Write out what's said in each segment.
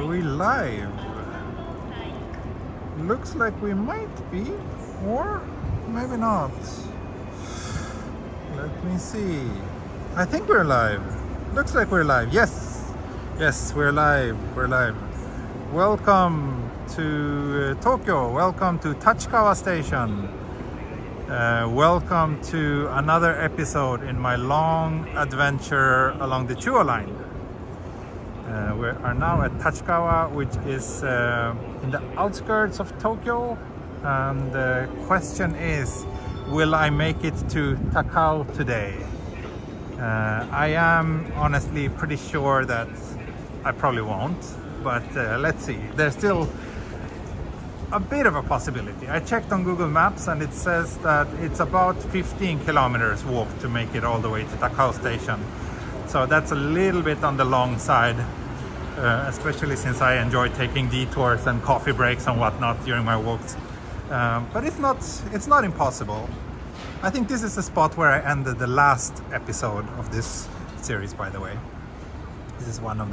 we live? Looks like we might be, or maybe not. Let me see. I think we're live. Looks like we're live. Yes, we're live. Welcome to Tokyo. Welcome to Tachikawa station. Welcome to another episode in my long adventure along the Chuo line. We are now at Tachikawa, which is in the outskirts of Tokyo. And the question is, will I make it to Takao today? I am honestly pretty sure that I probably won't, but let's see. There's still a bit of a possibility. I checked on Google Maps and it says that it's about 15 kilometers walk to make it all the way to Takao station. So that's a little bit on the long side, especially since I enjoy taking detours and coffee breaks and whatnot during my walks. But it's not impossible. I think this is the spot where I ended the last episode of this series, by the way. This is one of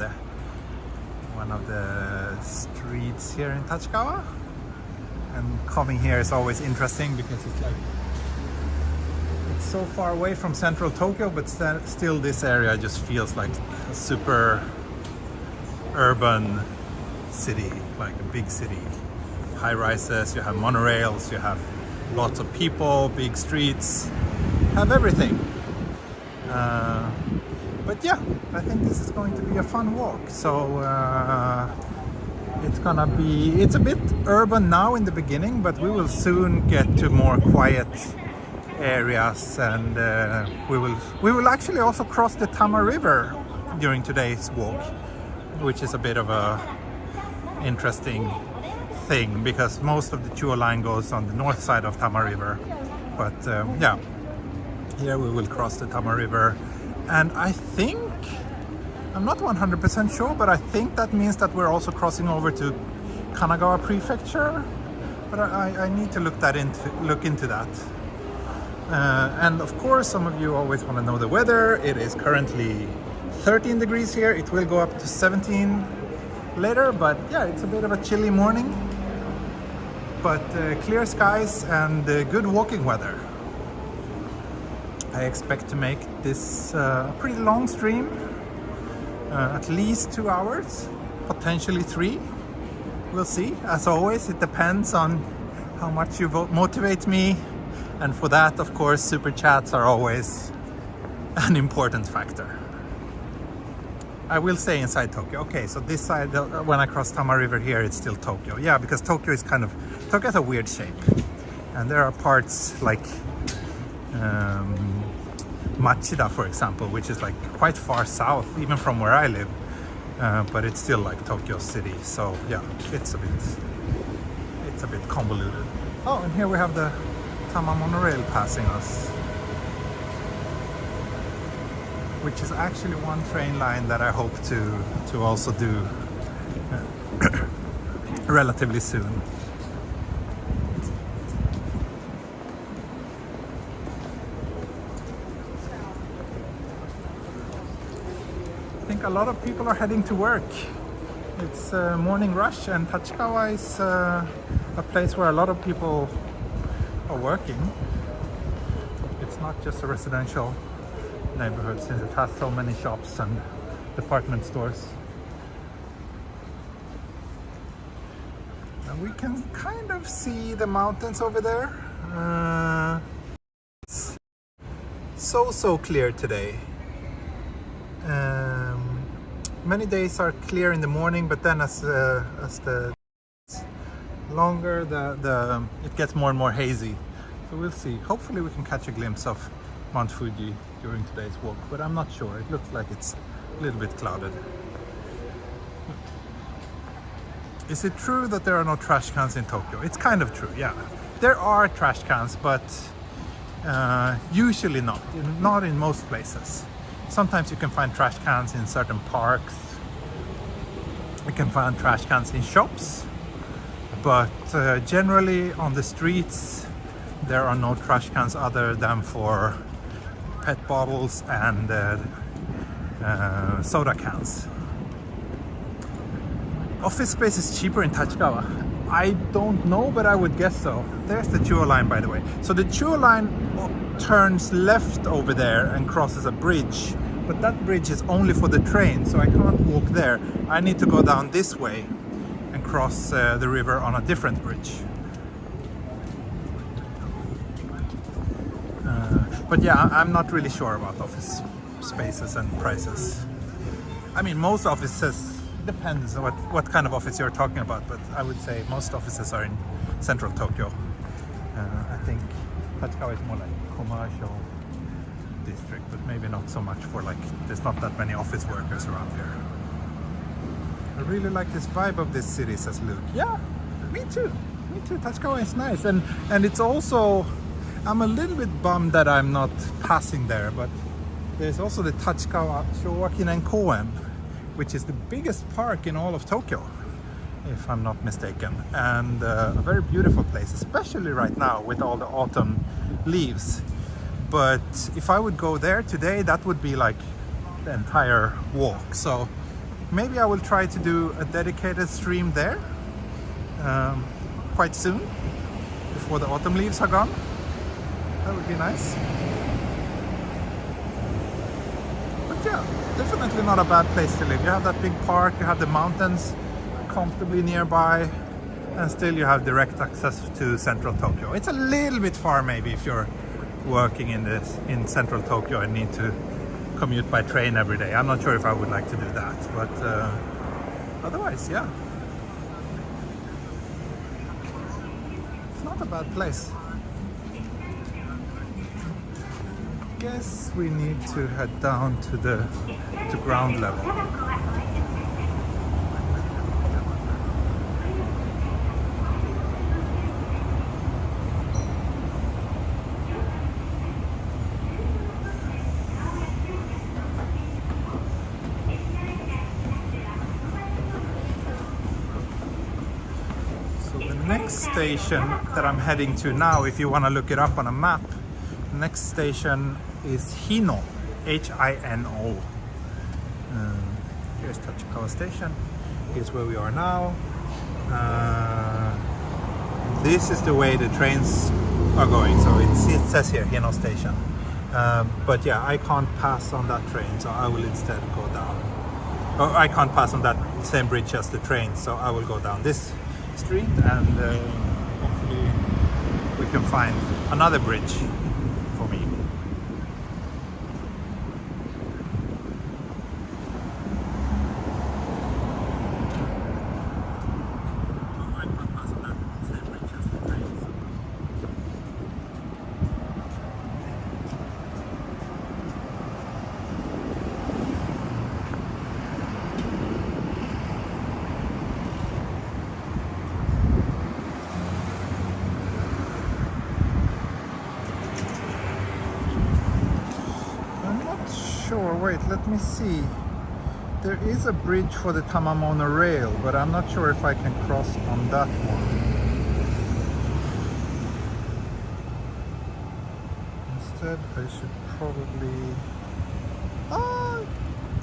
the streets here in Tachikawa. And coming here is always interesting because it's so far away from central Tokyo, but still this area just feels like a super urban city, like a big city. High rises, you have monorails, you have lots of people, big streets, have everything. But yeah, I think this is going to be a fun walk. So it's a bit urban now in the beginning, but we will soon get to more quiet areas, and we will actually also cross the Tama river during today's walk, which is a bit of a interesting thing because most of the Chuo line goes on the north side of Tama river. But yeah, here we will cross the Tama river, and I think, I'm not 100% sure, but I think that means that we're also crossing over to Kanagawa prefecture, but I need to look into that. And of course, some of you always want to know the weather. It is currently 13 degrees here. It will go up to 17 later, but yeah, it's a bit of a chilly morning, but clear skies and good walking weather. I expect to make this a pretty long stream, at least 2 hours, potentially 3. We'll see. As always, it depends on how much you motivate me, and for that, of course, super chats are always an important factor. I will stay inside Tokyo. Okay, so this side, when I cross Tama River here, it's still Tokyo. Yeah, because Tokyo has a weird shape. And there are parts like Machida, for example, which is like quite far south, even from where I live. But it's still like Tokyo City. So yeah, it's a bit convoluted. Oh, and here we have the Tama monorail passing us, which is actually one train line that I hope to also do relatively soon. I think a lot of people are heading to work. It's a morning rush, and Tachikawa is a place where a lot of people are working. It's not just a residential neighborhood, since it has so many shops and department stores. And we can kind of see the mountains over there. It's so clear today. Many days are clear in the morning, but then as the longer, it gets more and more hazy. So we'll see. Hopefully we can catch a glimpse of Mount Fuji during today's walk, but I'm not sure. It looks like it's a little bit clouded. Is it true that there are no trash cans in Tokyo? It's kind of true, yeah. There are trash cans, but usually not in most places. Sometimes you can find trash cans in certain parks. You can find trash cans in shops, but generally on the streets there are no trash cans other than for pet bottles and soda cans. office space is cheaper in Tachikawa? I don't know, but I would guess so. There's the Chuo line, by the way. So the Chuo line turns left over there and crosses a bridge, but that bridge is only for the train, so I can't walk there. I need to go down this way and cross the river on a different bridge. But yeah, I'm not really sure about office spaces and prices. I mean, most offices, depends on what kind of office you're talking about, but I would say most offices are in central Tokyo. I think Tachikawa is more like commercial district, but maybe not so much for like, there's not that many office workers around here. I really like this vibe of this city, says Luke. Yeah, me too. Me too. Tachikawa is nice, and it's also, I'm a little bit bummed that I'm not passing there, but there's also the Tachikawa Koen, which is the biggest park in all of Tokyo, if I'm not mistaken, and a very beautiful place, especially right now with all the autumn leaves. But if I would go there today, that would be like the entire walk. So maybe I will try to do a dedicated stream there quite soon, before the autumn leaves are gone. That would be nice. But yeah, definitely not a bad place to live. You have that big park, you have the mountains comfortably nearby, and still you have direct access to central Tokyo. It's a little bit far maybe if you're working in central Tokyo and need to commute by train every day. I'm not sure if I would like to do that, but otherwise, yeah. It's not a bad place. Guess we need to head down to ground level. So the next station that I'm heading to now, if you want to look it up on a map, the next station is Hino, H-I-N-O. Here's Tachikawa station. Here's where we are now. This is the way the trains are going. So it says here Hino station. But yeah, I can't pass on that train, so I will instead go down. Oh, I can't pass on that same bridge as the train, so I will go down this street, and hopefully we can find another bridge for me. Wait, let me see. There is a bridge for the Tama monorail, but I'm not sure if I can cross on that one. Instead, I should probably...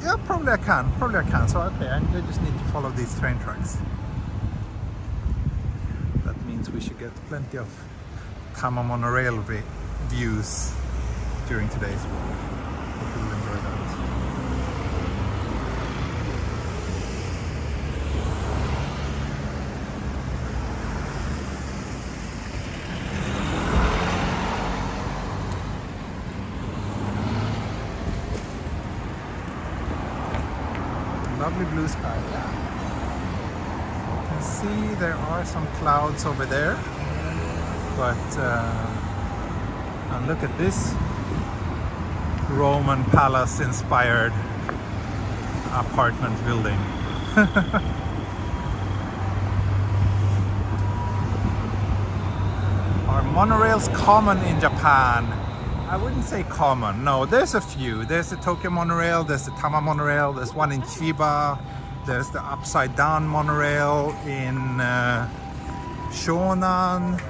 yeah, probably I can. Probably I can. So, okay, I just need to follow these train tracks. That means we should get plenty of Tama monorail views during today's walk. Hope you'll enjoy that. Lovely blue sky. You can see there are some clouds over there, but and look at this Roman palace inspired apartment building. Are monorails common in Japan? I wouldn't say common, no, there's a few. There's the Tokyo monorail, there's the Tama monorail, there's one in Chiba, there's the upside down monorail in Shonan,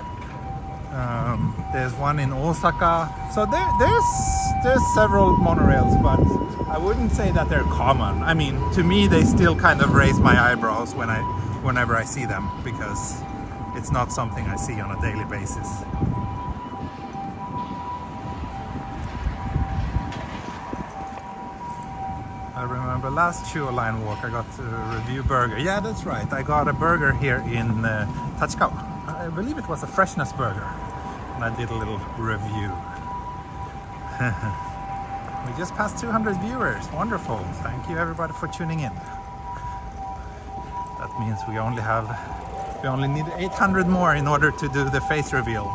there's one in Osaka. So there's several monorails, but I wouldn't say that they're common. I mean, to me they still kind of raise my eyebrows when I whenever I see them, because it's not something I see on a daily basis. I remember last Chuo line walk I got to review burger. Yeah, that's right. I got a burger here in Tachikawa. I believe it was a freshness burger. And I did a little review. We just passed 200 viewers. Wonderful. Thank you everybody for tuning in. That means we only need 800 more in order to do the face reveal.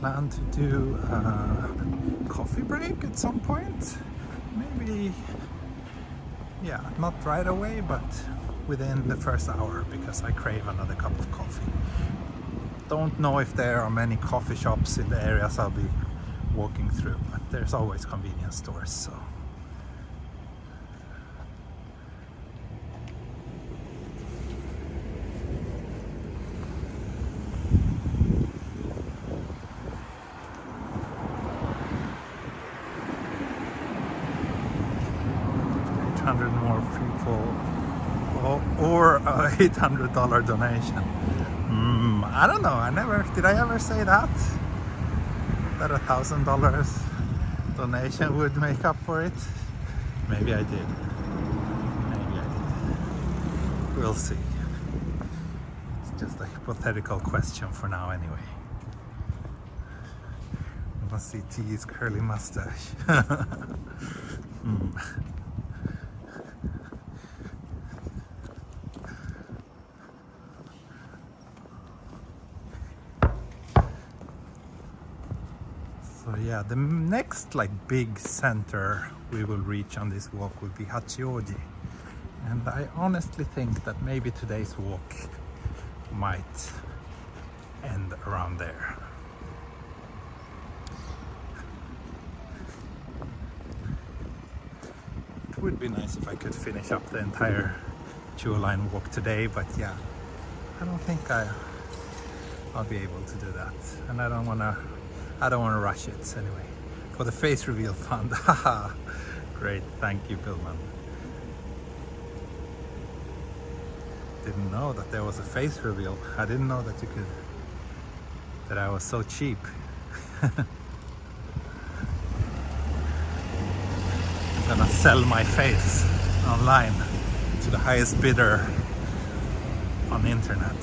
Plan to do a coffee break at some point, maybe, yeah, not right away, but within the first hour, because I crave another cup of coffee. Don't know if there are many coffee shops in the areas I'll be walking through, but there's always convenience stores, so. More people, or a $800 donation. I don't know. Did I ever say that $1,000 donation would make up for it? Maybe I did. Maybe I did. We'll see. It's just a hypothetical question for now, anyway. I want to see T's curly mustache. So yeah, the next big center we will reach on this walk will be Hachioji, and I honestly think that maybe today's walk might end around there. It would be nice if I could finish up the entire Chuo line walk today, but yeah, I don't think I'll be able to do that, and I don't want to rush it anyway. For the face reveal fund. Haha. Great, thank you, Billman. Didn't know that there was a face reveal. I didn't know that that I was so cheap. I'm gonna sell my face online to the highest bidder on the internet.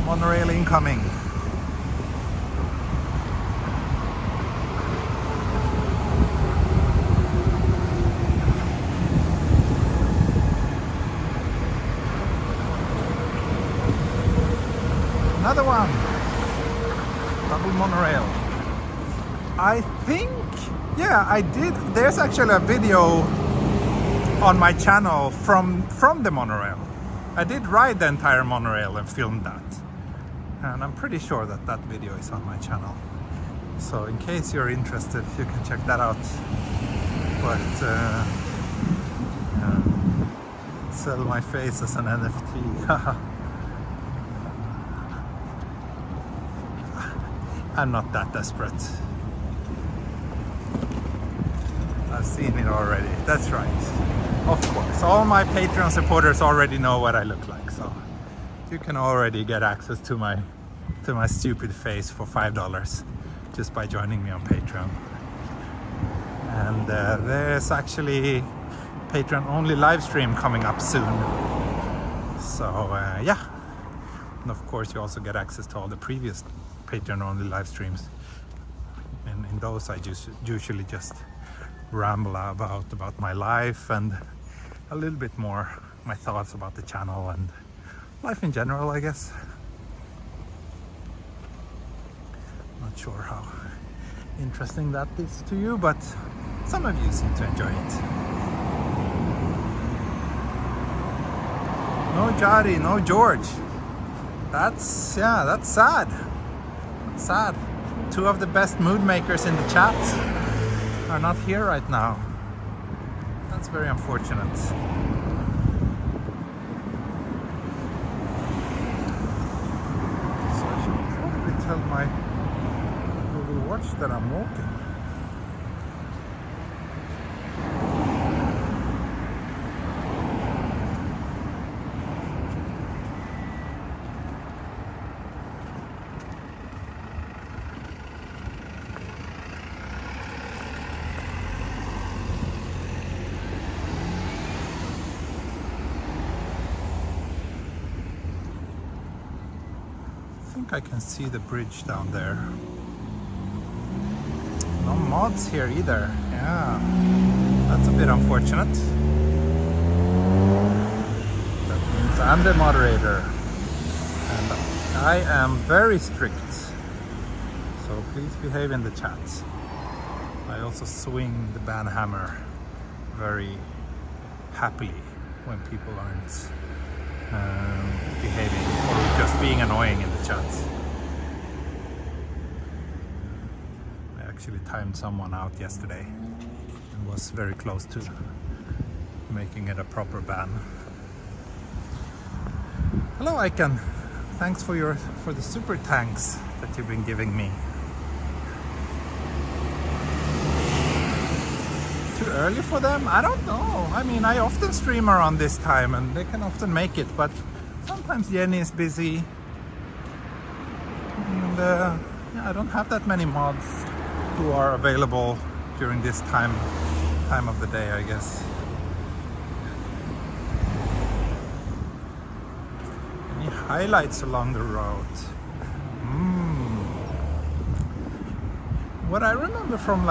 Monorail incoming. Another one. Double monorail. I think, yeah, I did. There's actually a video on my channel from the monorail. I did ride the entire monorail and filmed that. And I'm pretty sure that video is on my channel. So in case you're interested, you can check that out. But sell my face as an NFT. I'm not that desperate. I've seen it already. That's right. Of course, all my Patreon supporters already know what I look like, so you can already get access to my stupid face for $5 just by joining me on Patreon. And there's actually Patreon only live stream coming up soon. So yeah, and of course you also get access to all the previous Patreon only live streams. And in those I usually just ramble about my life and a little bit more my thoughts about the channel and life in general, I guess. Not sure how interesting that is to you, but some of you seem to enjoy it. No Jari, no George. That's sad. That's sad. Two of the best mood makers in the chat are not here right now. That's very unfortunate. tell my Google Watch that I'm walking. I think I can see the bridge down there. No mods here either. Yeah, that's a bit unfortunate. That means I'm the moderator. And I am very strict. So please behave in the chat. I also swing the banhammer very happily when people aren't behaving or just being annoying in the chat. I actually timed someone out yesterday and was very close to making it a proper ban. Hello Icon, thanks for the super thanks that you've been giving me. Too early for them? I don't know. I mean, I often stream around this time and they can often make it, but sometimes Jenny is busy. And yeah, I don't have that many mods who are available during this time of the day, I guess. Any highlights along the road? What I remember from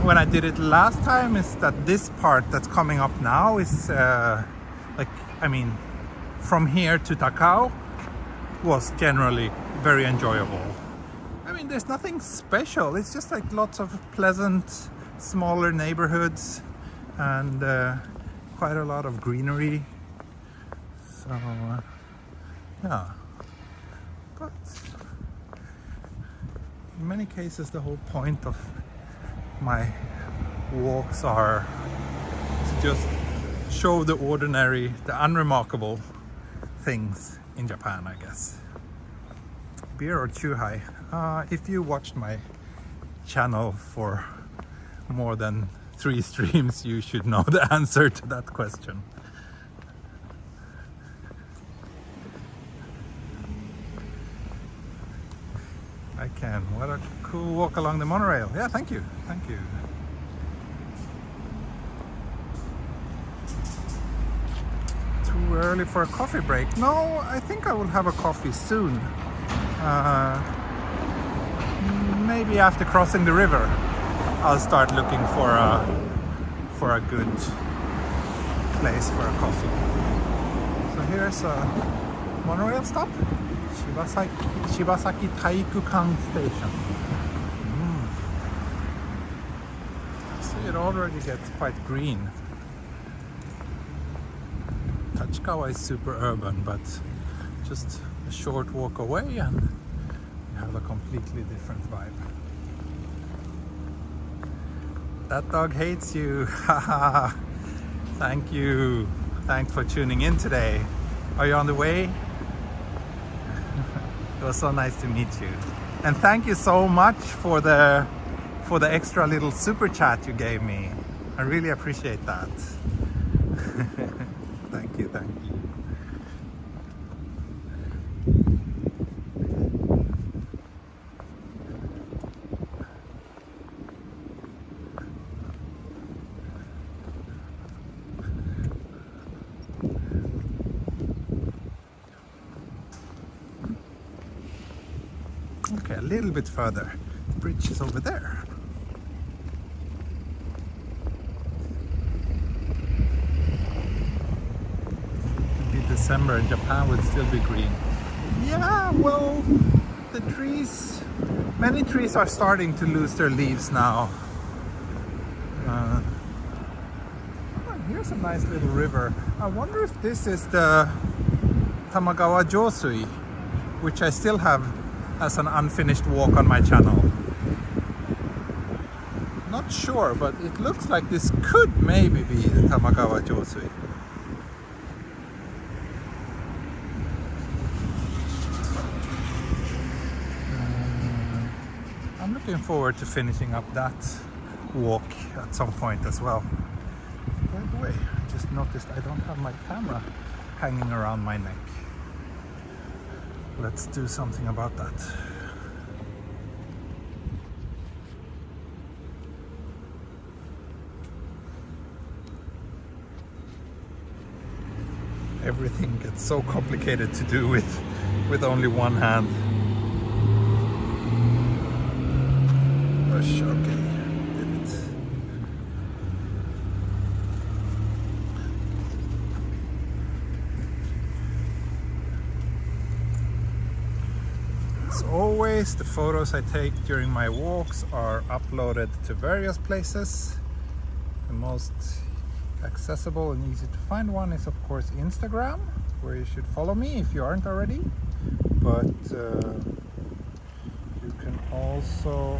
when I did it last time is that this part that's coming up now is from here to Takao was generally very enjoyable. I mean, there's nothing special. It's just like lots of pleasant, smaller neighborhoods and quite a lot of greenery. So yeah, but in many cases, the whole point of my walks are to just show the ordinary, the unremarkable things in Japan, I guess. Beer or chuhai? If you watched my channel for more than 3 streams, you should know the answer to that question. I can. What a cool walk along the monorail. Yeah, thank you. Thank you. Too early for a coffee break? No, I think I will have a coffee soon. Maybe after crossing the river, I'll start looking for a good place for a coffee. So here's a monorail stop. Shibasaki Taikukan Station. See, it already gets quite green. Tachikawa is super urban, but just a short walk away and you have a completely different vibe. That dog hates you. Haha. Thank you. Thanks for tuning in today. Are you on the way? It was so nice to meet you. And thank you so much for the extra little super chat you gave me. I really appreciate that. Thank you, thank you. Okay, a little bit further. The bridge is over there. Maybe December in Japan would still be green. Yeah, well, the trees, many trees are starting to lose their leaves now. Oh, here's a nice little river. I wonder if this is the Tamagawa Josui, which I still have as an unfinished walk on my channel. Not sure, but it looks like this could maybe be the Tamagawa Josui. I'm looking forward to finishing up that walk at some point as well. By the way, I just noticed I don't have my camera hanging around my neck. Let's do something about that. Everything gets so complicated to do with only one hand. Gosh, okay, did it. As always, the photos I take during my walks are uploaded to various places. The most accessible and easy to find one is of course Instagram, where you should follow me if you aren't already, but you can also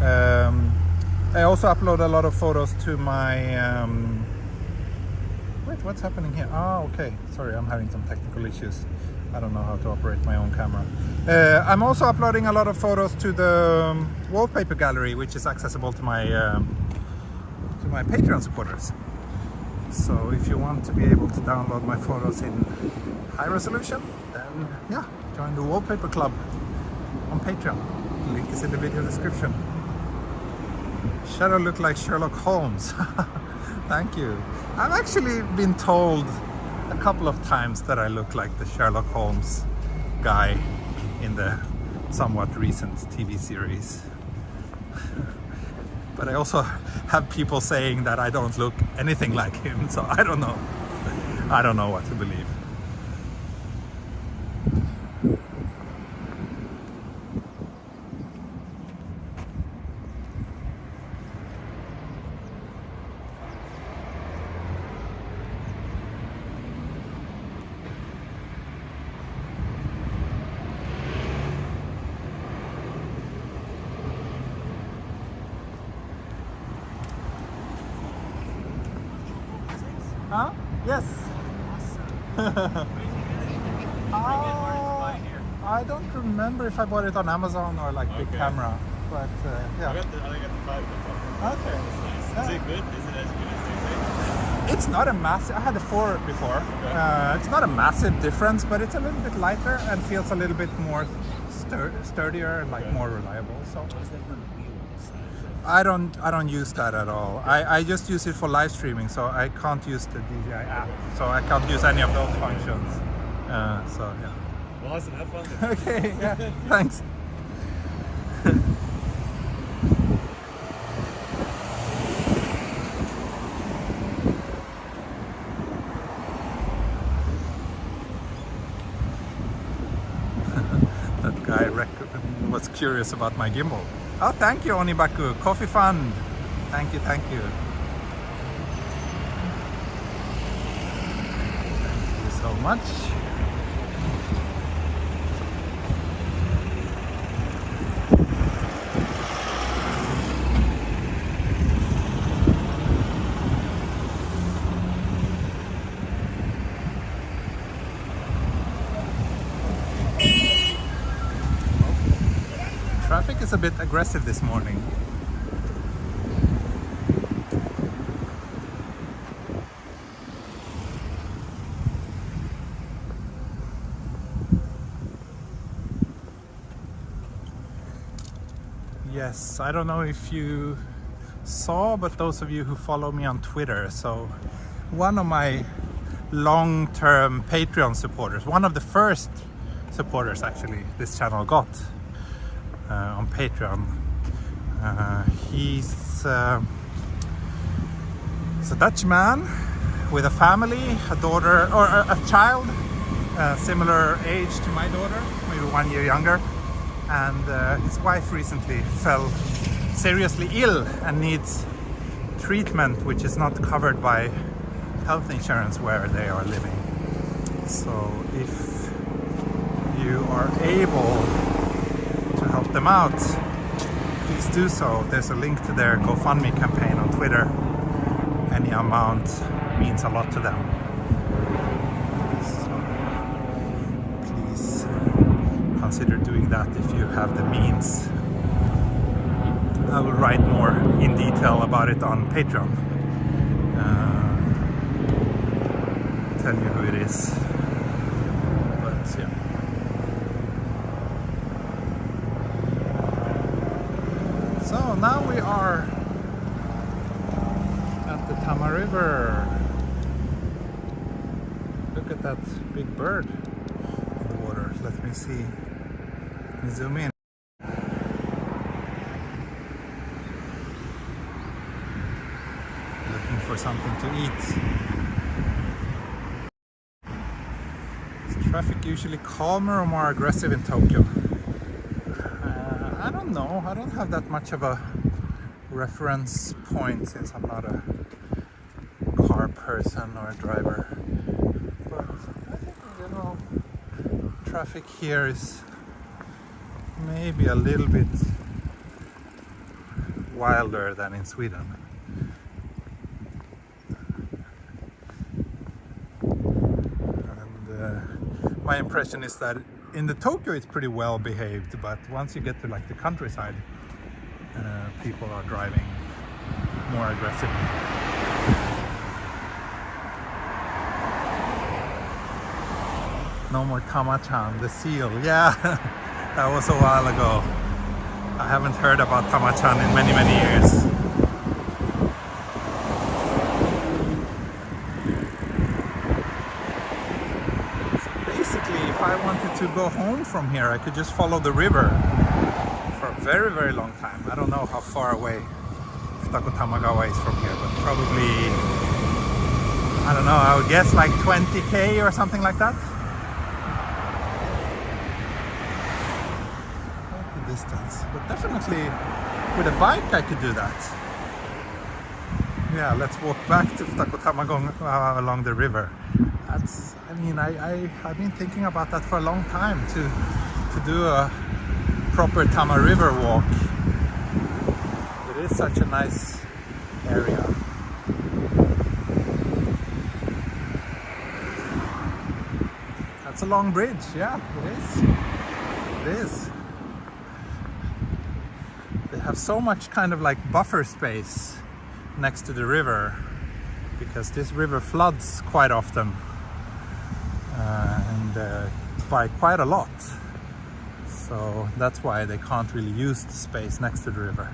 I also upload a lot of photos to my wait, what's happening here? Okay, sorry, I'm having some technical issues. I don't know how to operate my own camera. I'm also uploading a lot of photos to the wallpaper gallery, which is accessible to my Patreon supporters. So if you want to be able to download my photos in high resolution, then yeah, join the wallpaper club on Patreon. The link is in the video description. Shadow look like Sherlock Holmes. Thank you. I've actually been told a couple of times that I look like the Sherlock Holmes guy in the somewhat recent TV series. But I also have people saying that I don't look anything like him, so I don't know. I don't know what to believe. Huh? Yes. Awesome. I don't remember if I bought it on Amazon or like Big Camera, but yeah. I got the 5. Okay. Nice. Is it good? Is it as good as they say? It's not a massive. I had the 4 before. Okay. It's not a massive difference, but it's a little bit lighter and feels a little bit more sturdier and like more reliable. So. I don't use that at all. I just use it for live streaming, so I can't use the DJI app. So I can't use any of those functions. So yeah. Well, awesome. Have fun then. Okay, yeah, thanks. That guy was curious about my gimbal. Oh, thank you, Onibaku. Coffee Fund. Thank you, thank you. Thank you so much. Traffic is a bit aggressive this morning. Yes, I don't know if you saw, but those of you who follow me on Twitter, so one of my long-term Patreon supporters, one of the first supporters actually this channel got on Patreon, he's a Dutch man with a family, a daughter or a child similar age to my daughter, maybe 1 year younger, and his wife recently fell seriously ill and needs treatment which is not covered by health insurance where they are living. So if you are able to help them out, please do so. There's a link to their GoFundMe campaign on Twitter. Any amount means a lot to them. So please consider doing that if you have the means. I will write more in detail about it on Patreon. Tell you who it is. But yeah. So now we are at the Tama River. Look at that big bird in the water. Let me see. Let me zoom in. Looking for something to eat. Is traffic usually calmer or more aggressive in Tokyo? I don't know. I don't have that much of a reference point since I'm not a car person or a driver. But I think in general, traffic here is maybe a little bit wilder than in Sweden. And my impression is that in the Tokyo it's pretty well behaved, but once you get to like the countryside, people are driving more aggressively. No more Tama-chan, the seal. Yeah, that was a while ago. I haven't heard about Tama-chan in many, many years. So basically, if I wanted to go home from here, I could just follow the river for a very, very long time. I don't know how far away Tamagawa is from here, but probably, I don't know, I would guess like 20k or something like that. Distance, but definitely with a bike I could do that. Yeah, let's walk back to Tamagawa along the river. That's, I mean, I've been thinking about that for a long time to do a proper Tama River walk. It is such a nice area. That's a long bridge, yeah, it is. It is. They have so much kind of like buffer space next to the river because this river floods quite often and by quite a lot. So that's why they can't really use the space next to the river.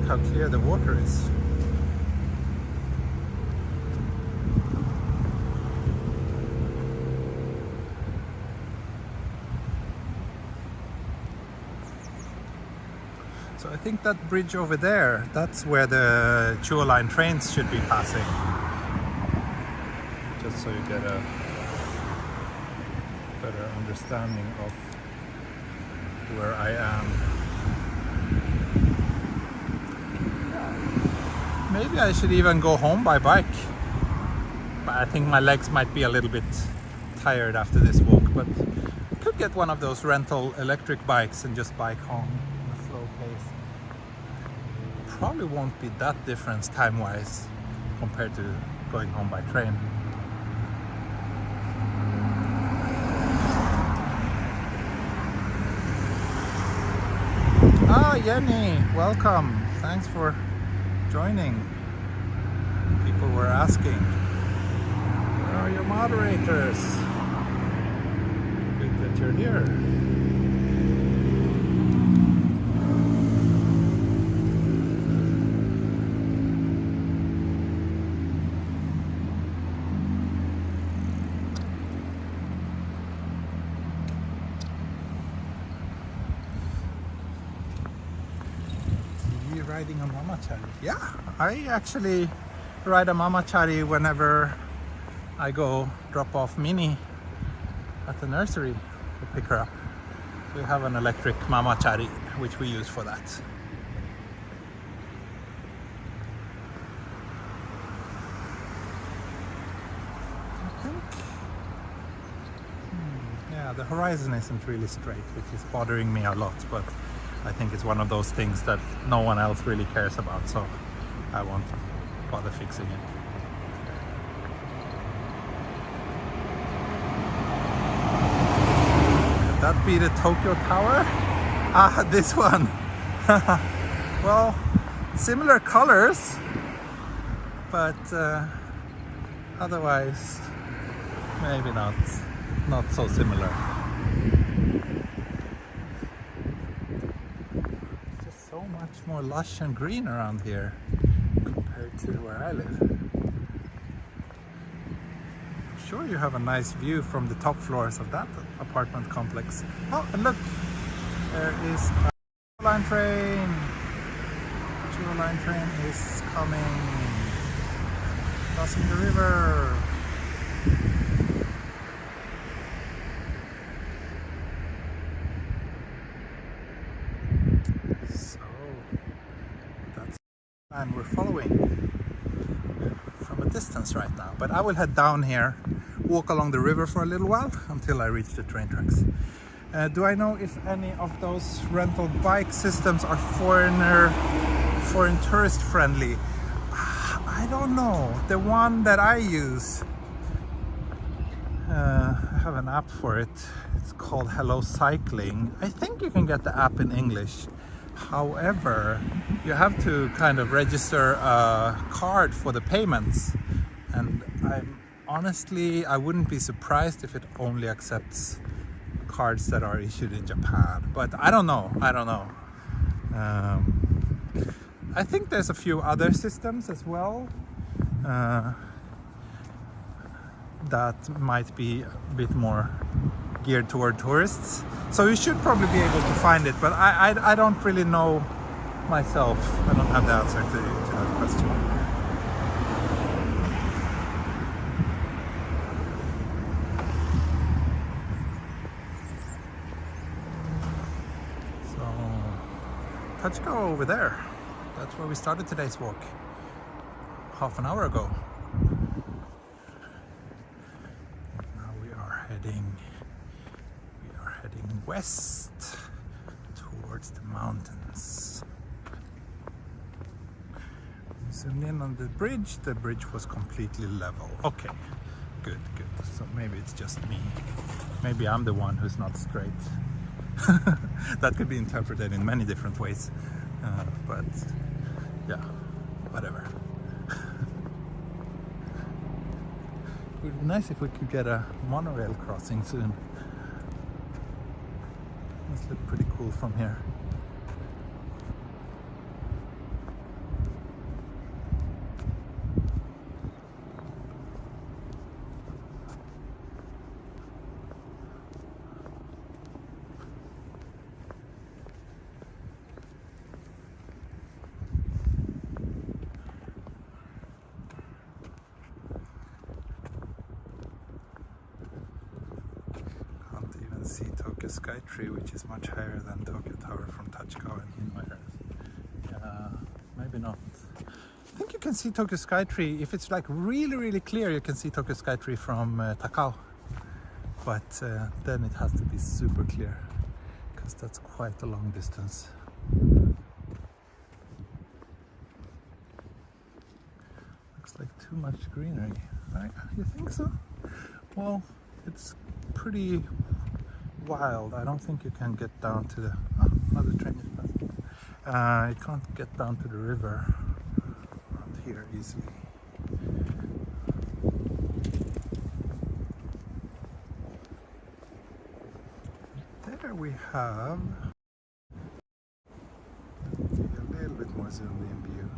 How clear the water is. So I think that bridge over there, that's where the Chuo line trains should be passing. Just so you get a better understanding of where I am. Maybe I should even go home by bike. But I think my legs might be a little bit tired after this walk. But I could get one of those rental electric bikes and just bike home at a slow pace. Probably won't be that different time-wise compared to going home by train. Ah, Jenny, welcome. Thanks for joining. People were asking, where are your moderators? Good that you're here. Riding a mamachari. Yeah, I actually ride a mamachari whenever I go drop off Minnie at the nursery to pick her up. We have an electric mamachari which we use for that. I think yeah, the horizon isn't really straight, which is bothering me a lot, but I think it's one of those things that no one else really cares about, so I won't bother fixing it. Could that be the Tokyo Tower? Ah, this one. Well, similar colors, but otherwise maybe not so similar. Just so much more lush and green around here compared to where I live. I'm sure you have a nice view from the top floors of that apartment complex. Oh, and look, there is a Chuo line train. Chuo line train is coming, crossing the river. So that's the line we're following from a distance right now. But I will head down here, walk along the river for a little while until I reach the train tracks. Do I know if any of those rental bike systems are foreign tourist friendly? I don't know. The one that I use, I have an app for it. It's called Hello Cycling. I think you can get the app in English. However, you have to kind of register a card for the payments. And honestly, I wouldn't be surprised if it only accepts cards that are issued in Japan, but I don't know. I think there's a few other systems as well that might be a bit more geared toward tourists, so you should probably be able to find it, but I don't really know myself. I don't have the answer to that question. Tachikawa over there. That's where we started today's walk half an hour ago. Now we are heading west towards the mountains. We zoomed in on the bridge. The bridge was completely level. Okay, good. So maybe it's just me. Maybe I'm the one who's not straight. That could be interpreted in many different ways, but yeah, whatever. It would be nice if we could get a monorail crossing soon. Must look pretty cool from here. See Tokyo Skytree, which is much higher than Tokyo Tower from Tachikawa and Hino. Yeah, maybe not. I think you can see Tokyo Skytree if it's like really clear. You can see Tokyo Skytree from Takao, but then it has to be super clear because that's quite a long distance. Looks like too much greenery, right? You think so? Well, it's pretty wild. I don't think you can get down to the... Oh, another train is passing. You can't get down to the river around here easily. There we have a little bit more zoomed in view.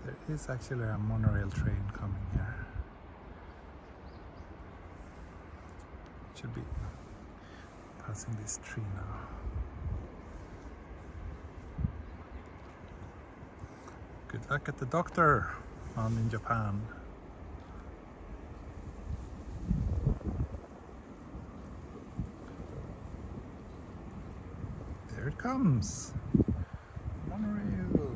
There is actually a monorail train coming here. Should be passing this tree now. Good luck at the doctor, found in Japan. There it comes. Monorail.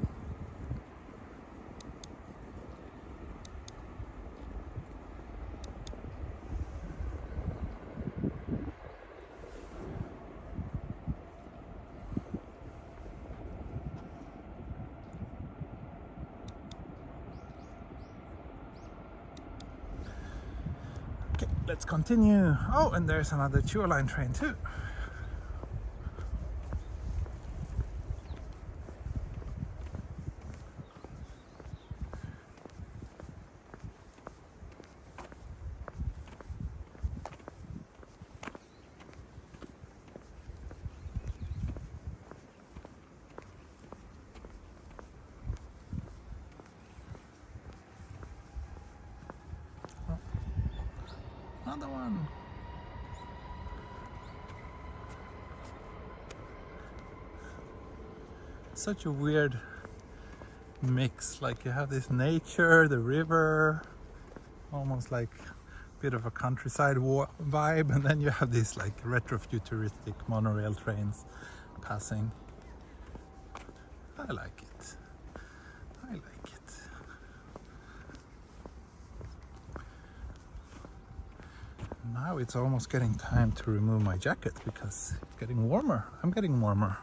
let's continue. Oh, and there's another Chuo line train too. Another one. Such a weird mix, like you have this nature, the river, almost like a bit of a countryside vibe, and then you have these like retro-futuristic monorail trains passing. I like it. I like it. Now it's almost getting time to remove my jacket because it's getting warmer. I'm getting warmer.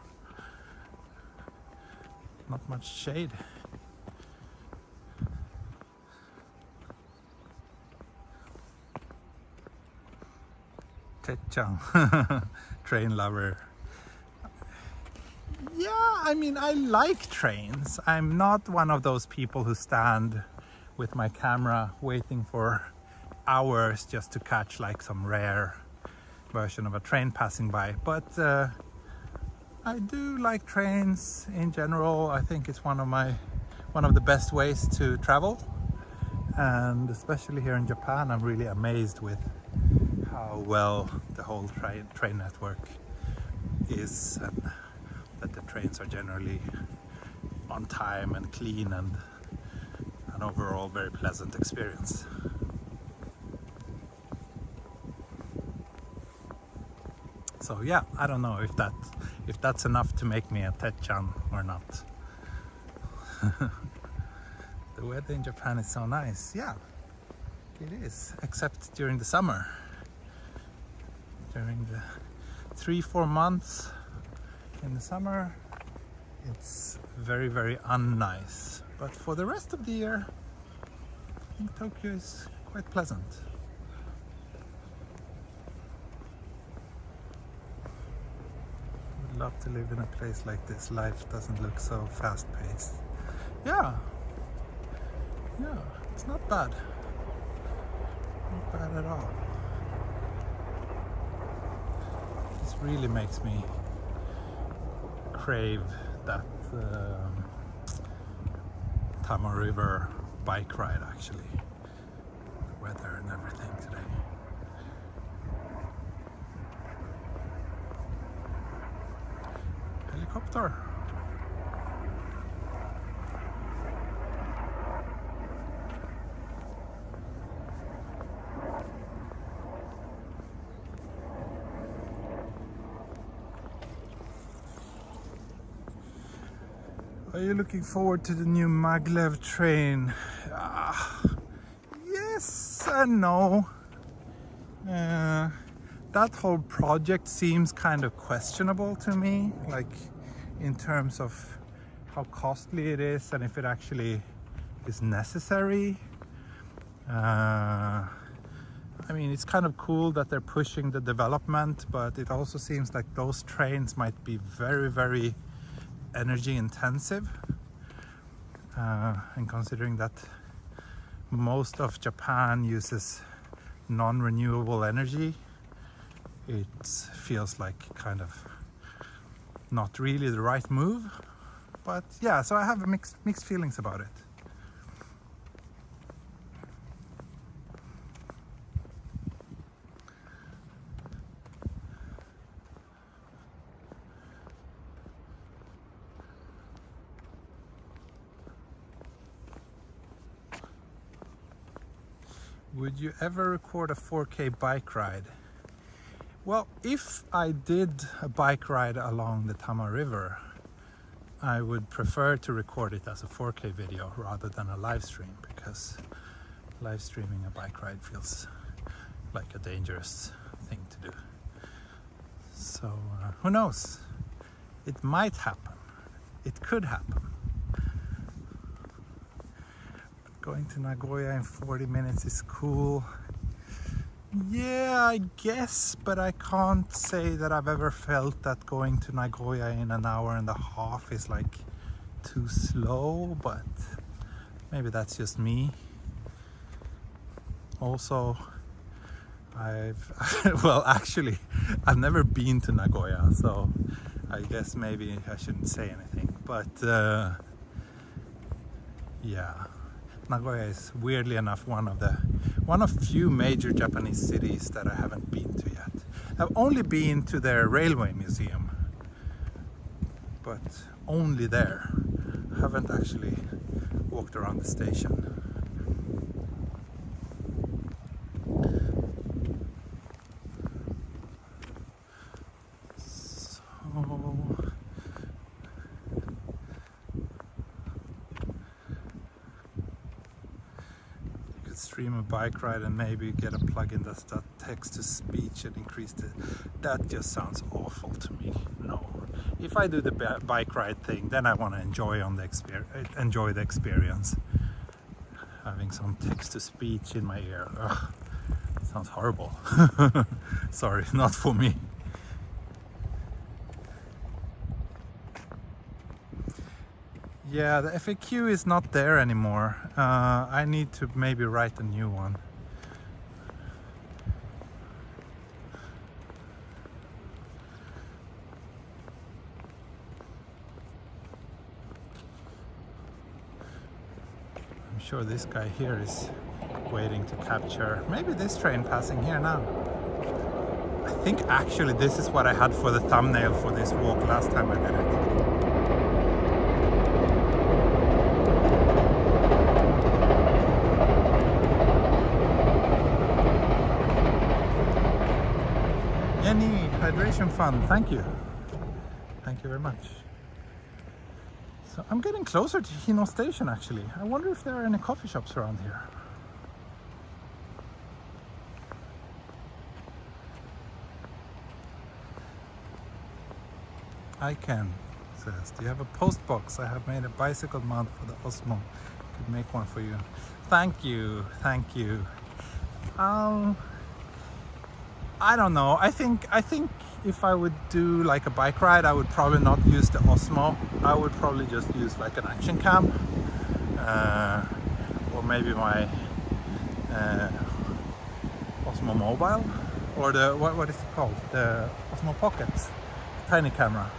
Not much shade. Te-chan, train lover. Yeah, I mean, I like trains. I'm not one of those people who stand with my camera waiting for hours just to catch like some rare version of a train passing by, but I do like trains in general. I think it's one of the best ways to travel, and especially here in Japan I'm really amazed with how well the whole train network is, and that the trains are generally on time and clean and an overall very pleasant experience. So yeah, I don't know if that's enough to make me a Te-chan or not. The weather in Japan is so nice. Yeah, it is, except during the summer. During the 3-4 months in the summer, it's very, very unnice. But for the rest of the year, I think Tokyo is quite pleasant. Love to live in a place like this. Life doesn't look so fast-paced. Yeah, it's not bad. Not bad at all. This really makes me crave that Tama River bike ride, actually. The weather and everything today. Helicopter. Are you looking forward to the new maglev train? Yes and no. That whole project seems kind of questionable to me, like in terms of how costly it is and if it actually is necessary. I mean, it's kind of cool that they're pushing the development, but it also seems like those trains might be very, very energy intensive. And considering that most of Japan uses non-renewable energy, it feels like kind of not really the right move. But yeah, so I have mixed feelings about it. Would you ever record a 4K bike ride? Well, if I did a bike ride along the Tama River, I would prefer to record it as a 4K video rather than a live stream, because live streaming a bike ride feels like a dangerous thing to do. So who knows? It might happen. It could happen. Going to Nagoya in 40 minutes is cool. Yeah, I guess, but I can't say that I've ever felt that going to Nagoya in an hour and a half is like too slow, but maybe that's just me. Also, well, actually, I've never been to Nagoya, so I guess maybe I shouldn't say anything, but yeah, Nagoya is weirdly enough one of few major Japanese cities that I haven't been to yet. I've only been to their railway museum, but only there. I haven't actually walked around the station. Stream a bike ride and maybe get a plugin that's that text to speech and increase the. That just sounds awful to me. No, if I do the bike ride thing, then I want to enjoy the experience. Having some text to speech in my ear, ugh, sounds horrible. Sorry, not for me. Yeah, the FAQ is not there anymore. I need to maybe write a new one. I'm sure this guy here is waiting to capture. Maybe this train passing here now. I think actually this is what I had for the thumbnail for this walk last time I did it. Any hydration fund, thank you. Thank you very much. So I'm getting closer to Hino station actually. I wonder if there are any coffee shops around here. I can, says, do you have a post box? I have made a bicycle mount for the Osmo. Could make one for you. Thank you, thank you. I don't know. I think if I would do like a bike ride, I would probably not use the Osmo. I would probably just use like an action cam, or maybe my Osmo Mobile, or the what is it called? The Osmo Pockets, tiny camera.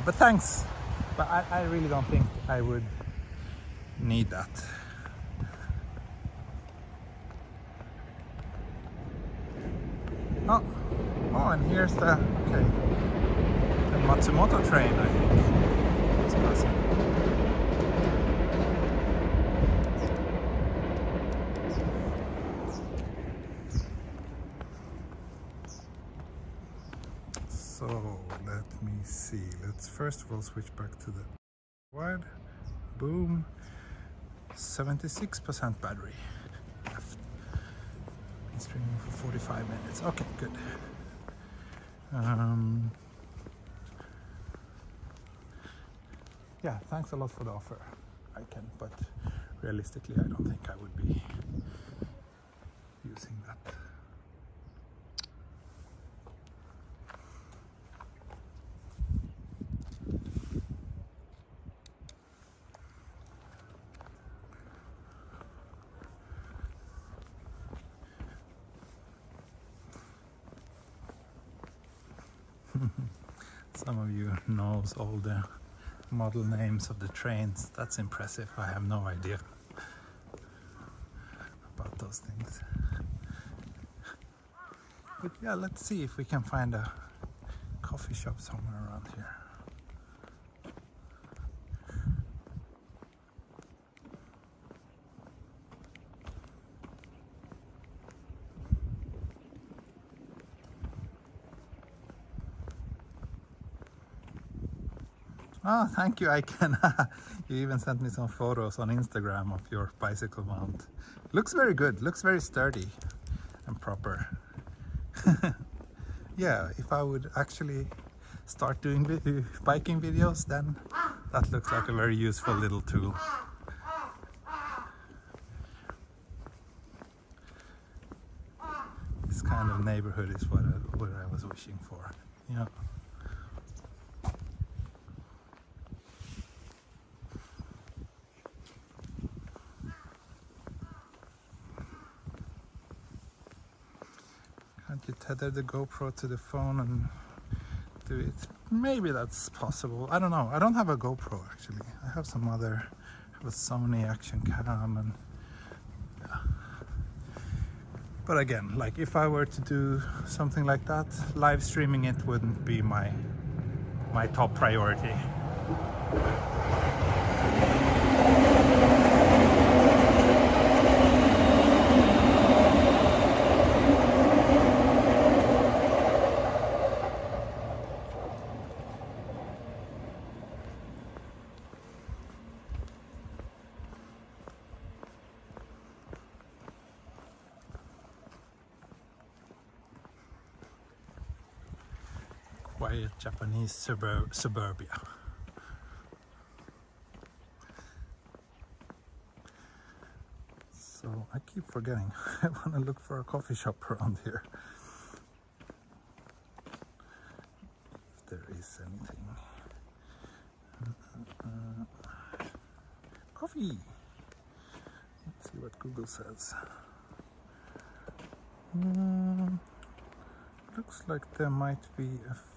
But thanks. But I really don't think I would need that. Oh, and here's the Matsumoto train, I think. It's passing. So, let me see. Let's first of all switch back to the wide. Boom. 76% battery left. Streaming for 45 minutes. Okay, good. Yeah, thanks a lot for the offer. I can, but realistically, I don't think I would be using that. Some of you knows all the model names of the trains. That's impressive. I have no idea about those things. But yeah, let's see if we can find a coffee shop somewhere around here. Oh, thank you, I can. You even sent me some photos on Instagram of your bicycle mount. Looks very good, looks very sturdy and proper. Yeah, if I would actually start doing biking videos, then that looks like a very useful little tool. kind of neighborhood is what I was wishing for. Yeah. Can't you tether the GoPro to the phone and do it? Maybe that's possible. I don't know. I don't have a GoPro actually. I have some other, I have a Sony action cam and yeah. But again, like if I were to do something like that, live streaming it wouldn't be my top priority. Quiet Japanese suburbia. So I keep forgetting. I want to look for a coffee shop around here. If there is anything. Coffee! Let's see what Google says. Looks like there might be a few.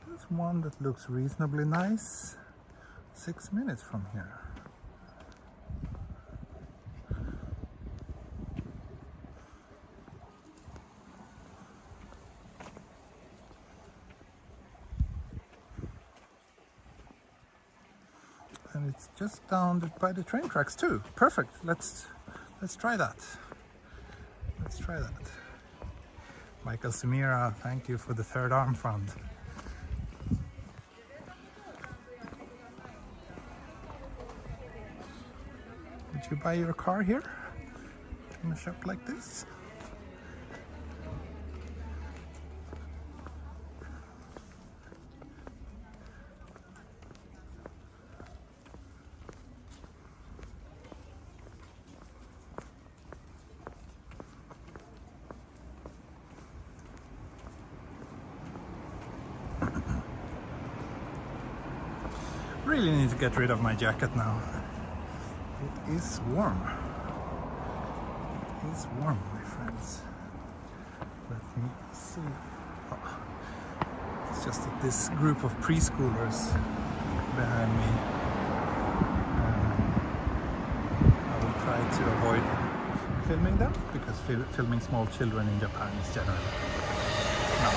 There's one that looks reasonably nice. 6 minutes from here. And it's just down by the train tracks too. Perfect. Let's try that. Let's try that. Michael Sumira, thank you for the third arm fund. Did you buy your car here in a shop like this? Really need to get rid of my jacket now. It is warm. It is warm, my friends. Let me see. Oh, it's just that this group of preschoolers behind me. I will try to avoid filming them because filming small children in Japan is generally not.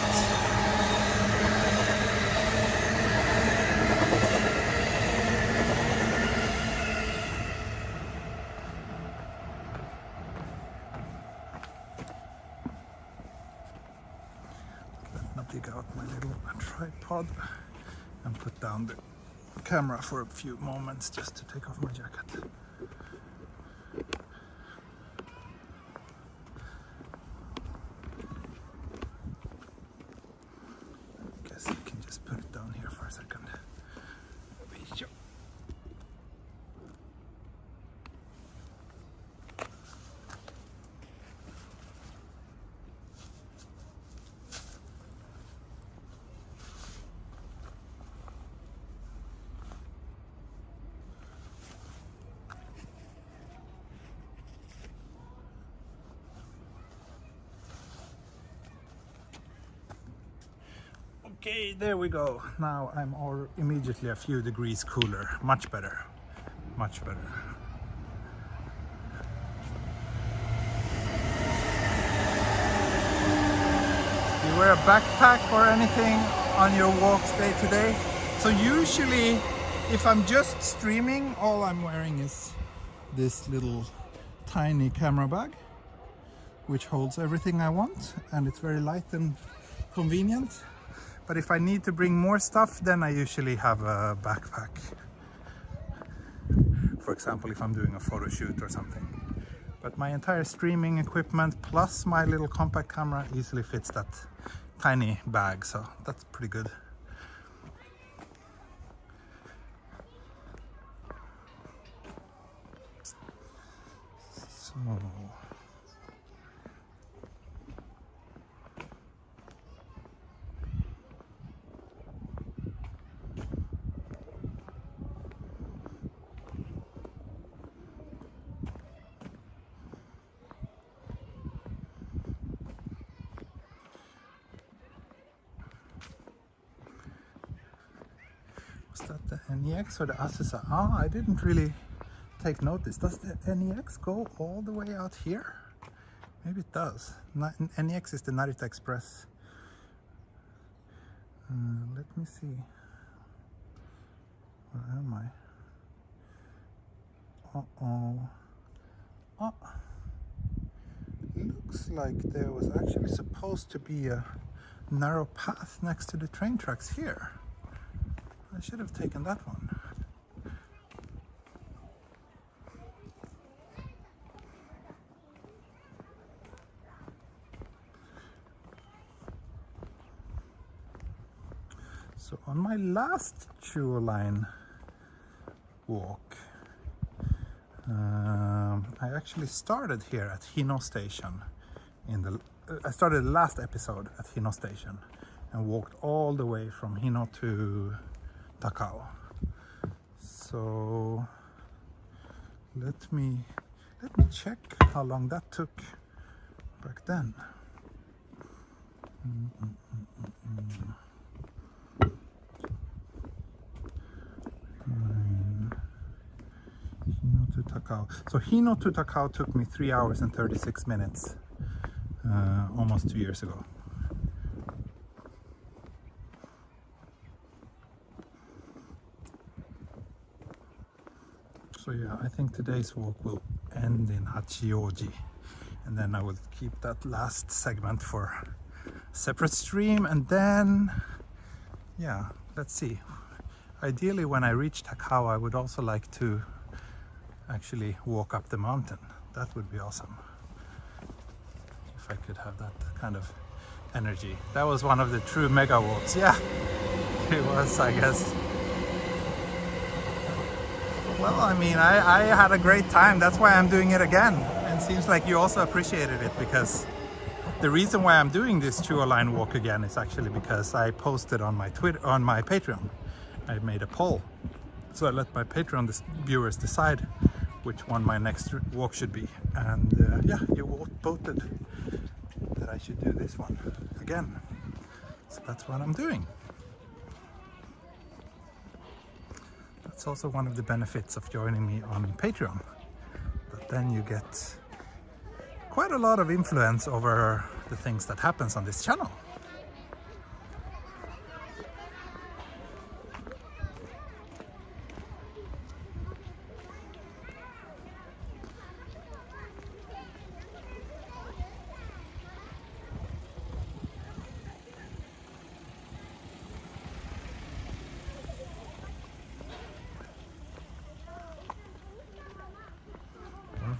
Dig out my little tripod and put down the camera for a few moments just to take off my jacket. I guess I can just put it down here for a second. Okay, there we go. Now I'm immediately a few degrees cooler. Much better. Much better. Do you wear a backpack or anything on your walks day to day? So usually, if I'm just streaming, all I'm wearing is this little tiny camera bag, which holds everything I want, and it's very light and convenient. But if I need to bring more stuff, then I usually have a backpack. For example, if I'm doing a photo shoot or something. But my entire streaming equipment plus my little compact camera easily fits that tiny bag, so that's pretty good. So was that the NEX or the Asusa? Ah, I didn't really take notice. Does the NEX go all the way out here? Maybe it does. NEX is the Narita Express. Let me see. Where am I? Uh-oh. Oh. Looks like there was actually supposed to be a narrow path next to the train tracks here. I should have taken that one. So on my last Chuo line walk, I actually started here at Hino station. I started the last episode at Hino station and walked all the way from Hino to Takao. So let me check how long that took back then. Hino to Takao. So Hino to Takao took me 3 hours and 36 minutes almost 2 years ago. So yeah, I think today's walk will end in Hachioji, and then I will keep that last segment for separate stream, and then yeah, let's see. Ideally, when I reach Takao, I would also like to actually walk up the mountain. That would be awesome if I could have that kind of energy. That was one of the true Megawalks. Yeah, it was, I guess. Well, I mean, I had a great time. That's why I'm doing it again. And it seems like you also appreciated it, because the reason why I'm doing this Chuo line walk again is actually because I posted on my Patreon. I made a poll. So I let my Patreon viewers decide which one my next walk should be. And yeah, you voted that I should do this one again. So that's what I'm doing. That's also one of the benefits of joining me on Patreon. But then you get quite a lot of influence over the things that happens on this channel.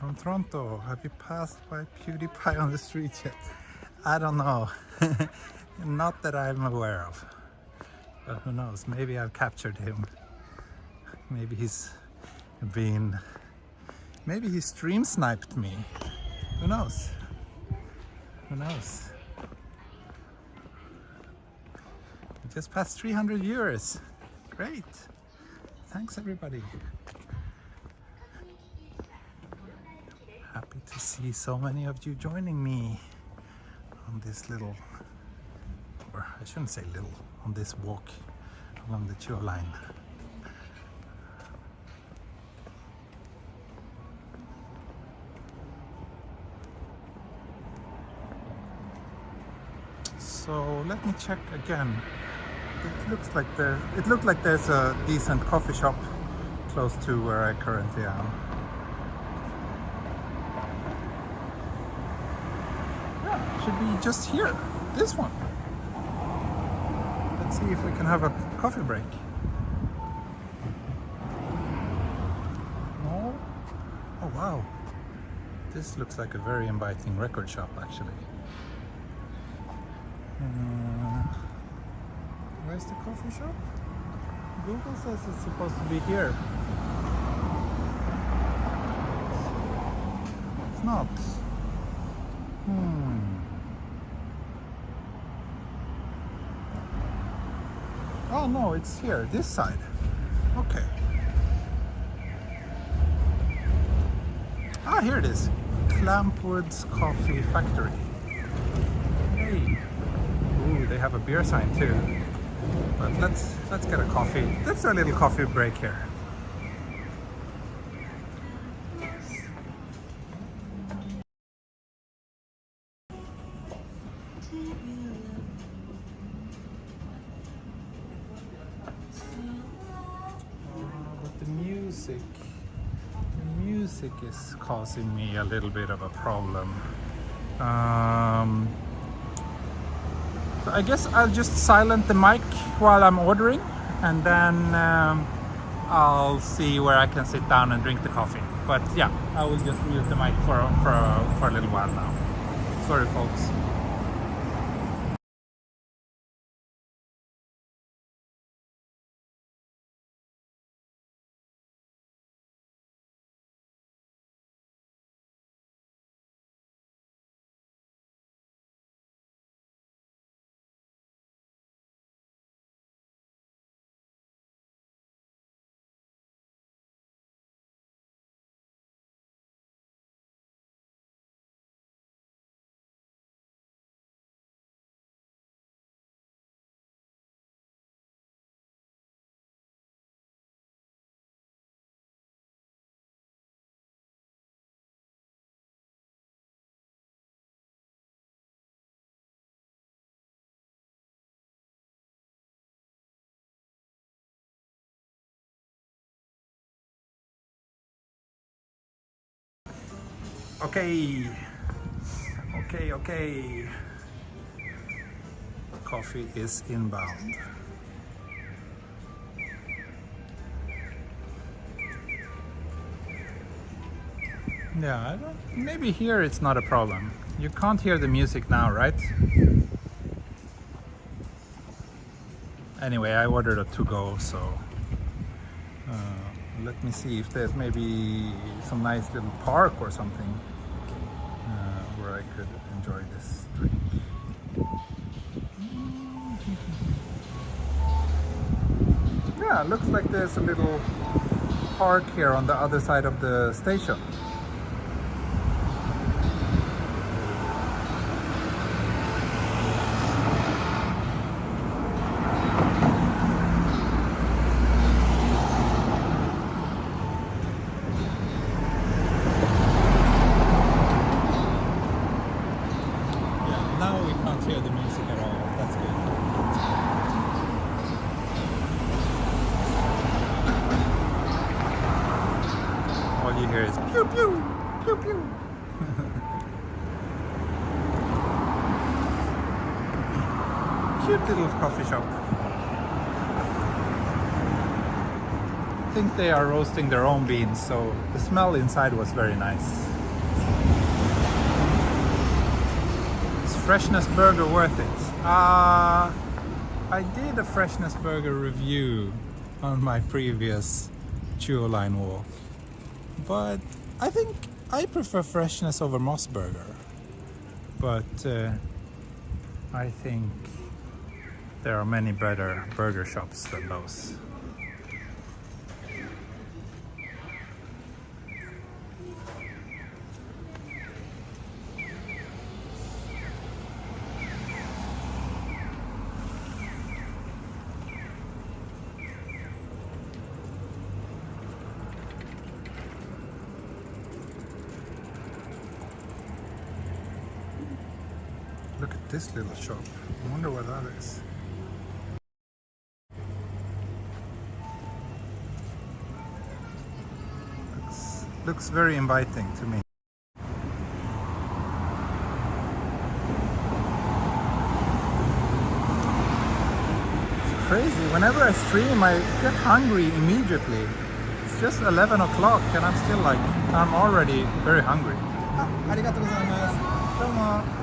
From Toronto. Have you passed by PewDiePie on the street yet? I don't know. Not that I'm aware of. But who knows? Maybe I've captured him. Maybe he's stream sniped me. Who knows? Who knows? We just passed 300 viewers. Great. Thanks everybody. Happy to see so many of you joining me on this little, or I shouldn't say little, on this walk along the Chuo line. So let me check again. It looked like there's a decent coffee shop close to where I currently am. Should be just here, this one. Let's see if we can have a coffee break. No? Oh wow, this looks like a very inviting record shop actually. Where's the coffee shop? Google says it's supposed to be here. It's not. Oh no, it's here, this side. Okay. Ah, here it is. Clampwood's Coffee Factory. Hey. Ooh, they have a beer sign too. But let's get a coffee. Let's do a little coffee break here. But the music is causing me a little bit of a problem. So I guess I'll just silent the mic while I'm ordering, and then I'll see where I can sit down and drink the coffee. But yeah, I will just mute the mic for a little while now. Sorry, folks. Okay. Coffee is inbound. Yeah, maybe here it's not a problem. You can't hear the music now, right? Anyway, I ordered a to-go, so let me see if there's maybe some nice little park or something where I could enjoy this drink. Yeah, looks like there's a little park here on the other side of the station. Hear the music at all. That's good. All you hear is pew pew pew pew. Cute little coffee shop. I think they are roasting their own beans, so the smell inside was very nice. Freshness burger worth it? I did a freshness burger review on my previous Chuo line walk, but I think I prefer freshness over Moss Burger. But I think there are many better burger shops than those. Look at this little shop. I wonder what that is. Looks very inviting to me. It's crazy. Whenever I stream, I get hungry immediately. It's just 11 o'clock and I'm still like, I'm already very hungry. Arigatou gozaimasu. Tama.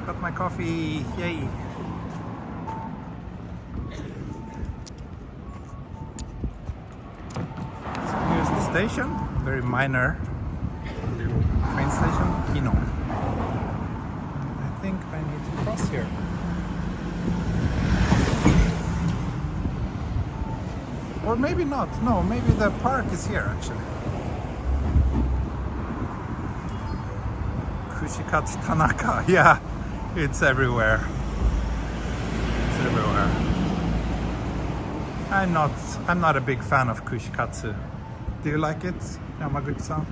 Got my coffee, yay! So here's the station, very minor little Hino. I think I need to cross here. Or maybe not. No, maybe the park is here actually. Kushikatsu Tanaka. Yeah, it's everywhere. It's everywhere. I'm not a big fan of Kushikatsu. Do you like it, Yamaguchi-san?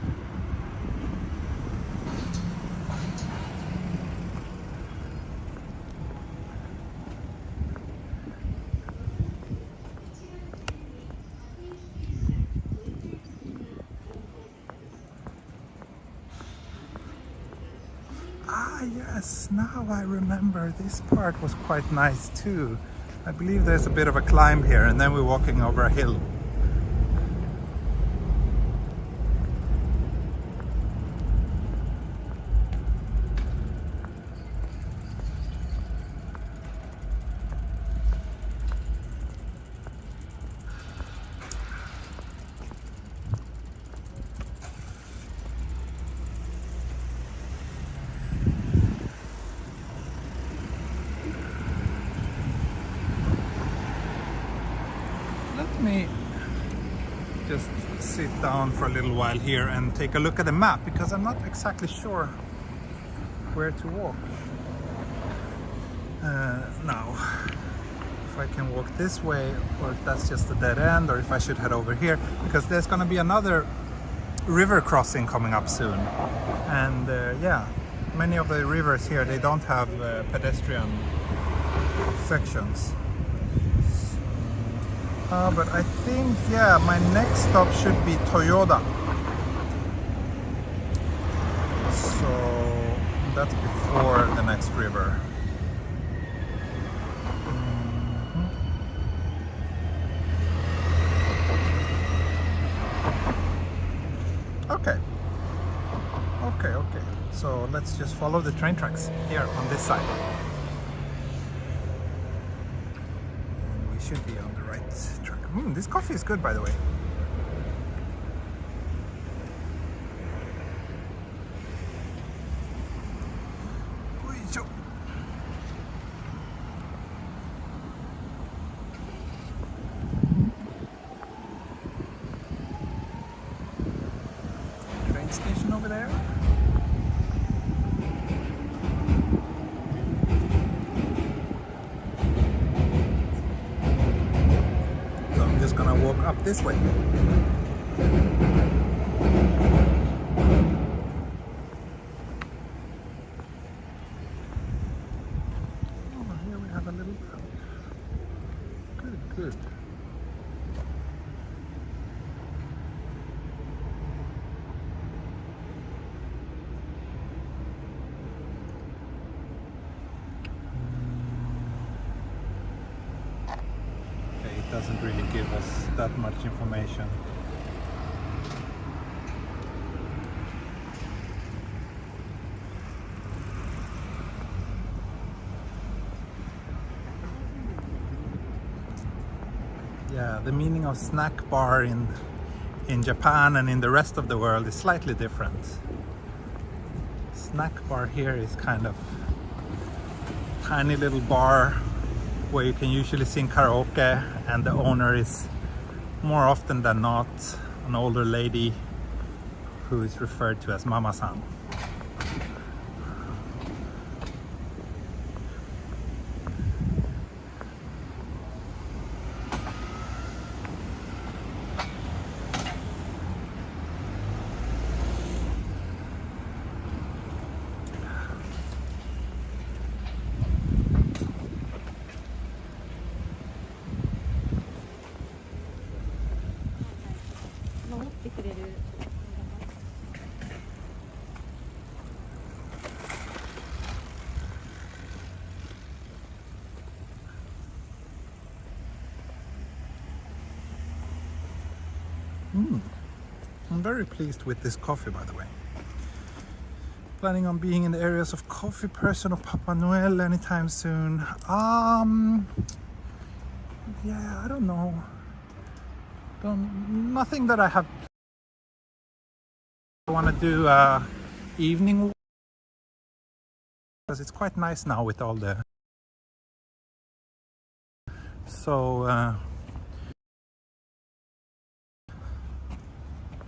Ah, yes, now I remember. This part was quite nice too. I believe there's a bit of a climb here, and then we're walking over a hill. Let me just sit down for a little while here and take a look at the map, because I'm not exactly sure where to walk now. If I can walk this way, or if that's just a dead end, or if I should head over here, because there's going to be another river crossing coming up soon. And yeah, many of the rivers here, they don't have pedestrian sections. But I think, yeah, my next stop should be Toyoda. So that's before the next river. Okay. So let's just follow the train tracks here on this side. And we should be on the right track. This coffee is good, by the way. Train station over there. Gonna walk up this way. Oh, here we have a little road. Good. Doesn't really give us that much information. Yeah, the meaning of snack bar in Japan and in the rest of the world is slightly different. Snack bar here is kind of tiny little bar where you can usually sing karaoke, and the owner is more often than not an older lady who is referred to as Mama-san. I'm very pleased with this coffee, by the way. Planning on being in the areas of Coffee Person or Papa Noel anytime soon. Yeah, I don't know. Nothing that I have. I want to do evening because it's quite nice now with all the... So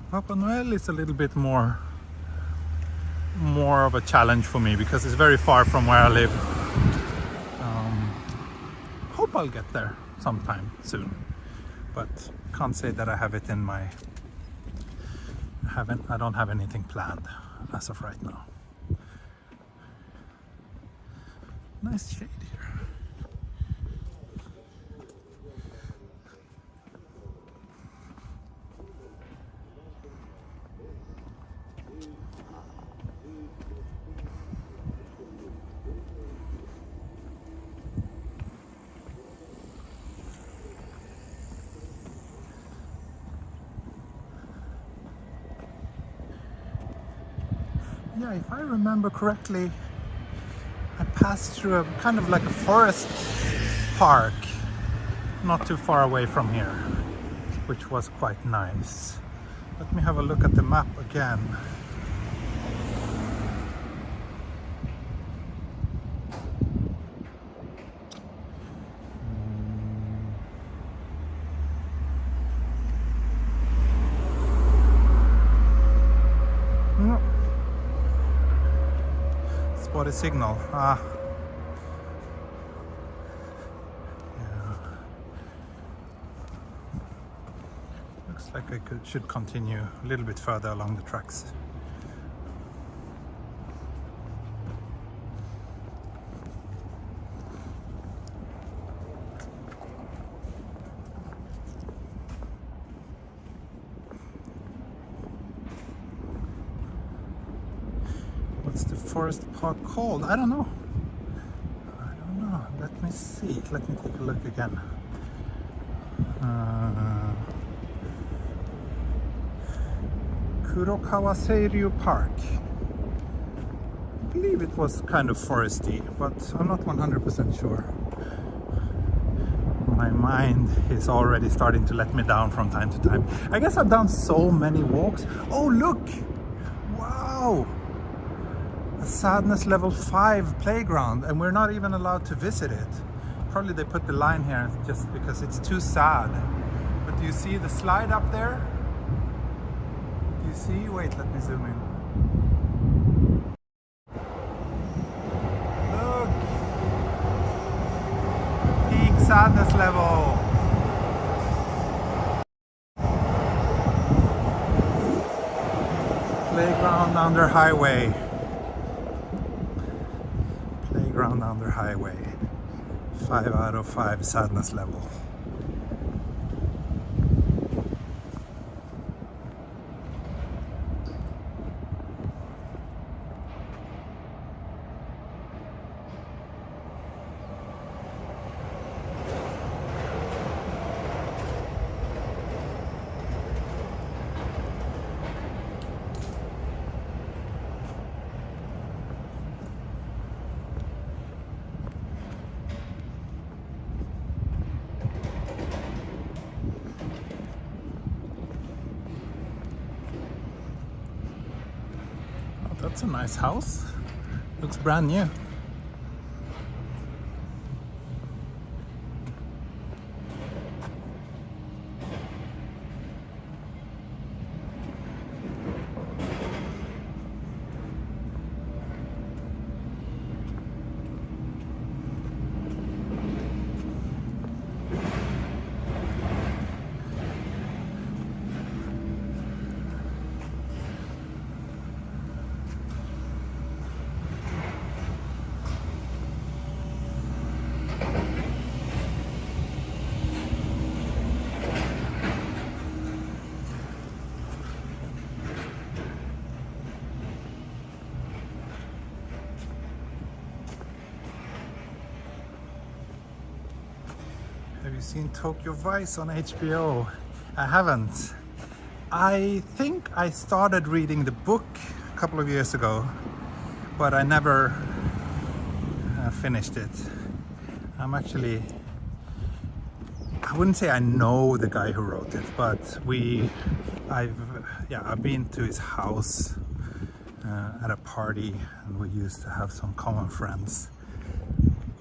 Papua Noel is a little bit more of a challenge for me because it's very far from where I live. Hope I'll get there sometime soon, but can't say that I have it in my... I don't have anything planned as of right now. Nice shade here. Yeah, if I remember correctly, I passed through a kind of like a forest park not too far away from here, which was quite nice. Let me have a look at the map again. Spot a signal. Yeah. Looks like I should continue a little bit further along the tracks. What's the forest park called? I don't know. Let me see. Let me take a look again. Kurokawa Seiryu Park. I believe it was kind of foresty, but I'm not 100% sure. My mind is already starting to let me down from time to time. I guess I've done so many walks. Oh, look! Wow! A sadness level 5 playground, and we're not even allowed to visit it. Probably they put the line here just because it's too sad. But do you see the slide up there? Do you see? Wait, let me zoom in. Look! Peak sadness level. Playground under highway. Playground under highway. 5 out of 5 sadness level. That's a nice house. Looks brand new. Have you seen Tokyo Vice on HBO? I haven't. I think I started reading the book a couple of years ago, but I never finished it. I wouldn't say I know the guy who wrote it, but I've been to his house at a party, and we used to have some common friends,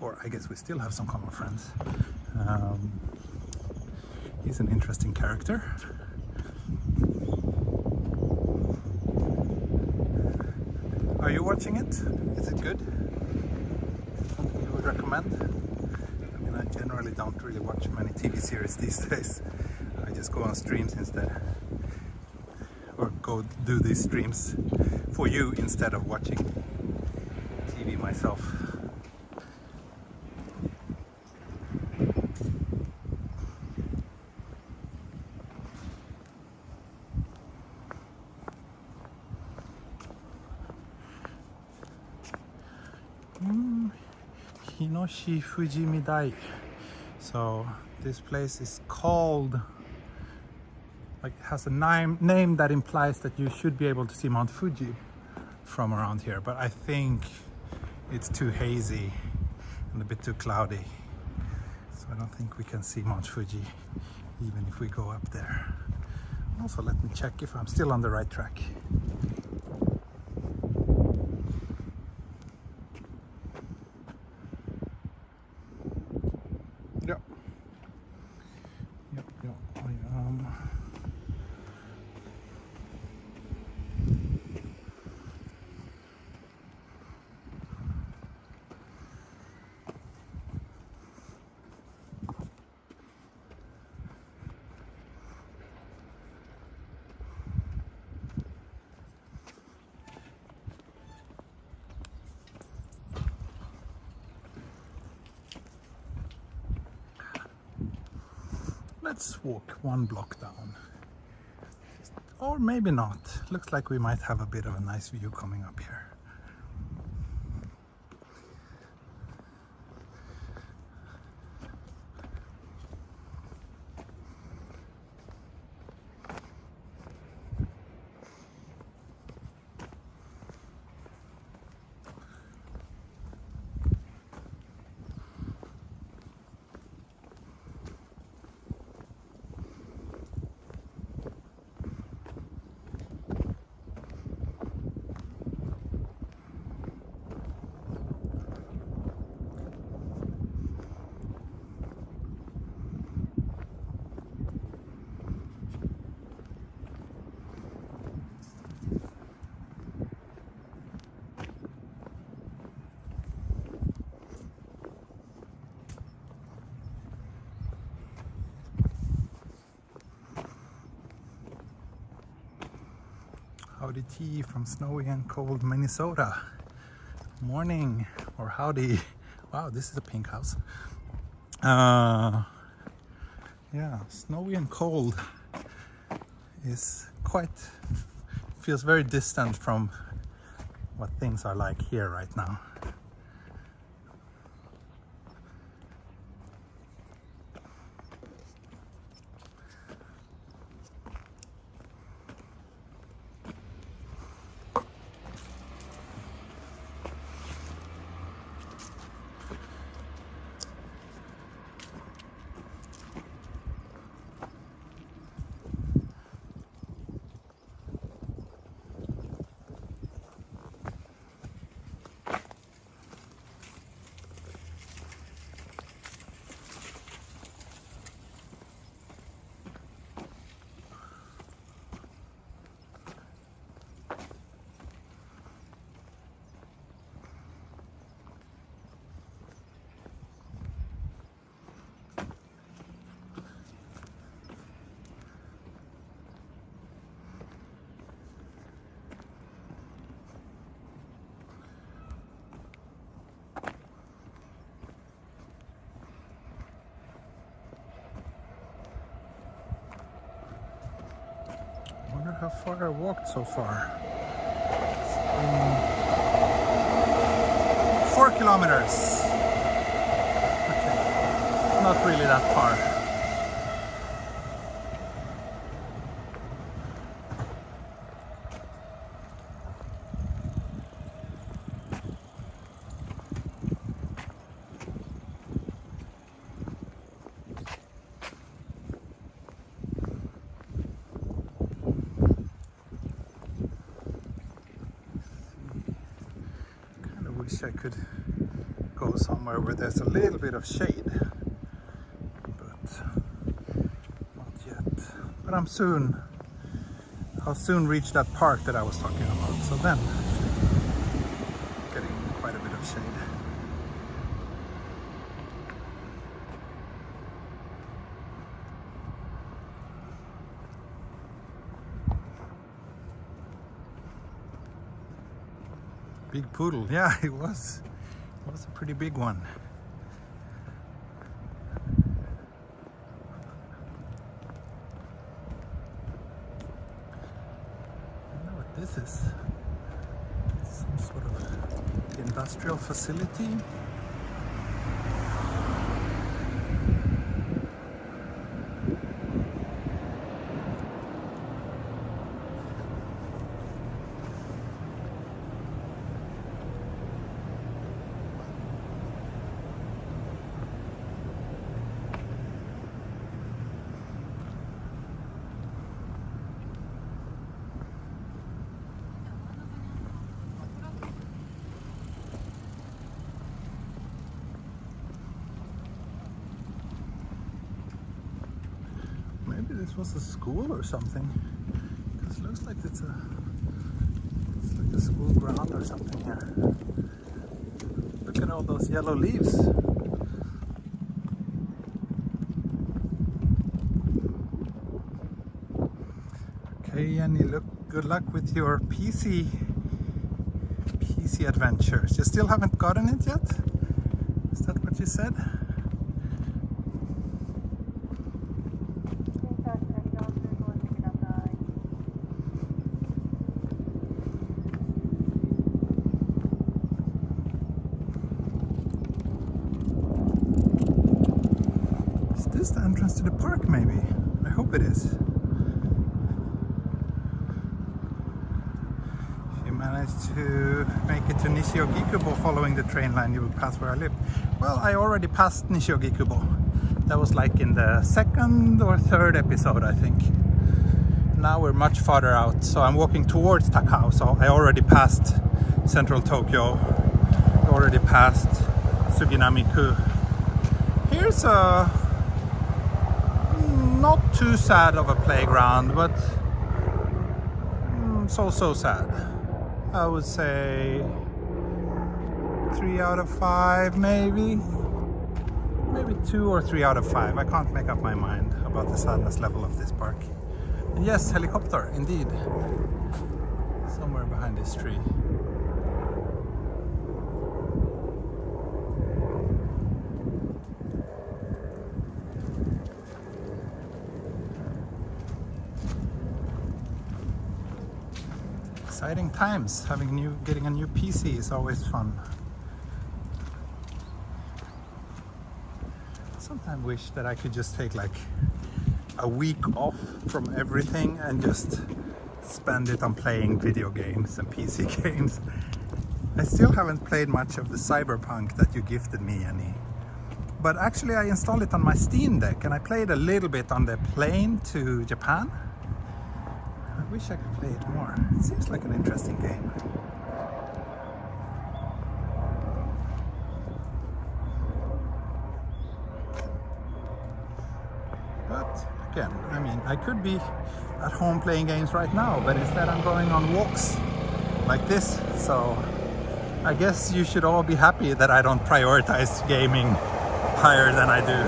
or I guess we still have some common friends. He's an interesting character. Are you watching it? Is it good? Something you would recommend? I mean, I generally don't really watch many TV series these days. I just go on streams instead, or go do these streams for you instead of watching TV myself. Hino Fujimidai. So this place is called, like, it has a name that implies that you should be able to see Mount Fuji from around here, but I think it's too hazy and a bit too cloudy, so I don't think we can see Mount Fuji even if we go up there. Also, let me check if I'm still on the right track. Yep. I am. Let's walk one block down. Or maybe not. Looks like we might have a bit of a nice view coming up here. Howdy tea from snowy and cold Minnesota. Morning, or howdy. Wow, this is a pink house. Yeah, snowy and cold is feels very distant from what things are like here right now. How far I walked so far. 4 kilometers. Okay, not really that far. I could go somewhere where there's a little bit of shade, but not yet. But I'll soon reach that park that I was talking about, so then getting quite a bit of shade. Big poodle, yeah, it was a pretty big one. I don't know what this is. Some sort of industrial facility. This was a school or something, because it looks like it's like a school ground or something here. Look at all those yellow leaves. Okay, Jenny, good luck with your PC adventures. You still haven't gotten it yet? Is that what you said? Is the entrance to the park, maybe? I hope it is. If you manage to make it to Nishio-gikubo following the train line, you will pass where I live. Well, I already passed Nishio-gikubo. That was like in the second or third episode, I think. Now we're much farther out, so I'm walking towards Takao. So I already passed central Tokyo. I already passed Suginami-ku. Here's a not too sad of a playground, but so sad. I would say 3 out of 5, maybe 2 or 3 out of 5. I can't make up my mind about the sadness level of this park. And yes, helicopter, indeed, somewhere behind this tree. Exciting times. Getting a new PC is always fun. Sometimes wish that I could just take like a week off from everything and just spend it on playing video games and PC games. I still haven't played much of the Cyberpunk that you gifted me, Annie. But actually I installed it on my Steam Deck and I played a little bit on the plane to Japan. I wish I could play it more. It seems like an interesting game. But again, I mean, I could be at home playing games right now, but instead I'm going on walks like this. So I guess you should all be happy that I don't prioritize gaming higher than I do.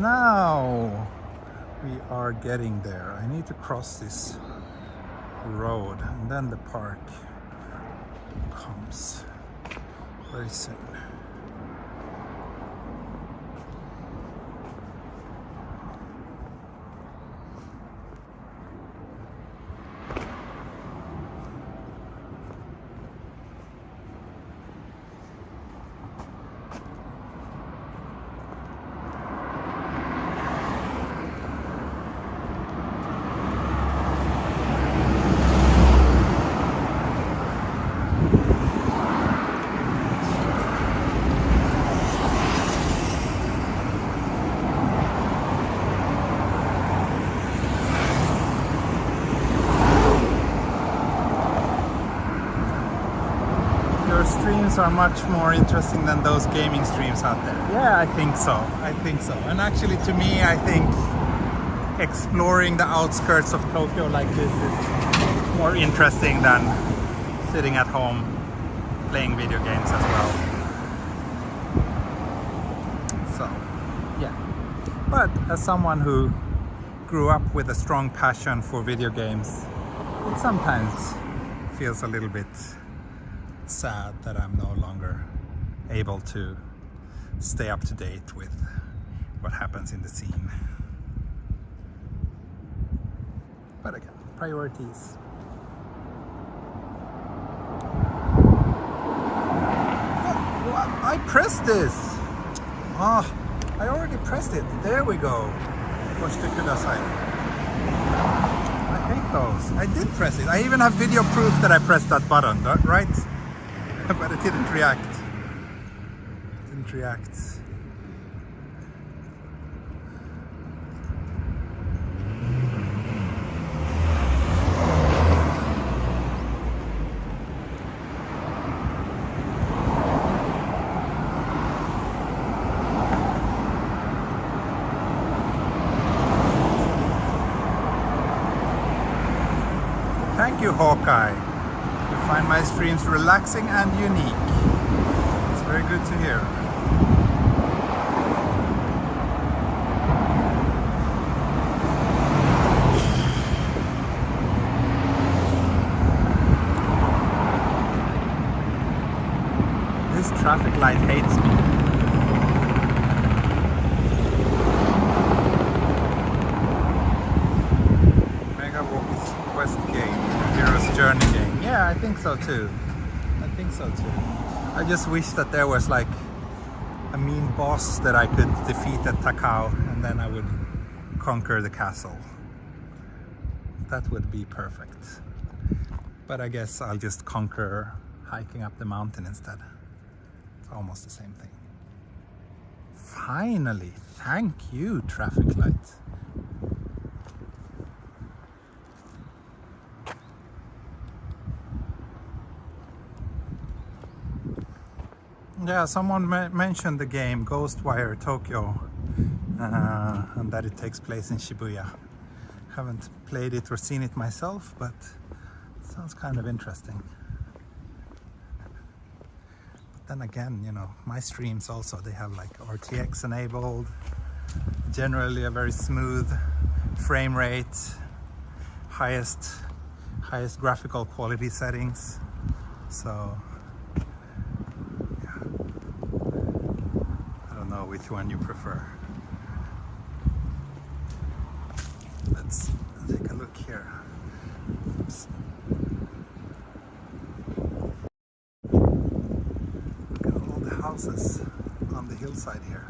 Now we are getting there. I need to cross this road and then the park comes very soon. streams are much more interesting than those gaming streams out there. Yeah, I think so. I think so. And actually, to me, I think exploring the outskirts of Tokyo like this is more interesting than sitting at home playing video games as well. So, yeah. But as someone who grew up with a strong passion for video games, it sometimes feels a little bit sad that I'm no longer able to stay up to date with what happens in the scene. But again, priorities. Oh, I pressed this! Oh, I already pressed it. There we go. Push the kudasai. I hate those. I did press it. I even have video proof that I pressed that button, right? But it didn't react. It didn't react. Thank you, Hawkeye. You find my streams relaxing and unique. It's very good to hear. This traffic light hates me. Megawalk is quest game, hero's journey game. Yeah, I think so too. I think so too. I just wish that there was like a mean boss that I could defeat at Takao and then I would conquer the castle. That would be perfect. But I guess I'll just conquer hiking up the mountain instead. It's almost the same thing. Finally, thank you, traffic light. Yeah, someone mentioned the game Ghostwire Tokyo and that it takes place in Shibuya. Haven't played it or seen it myself, but it sounds kind of interesting. But then again, you know, my streams also, they have like RTX enabled, generally a very smooth frame rate, highest graphical quality settings. So which one you prefer. Let's take a look here. Oops. Look at all the houses on the hillside here.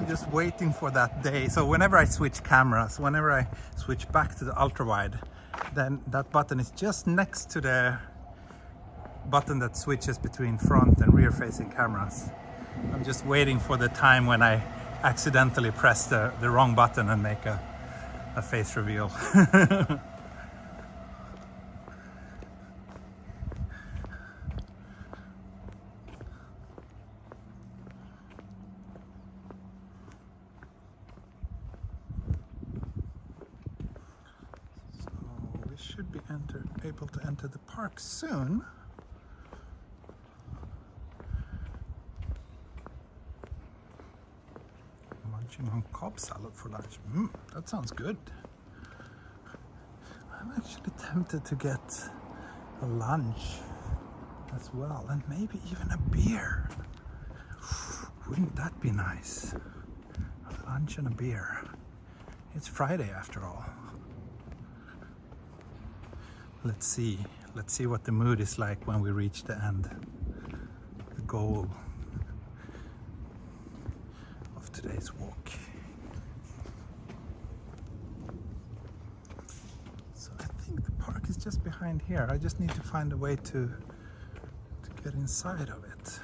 Just waiting for that day. So whenever I switch cameras, whenever I switch back to the ultra wide, then that button is just next to the button that switches between front and rear facing cameras. I'm just waiting for the time when I accidentally press the wrong button and make a face reveal. Should be able to enter the park soon. Munching on Cobb salad for lunch. That sounds good. I'm actually tempted to get a lunch as well, and maybe even a beer. Wouldn't that be nice? A lunch and a beer. It's Friday after all. Let's see what the mood is like when we reach the end, the goal of today's walk. behind here. I just need to find a way to get inside of it.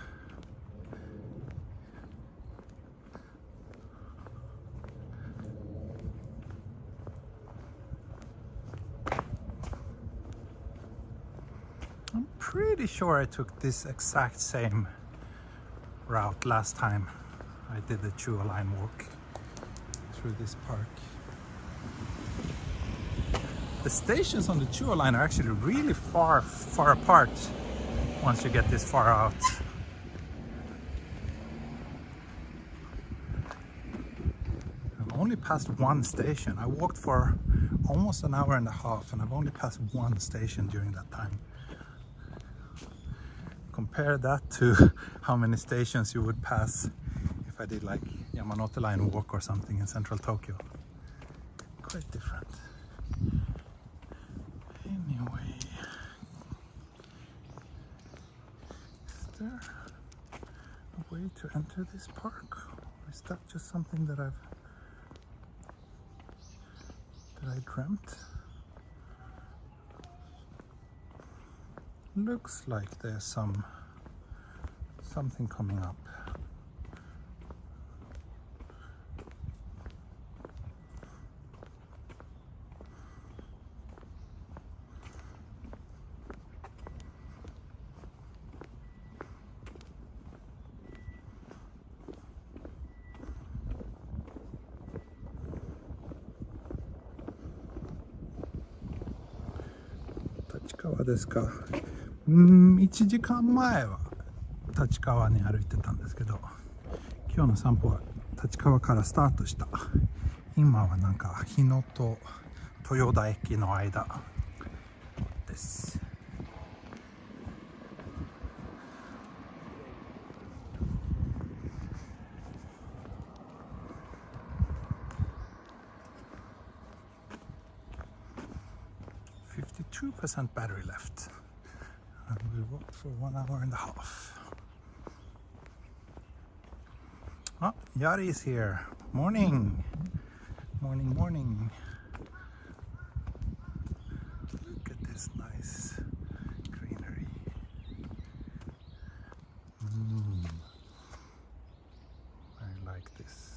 I'm pretty sure I took this exact same route last time I did the Chuo line walk through this park. The stations on the Chuo line are actually really far apart once you get this far out. I've only passed one station. I walked for almost an hour and a half and I've only passed one station during that time. Compare that to how many stations you would pass if I did like Yamanote line walk or something in central Tokyo. Quite different. Anyway, is there a way to enter this park? Or is that just something that I dreamt? Looks like there's something coming up. Tachikawa ですか。1時間前は立川に歩いてたんですけど、今日の散歩は立川からスタートした。今はなんか日野と豊田駅の間です。52% battery left. And we walked for 1 hour and a half. Oh, Yari is here. Morning. Morning, morning. Look at this nice greenery. I like this.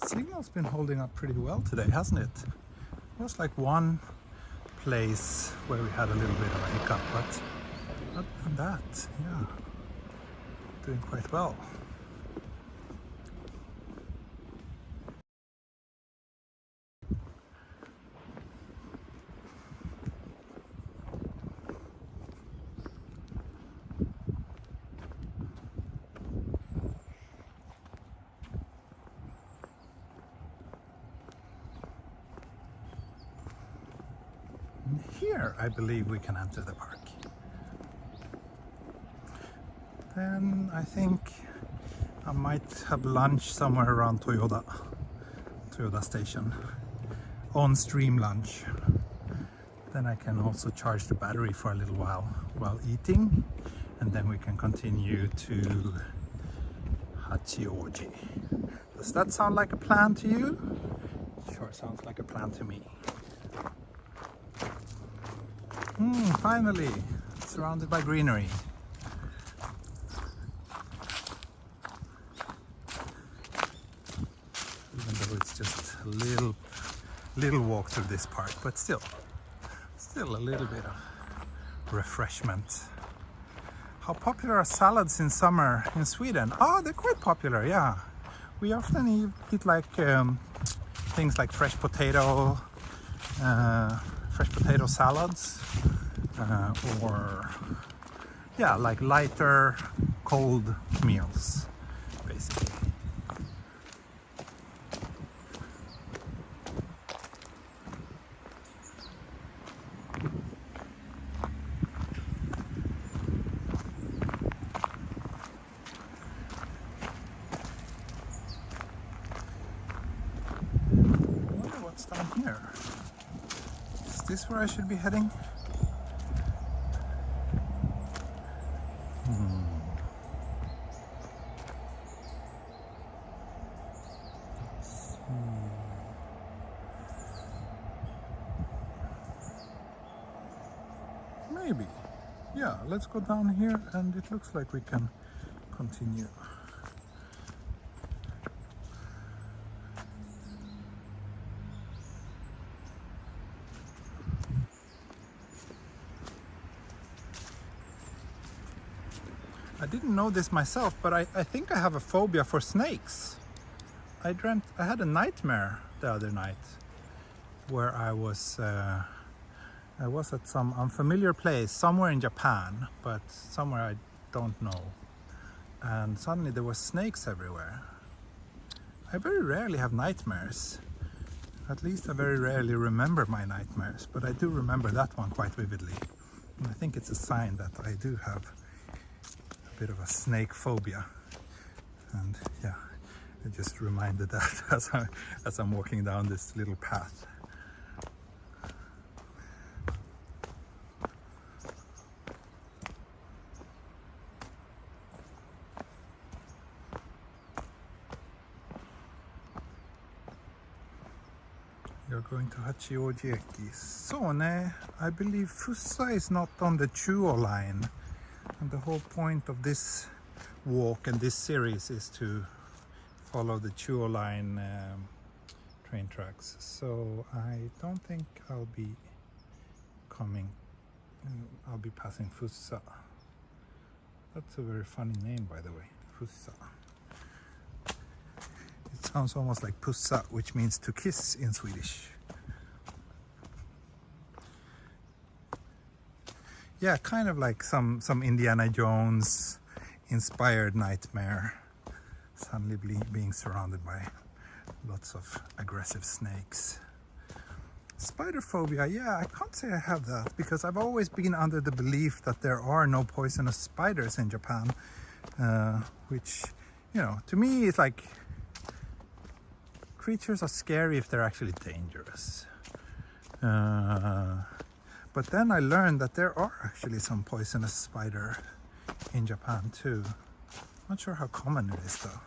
Signal's been holding up pretty well today, hasn't it? There was like one place where we had a little bit of a hiccup, but other than that, yeah, doing quite well. Here, I believe we can enter the park. Then I think I might have lunch somewhere around Toyota station, on stream lunch. Then I can also charge the battery for a little while eating, and then we can continue to Hachioji. Does that sound like a plan to you? Sure sounds like a plan to me. Finally, surrounded by greenery. Even though it's just a little walk through this park, but still a little bit of refreshment. How popular are salads in summer in Sweden? Oh, they're quite popular, yeah. We often eat like things like fresh potato salads, or yeah, like lighter cold meals basically. this where I should be heading? Maybe. Yeah, let's go down here and it looks like we can continue. I didn't know this myself, but I think I have a phobia for snakes. I had a nightmare the other night where I was at some unfamiliar place somewhere in Japan, but somewhere I don't know. And suddenly there were snakes everywhere. I very rarely have nightmares. At least I very rarely remember my nightmares, but I do remember that one quite vividly. And I think it's a sign that I do have a bit of a snake phobia. And yeah, I just reminded that as I'm walking down this little path. You're going to Hachioji. So ne, I believe Fusa is not on the Chuo line. And the whole point of this walk and this series is to follow the Chuo line train tracks. So I don't think I'll be passing Fusa. That's a very funny name, by the way, Fusa. It sounds almost like pussa, which means to kiss in Swedish. Yeah, kind of like some Indiana Jones inspired nightmare. Suddenly being surrounded by lots of aggressive snakes. Spider phobia, yeah, I can't say I have that because I've always been under the belief that there are no poisonous spiders in Japan, which, you know, to me it's like creatures are scary if they're actually dangerous. But then I learned that there are actually some poisonous spider in Japan too. Not sure how common it is though.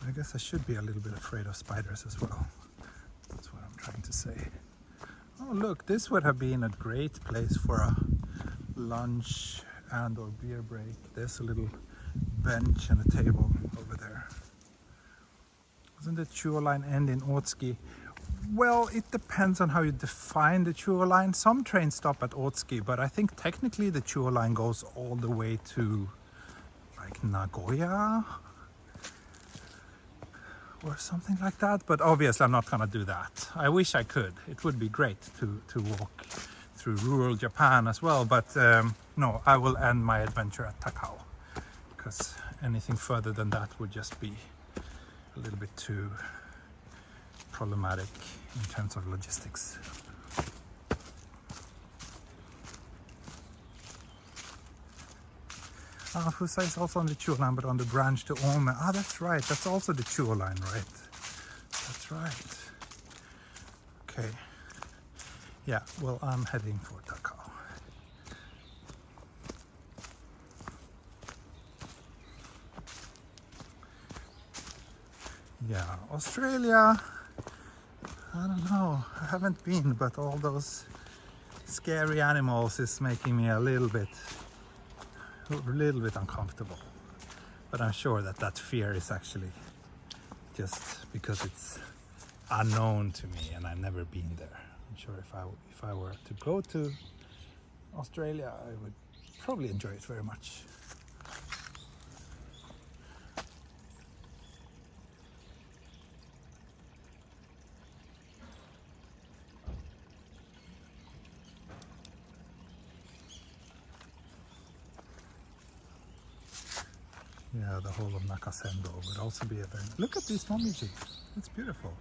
I guess I should be a little bit afraid of spiders as well. That's what I'm trying to say. Oh look, this would have been a great place for a lunch and or beer break. There's a little bench and a table over there. Doesn't the Chuo line end in Otsuki? Well, it depends on how you define the Chuo line. Some trains stop at Otsuki, but I think technically the Chuo line goes all the way to like Nagoya or something like that. But obviously I'm not gonna do that. I wish I could. It would be great to walk through rural Japan as well, but no, I will end my adventure at Takao because anything further than that would just be a little bit too problematic in terms of logistics. Fusa is also on the Chuo line, but on the branch to Ome. Ah, that's right. That's also the Chuo line, right? That's right. Okay. Yeah, well, I'm heading for Takao. Yeah, Australia, I don't know, I haven't been, but all those scary animals is making me a little bit uncomfortable. But I'm sure that fear is actually just because it's unknown to me and I've never been there. I'm sure if I were to go to Australia, I would probably enjoy it very much. Yeah, the whole of Nakasendo would also be a very... Look at this momiji. It's beautiful.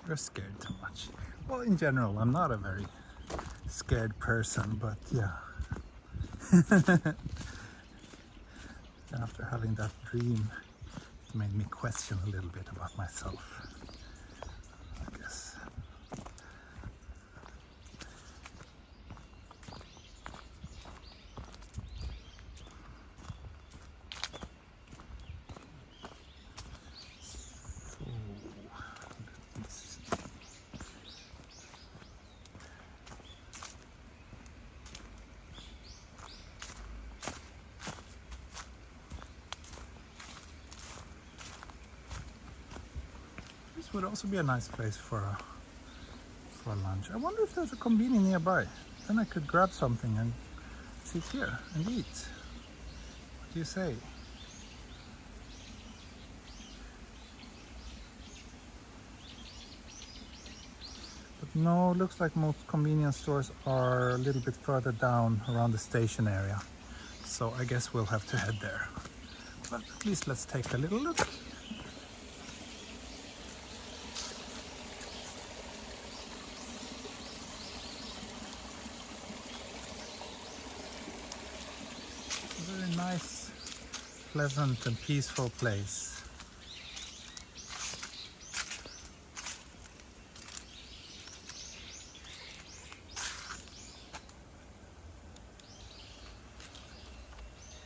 You're scared too much. Well, in general, I'm not a very scared person, but yeah. After having that dream, it made me question a little bit about myself, I guess. This would also be a nice place for lunch. I wonder if there's a convenience nearby. Then I could grab something and sit here and eat. What do you say? But no, looks like most convenience stores are a little bit further down around the station area. So I guess we'll have to head there. But at least let's take a little look. Very nice, pleasant and peaceful place.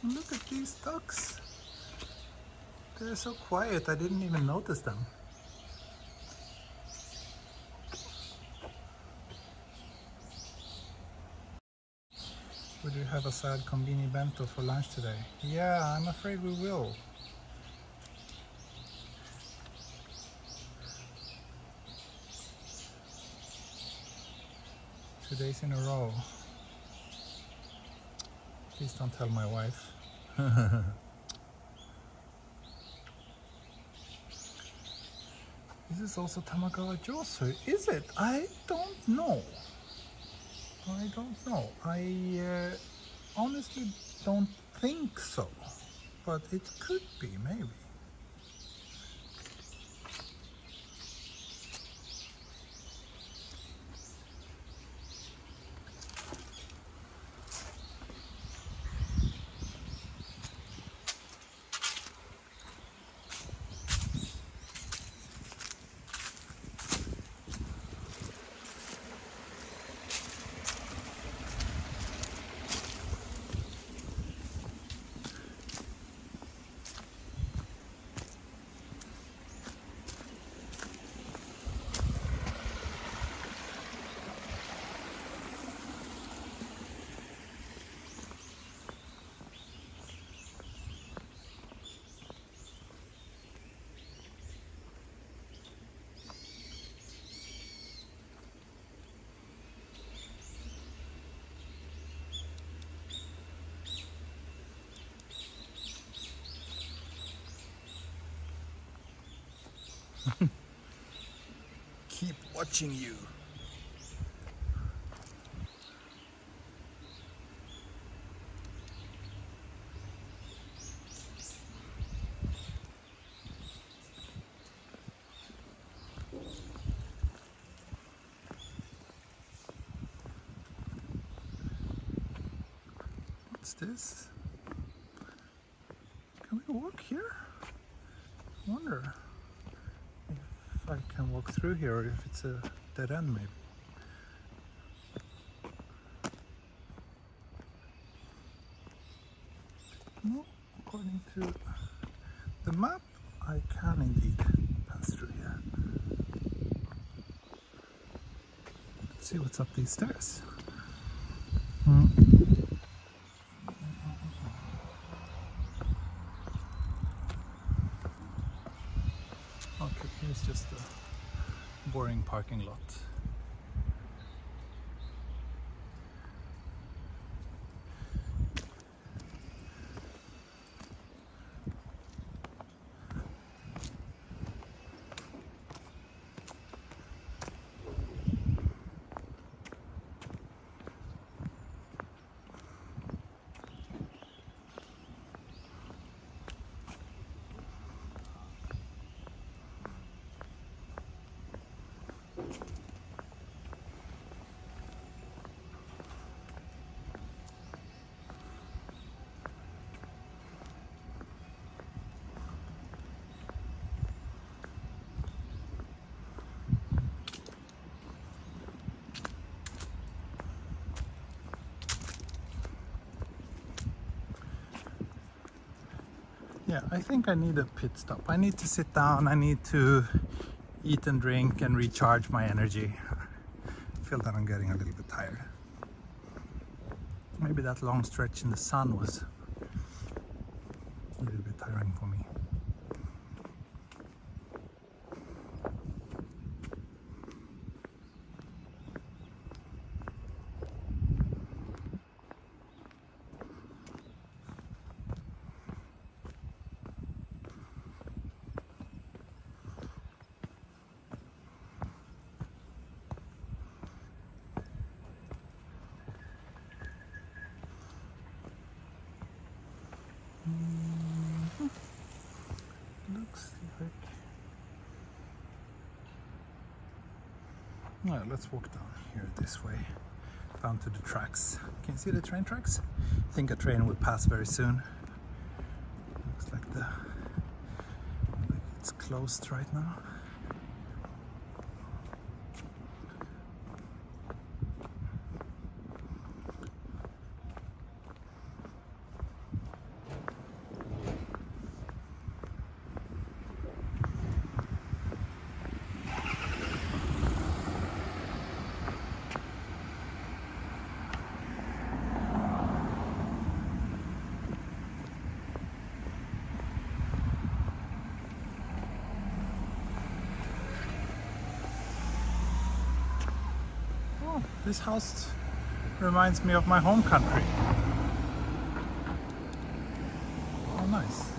Look at these ducks. They're so quiet, I didn't even notice them. Would you have a sad conveni bento for lunch today? Yeah, I'm afraid we will. 2 days in a row. Please don't tell my wife. This is also Tamagawa Josu. Is it? I don't know. I don't know. I honestly don't think so. But it could be, maybe. Keep watching you. What's this? Can we walk here? I wonder if I can walk through here or if it's a dead end maybe. No, according to the map, I can indeed pass through here. Let's see what's up these stairs. Okay, here's just a boring parking lot. Yeah, I think I need a pit stop. I need to sit down, I need to eat and drink and recharge my energy. I feel that I'm getting a little bit tired. Maybe that long stretch in the sun was a little bit tiring for me. Looks like... Well, let's walk down here this way, down to the tracks. Can you see the train tracks? I think a train will pass very soon. Looks like it's closed right now. This house reminds me of my home country. Oh, nice.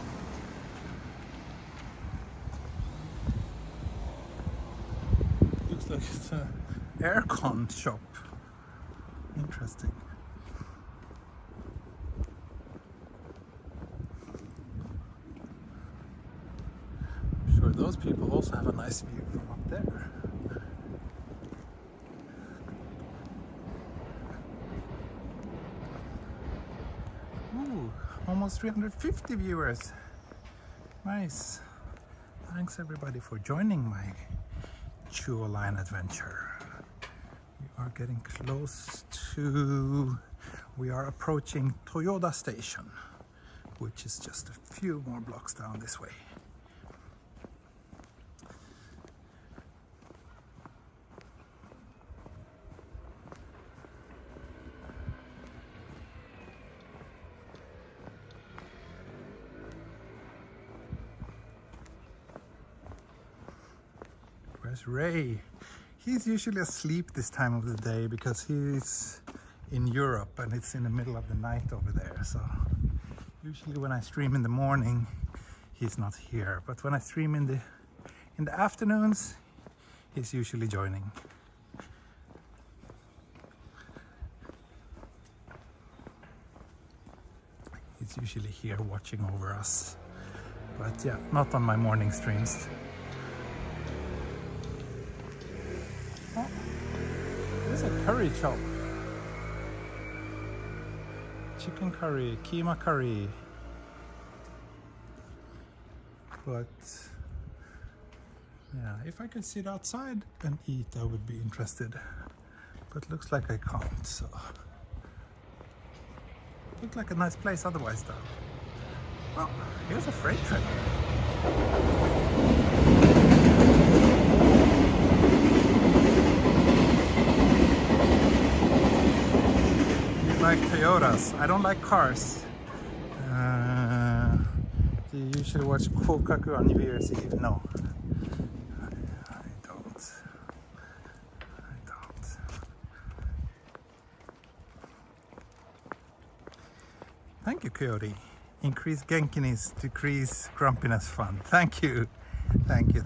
Looks like it's an aircon shop. Interesting. I'm sure those people also have a nice view from up there. Almost 350 viewers. Nice. Thanks everybody for joining my Chuo line adventure. We are getting close to... We are approaching Toyoda Station, which is just a few more blocks down this way. Where's Ray? He's usually asleep this time of the day because he's in Europe and it's in the middle of the night over there. So usually when I stream in the morning, he's not here. But when I stream in the afternoons, he's usually joining. He's usually here watching over us. But yeah, not on my morning streams. Oh, there's a curry shop. Chicken curry, keema curry. But yeah, if I could sit outside and eat, I would be interested. But looks like I can't, so. Looked like a nice place otherwise though. Oh, here's a freight train. Like Toyotas. I don't like cars. Do you usually watch Kokaku on New Year's Eve? No. I don't. Thank you, Coyote. Increase genkiness, decrease grumpiness fun. Thank you. Thank you.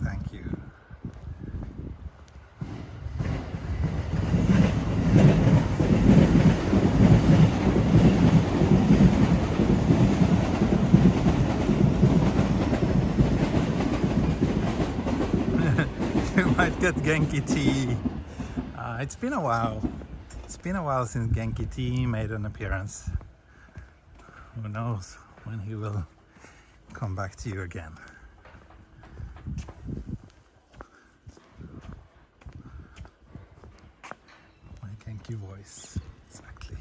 Might get Genki tea. It's been a while. It's been a while since Genki tea made an appearance. Who knows when he will come back to you again. My Genki voice, exactly.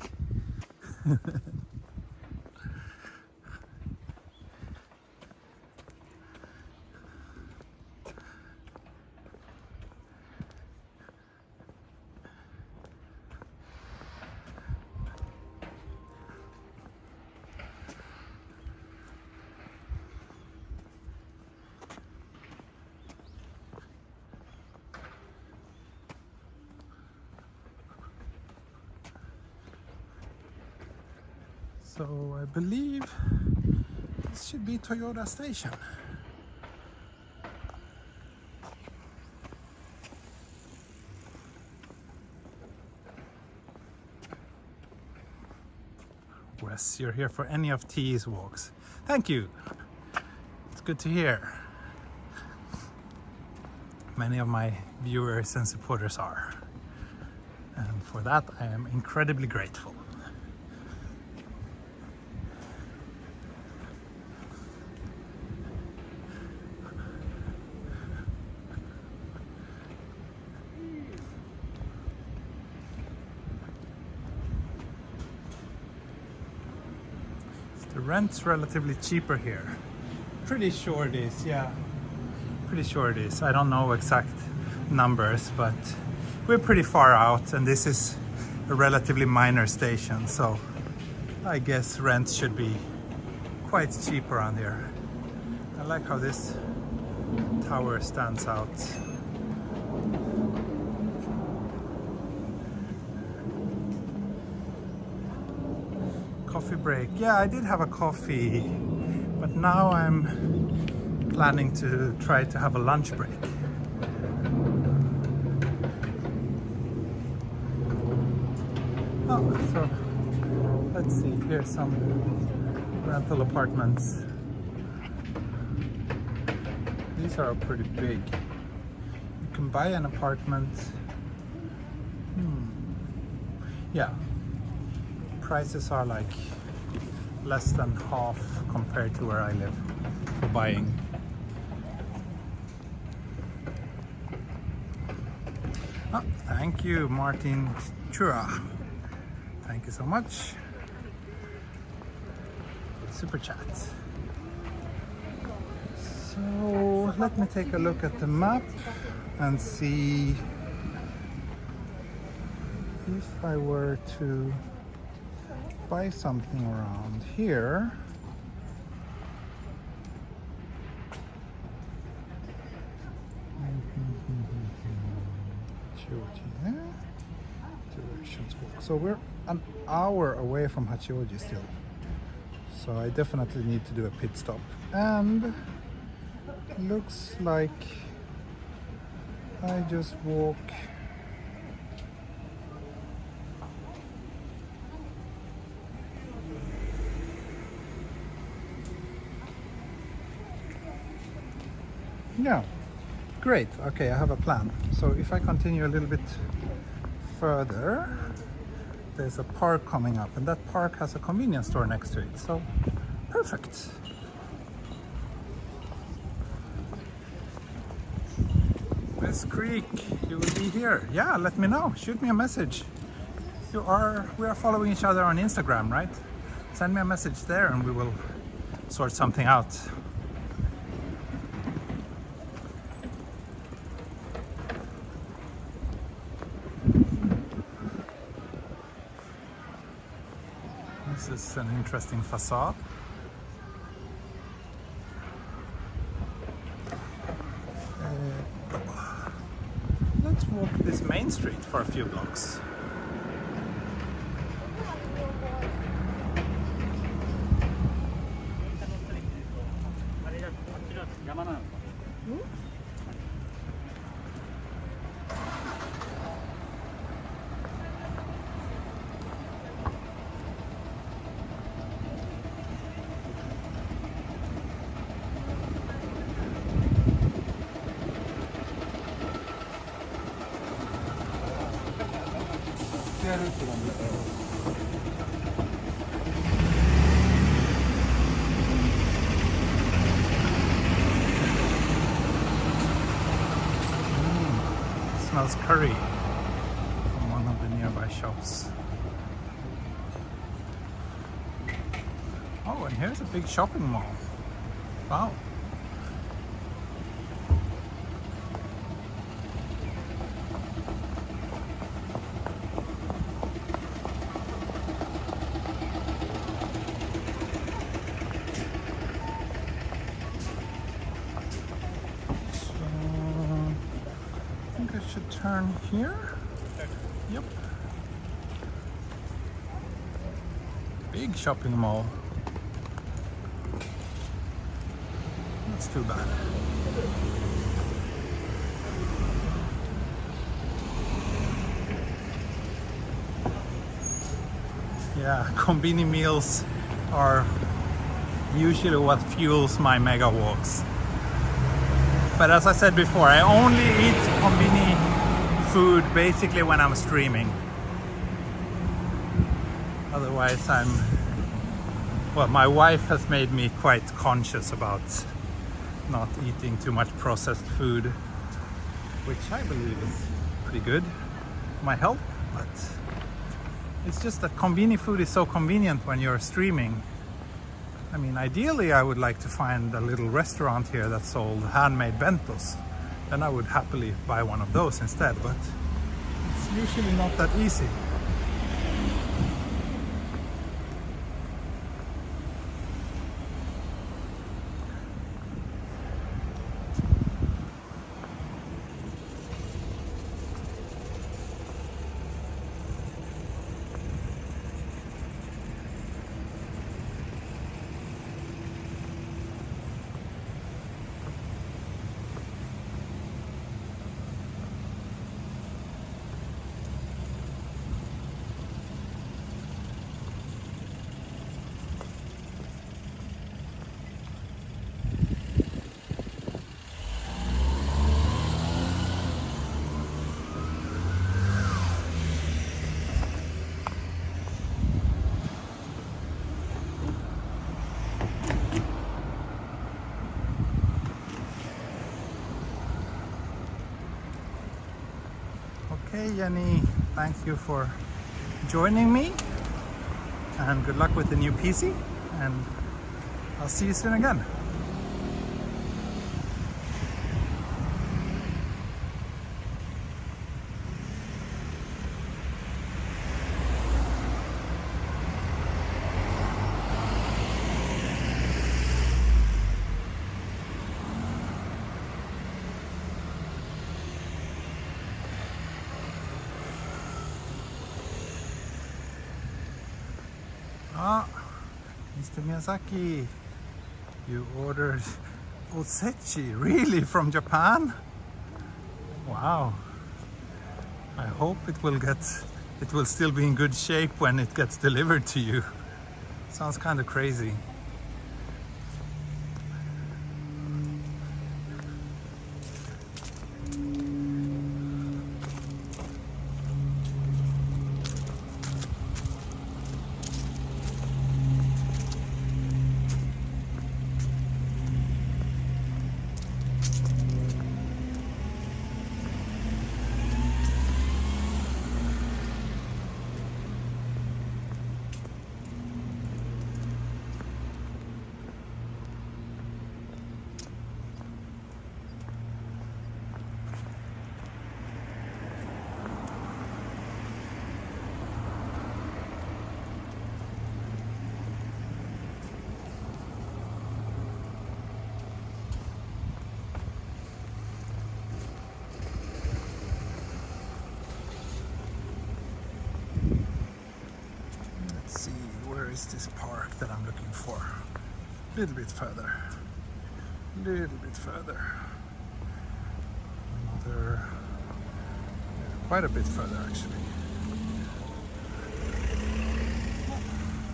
So I believe this should be Toyota Station. Wes, you're here for any of T's walks. Thank you. It's good to hear. Many of my viewers and supporters are. And for that, I am incredibly grateful. The rent's relatively cheaper here. Pretty sure it is, yeah. Pretty sure it is. I don't know exact numbers, but we're pretty far out and this is a relatively minor station, so I guess rent should be quite cheap around here. I like how this tower stands out. Coffee break. Yeah, I did have a coffee, but now I'm planning to try to have a lunch break. Oh, so let's see, here's some rental apartments. These are pretty big. You can buy an apartment. Yeah, prices are like less than half compared to where I live for buying. Oh, thank you, Martin Chuo. Thank you so much. Super chat. So let me take a look at the map and see if I were to buy something around here. Directions walk. So we're an hour away from Hachioji still. So I definitely need to do a pit stop. And looks like I just walk yeah, great. Okay, I have a plan. So if I continue a little bit further, there's a park coming up and that park has a convenience store next to it. So perfect. West Creek, you will be here. Yeah, let me know. Shoot me a message. We are following each other on Instagram, right? Send me a message there and we will sort something out. This is an interesting facade. Let's walk this main street for a few blocks. Smells curry from one of the nearby shops. Oh, and here's a big shopping mall. Wow. Turn here. Yep. Big big shopping mall. That's too bad. Yeah, convenience meals are usually what fuels my mega walks. But as I said before, I only eat convenience food basically when I'm streaming. Otherwise well, my wife has made me quite conscious about not eating too much processed food, which I believe is pretty good for my health, but it's just that convenient food is so convenient when you're streaming. I mean, ideally I would like to find a little restaurant here that sold handmade bentos. Then I would happily buy one of those instead, but it's usually not that easy. Okay, Jenny, thank you for joining me, and good luck with the new PC, and I'll see you soon again. Ah, Mr. Miyazaki, you ordered osechi, really, from Japan? Wow. I hope it will still be in good shape when it gets delivered to you. Sounds kind of crazy. Is this park that I'm looking for? A little bit further. Quite a bit further actually.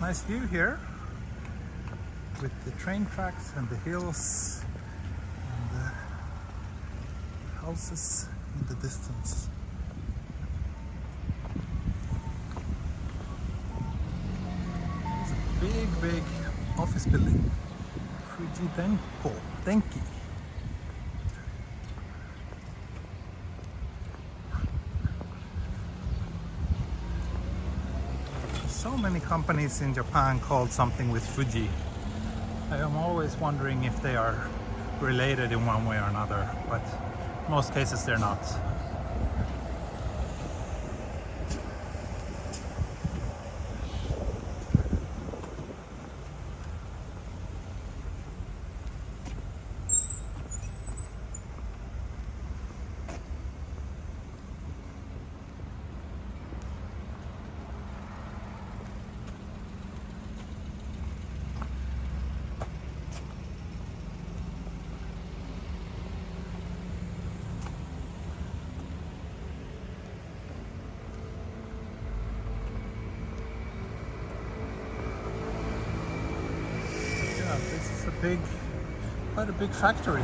Nice view here with the train tracks and the hills and the houses in the distance. Big office building, Denki. So many companies in Japan called something with Fuji. I am always wondering if they are related in one way or another, but in most cases they're not. It's quite a big factory.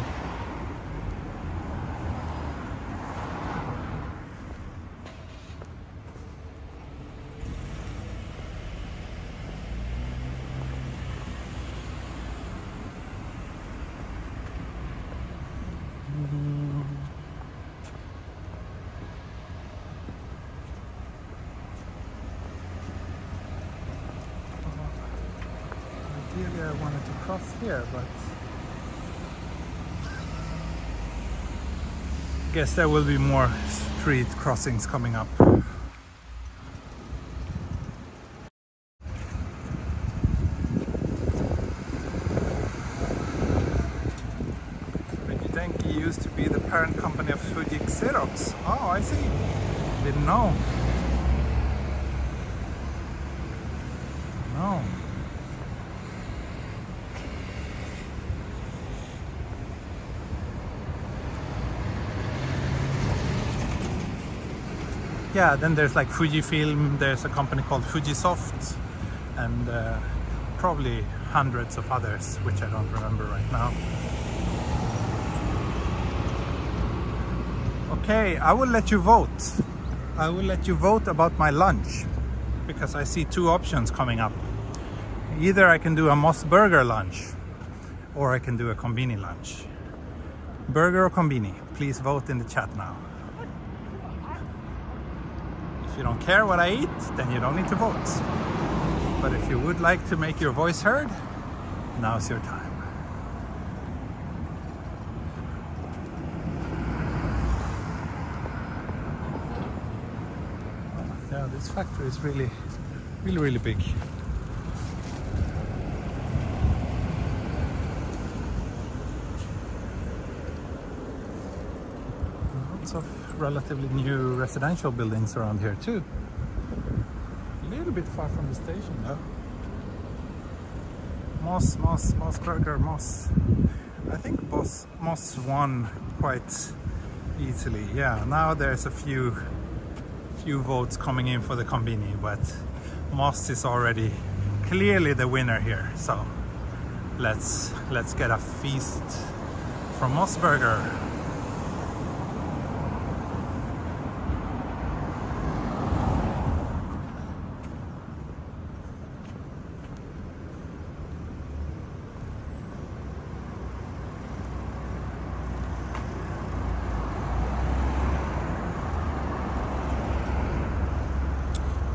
Ideally I wanted to cross here, but I guess there will be more street crossings coming up. Fuji used to be the parent company of Fuji Xerox. Oh, I see. Didn't know. No. Yeah, then there's like Fujifilm, there's a company called Fujisoft, and probably hundreds of others, which I don't remember right now. Okay, I will let you vote. I will let you vote about my lunch, because I see two options coming up. Either I can do a Moss Burger lunch, or I can do a Konbini lunch. Burger or Konbini? Please vote in the chat now. If you don't care what I eat, then you don't need to vote. But if you would like to make your voice heard, now's your time. Yeah, this factory is really big. Lots of relatively new residential buildings around here too. A little bit far from the station though. Moss Burger, Moss. I think Moss won quite easily. Yeah, now there's a few votes coming in for the Konbini, but Moss is already clearly the winner here. So let's get a feast from Moss Burger.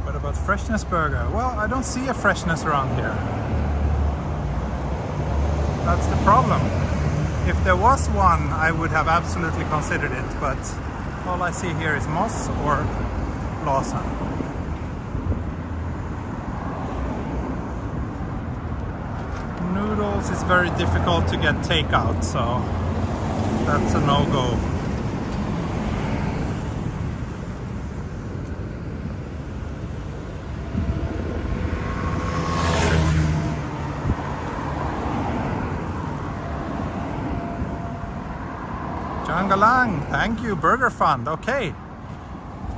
About Freshness Burger. Well, I don't see a Freshness around here. That's the problem. If there was one, I would have absolutely considered it, but all I see here is Moss or Lawson. Noodles is very difficult to get takeout, so that's a no-go. Jangalang, thank you, Burger Fund. Okay,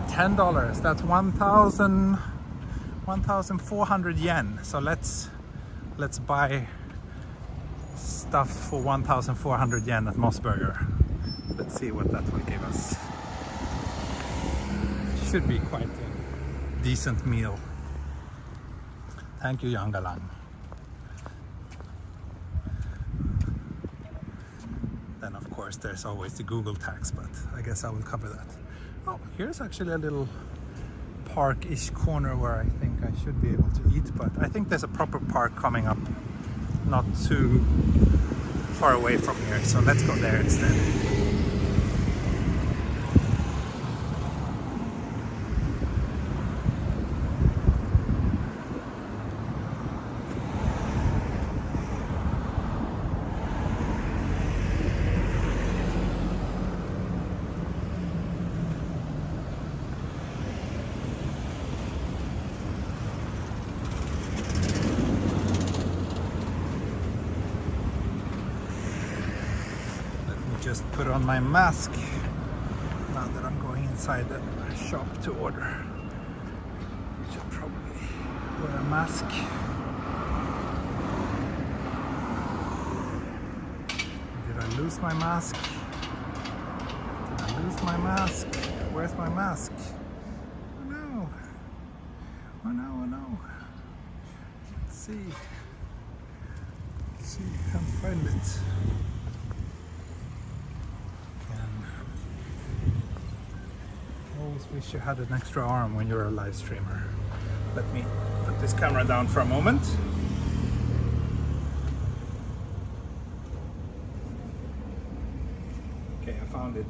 $10. That's 1,400 yen. So let's buy stuff for 1,400 yen at Moss Burger. Let's see what that will give us. Should be quite a decent meal. Thank you, Jangalang. Of course, there's always the Google tax, but I guess I will cover that. Oh, here's actually a little park-ish corner where I think I should be able to eat, but I think there's a proper park coming up not too far away from here, so let's go there instead. Just put on my mask now that I'm going inside the shop to order. Should probably wear a mask. lose my mask? Did I lose my mask? Where's my mask? Oh no. Oh no, oh no. Let's see. Let's see, can't find it. Always wish you had an extra arm when you're a live streamer. Let me put this camera down for a moment. Okay, I found it.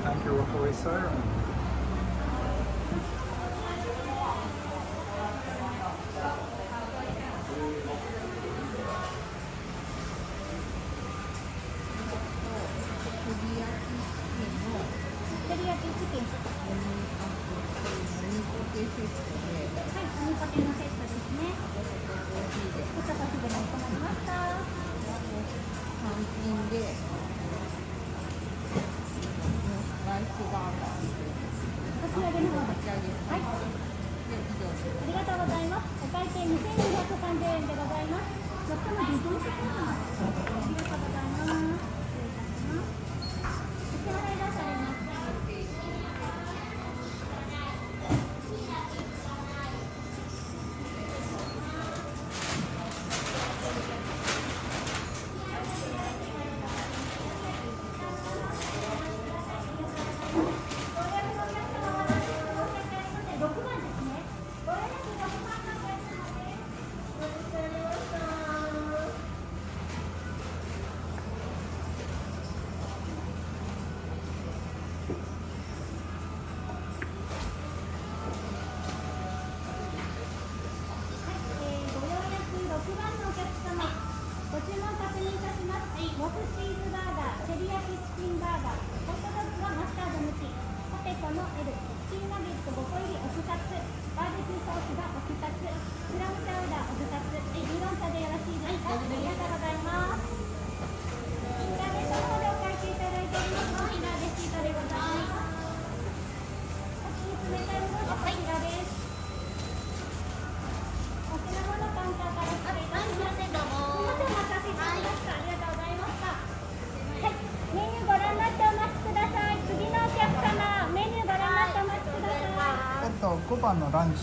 Thank you, Refueling siren.5番のランチ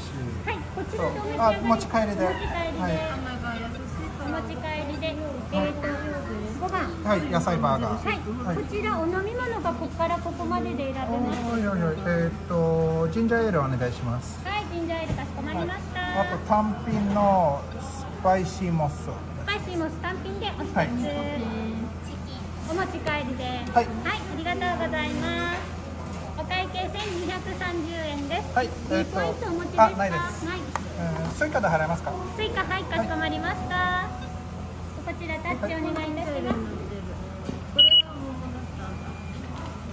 と、持ち帰りで、はい、お持ち帰りで、5番、はい、野菜バーガー、はい、こちらお飲み物がここからここまでで選べます。ジンジャーエールお願いします。はい、ジンジャーエールかしこまりました。あと単品のスパイシーモス。スパイシーモス単品でお一つ、はい、お持ち帰りで、はい、ありがとうございます。お会計1230円です。はい、ポイントお持ちですか？ないです。ない。スイカで払えますか？スイカ、はい、かしこまりました。こちらタッチお願いいたします。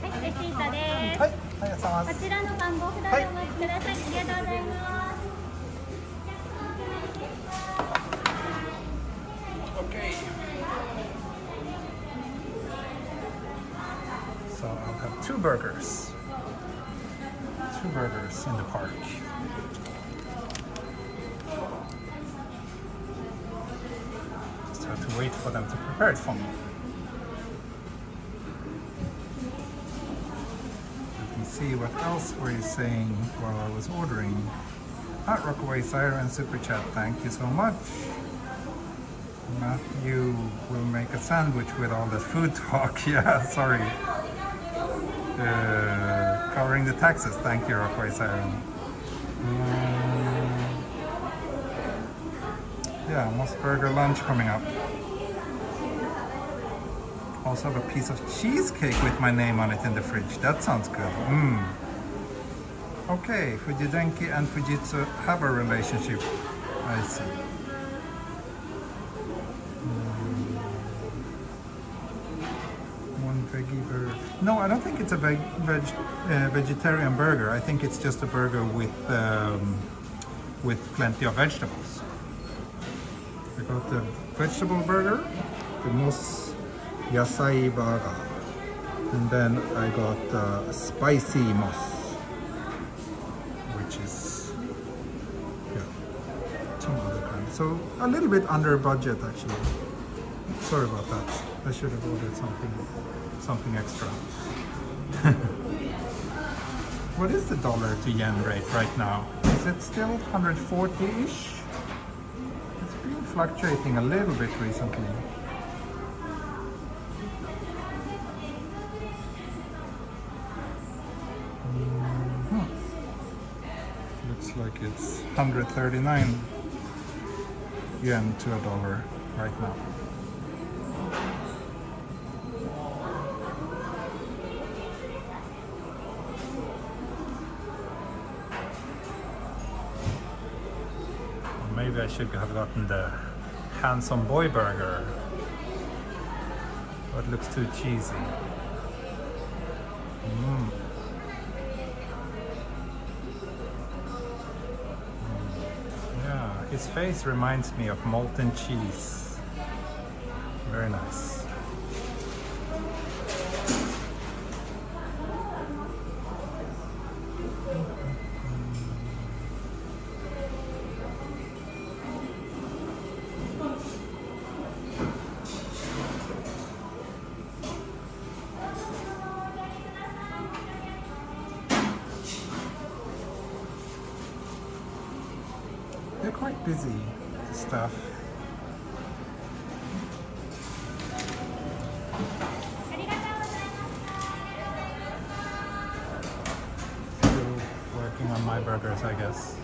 はい、レシートです。はい、ありがとうございます。こちらの番号札でお待ちください。ありがとうございます。Okay. So I'll have two burgers in the park. Just have to wait for them to prepare it for me. You can see what else were you saying while I was ordering. At Rockaway Siren Super Chat, thank you so much. Matthew will make a sandwich with all the food talk. Yeah, sorry. Covering the taxes. Thank you, Rockaway Siren. Yeah, Mossburger lunch coming up. Also have a piece of cheesecake with my name on it in the fridge. That sounds good. Okay, Fujidenki and Fujitsu have a relationship. I see. One veggie burger. No, I don't think it's a vegetarian burger. I think it's just a burger with plenty of vegetables. I got the vegetable burger, the mos yasai burger, and then I got the spicy mos, which is some other kind. So a little bit under budget actually. Sorry about that. I should have ordered something extra. What is the dollar to yen rate right now? Is it still 140-ish? It's been fluctuating a little bit recently. Looks like it's 139 yen to a dollar right now. Maybe I should have gotten the handsome boy burger, but it looks too cheesy. Yeah, his face reminds me of molten cheese. Very nice. They're quite busy, the staff. Still working on my burgers, I guess.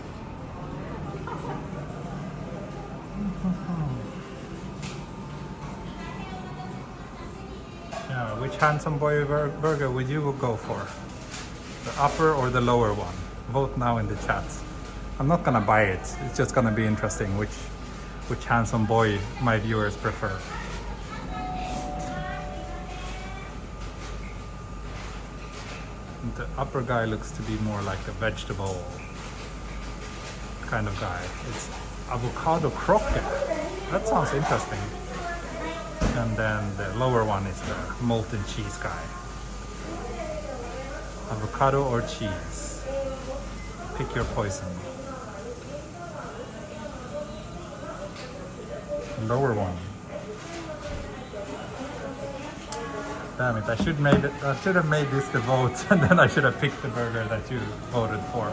Yeah, which handsome boy burger would you go for? The upper or the lower one? Vote now in the chat. I'm not gonna buy it. It's just gonna be interesting which handsome boy my viewers prefer. The upper guy looks to be more like a vegetable kind of guy. It's avocado croquette. That sounds interesting. And then the lower one is the molten cheese guy. Avocado or cheese? Pick your poison. Lower one. Damn it, I should have made this the vote and then I should have picked the burger that you voted for.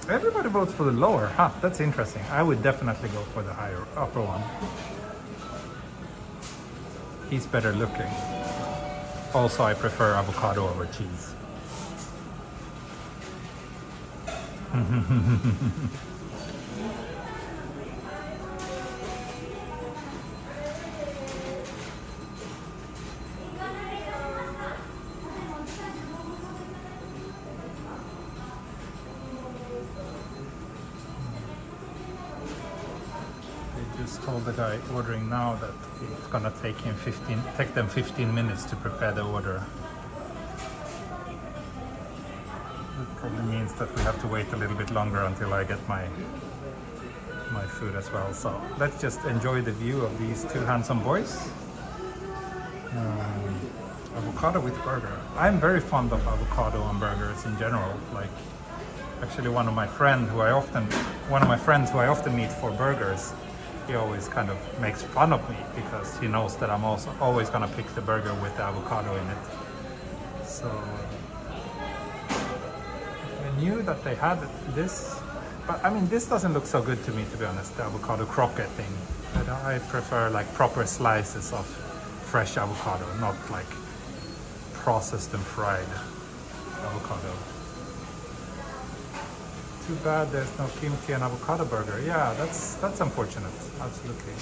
Everybody votes for the lower, huh? That's interesting. I would definitely go for the upper one. He's better looking. Also, I prefer avocado over cheese. Just told the guy ordering now that it's gonna take them 15 minutes to prepare the order. That probably means that we have to wait a little bit longer until I get my food as well. So let's just enjoy the view of these two handsome boys. Avocado with burger. I'm very fond of avocado on burgers in general. Like, actually, one of my friends who I often meet for burgers, he always kind of makes fun of me because he knows that I'm also always gonna pick the burger with the avocado in it. So I knew that they had this, but I mean, this doesn't look so good to me, to be honest, the avocado croquette thing. I prefer like proper slices of fresh avocado, not like processed and fried avocado. Too bad there's no kimchi and avocado burger. Yeah, that's unfortunate. Absolutely.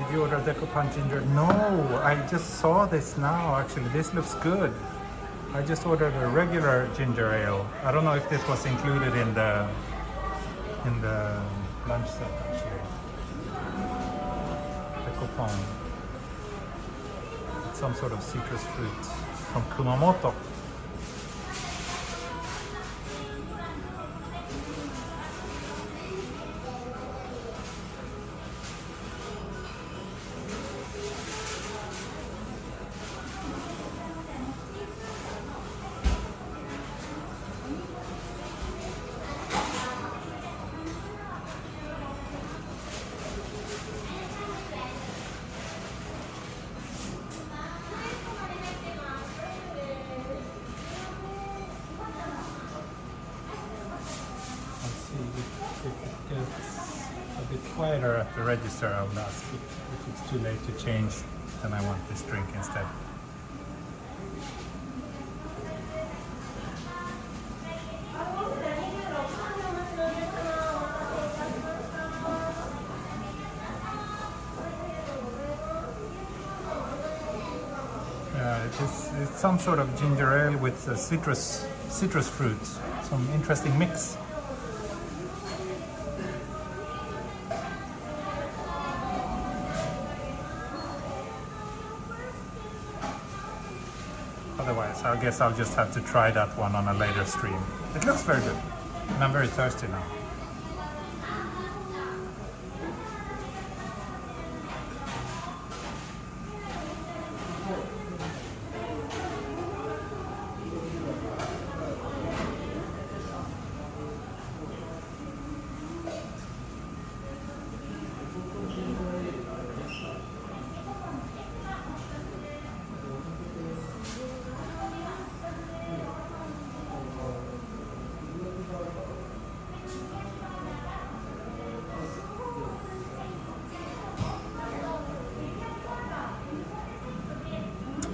Did you order decopan ginger? No, I just saw this now. Actually, this looks good. I just ordered a regular ginger ale. I don't know if this was included in the lunch set actually. Decopan. It's some sort of citrus fruit from Kumamoto. A bit quieter at the register, I would ask. If it's too late to change, then I want this drink instead. It's some sort of ginger ale with citrus fruit. Some interesting mix. Otherwise, I guess I'll just have to try that one on a later stream. It looks very good, and I'm very thirsty now.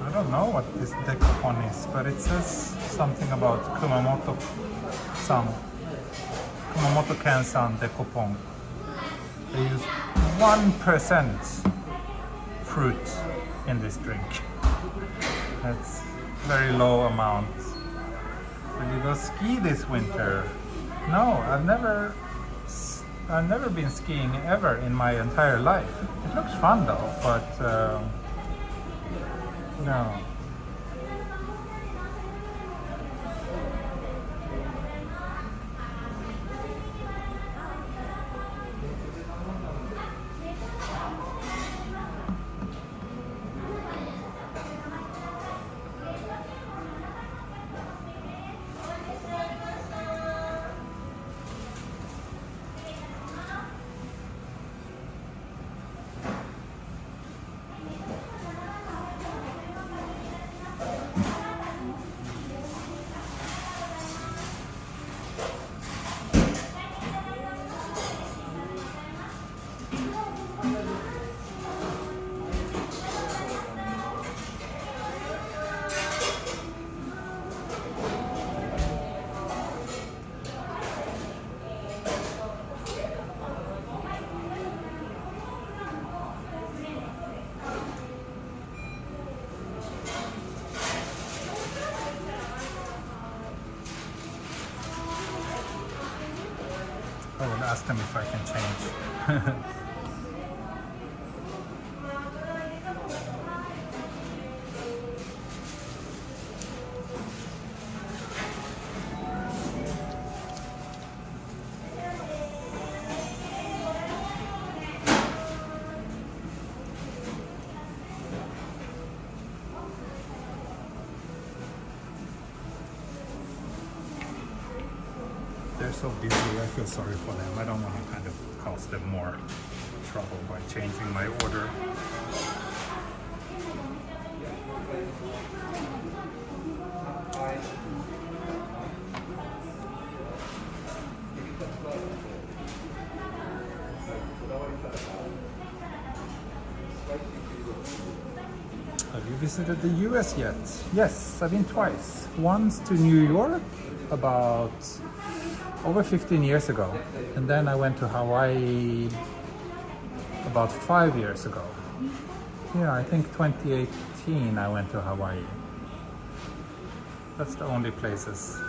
I don't know what this decopan is, but it says something about Kumamoto-ken-san decopan. They use 1% fruit in this drink. That's very low amount. Will you go ski this winter? No, I've never been skiing ever in my entire life. It looks fun though, but no. I would ask them if I can change. They're so busy, I feel sorry for them. I don't want to kind of cause them more trouble by changing my order. Have you visited the US yet? Yes, I've been twice. Once to New York about over 15 years ago, and then I went to Hawaii about 5 years ago. Yeah, I think 2018 I went to Hawaii. That's the only places.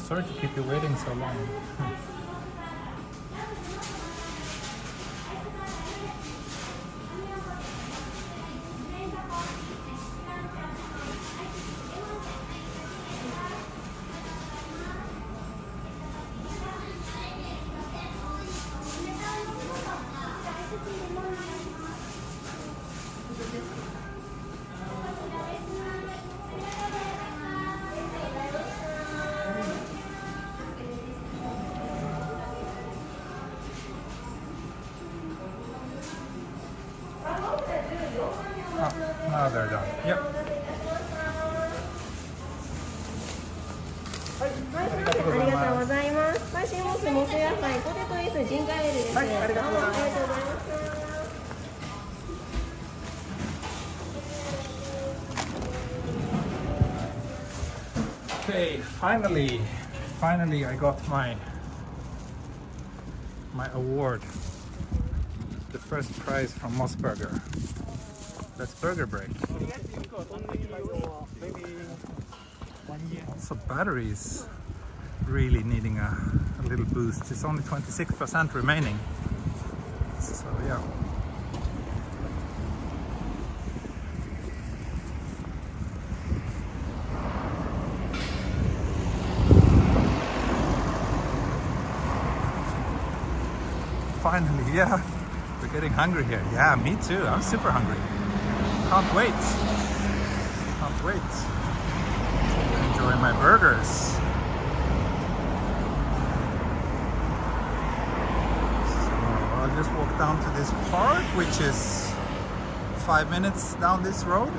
Sorry to keep you waiting so long. Now they're done. Yep. ありがとうございます。スパイシーモス、モス野菜、ポテト S、ジンジャーエールです。はい、ありがとうございます。ありがとうございます。Okay, finally I got my award. The first prize from Mossburger. Let's burger break. Also batteries really needing a little boost. It's only 26% remaining. So yeah. Finally, yeah. We're getting hungry here. Yeah, me too. I'm super hungry. Can't wait. Can't wait to enjoy my burgers. So I'll just walk down to this park, which is 5 minutes down this road.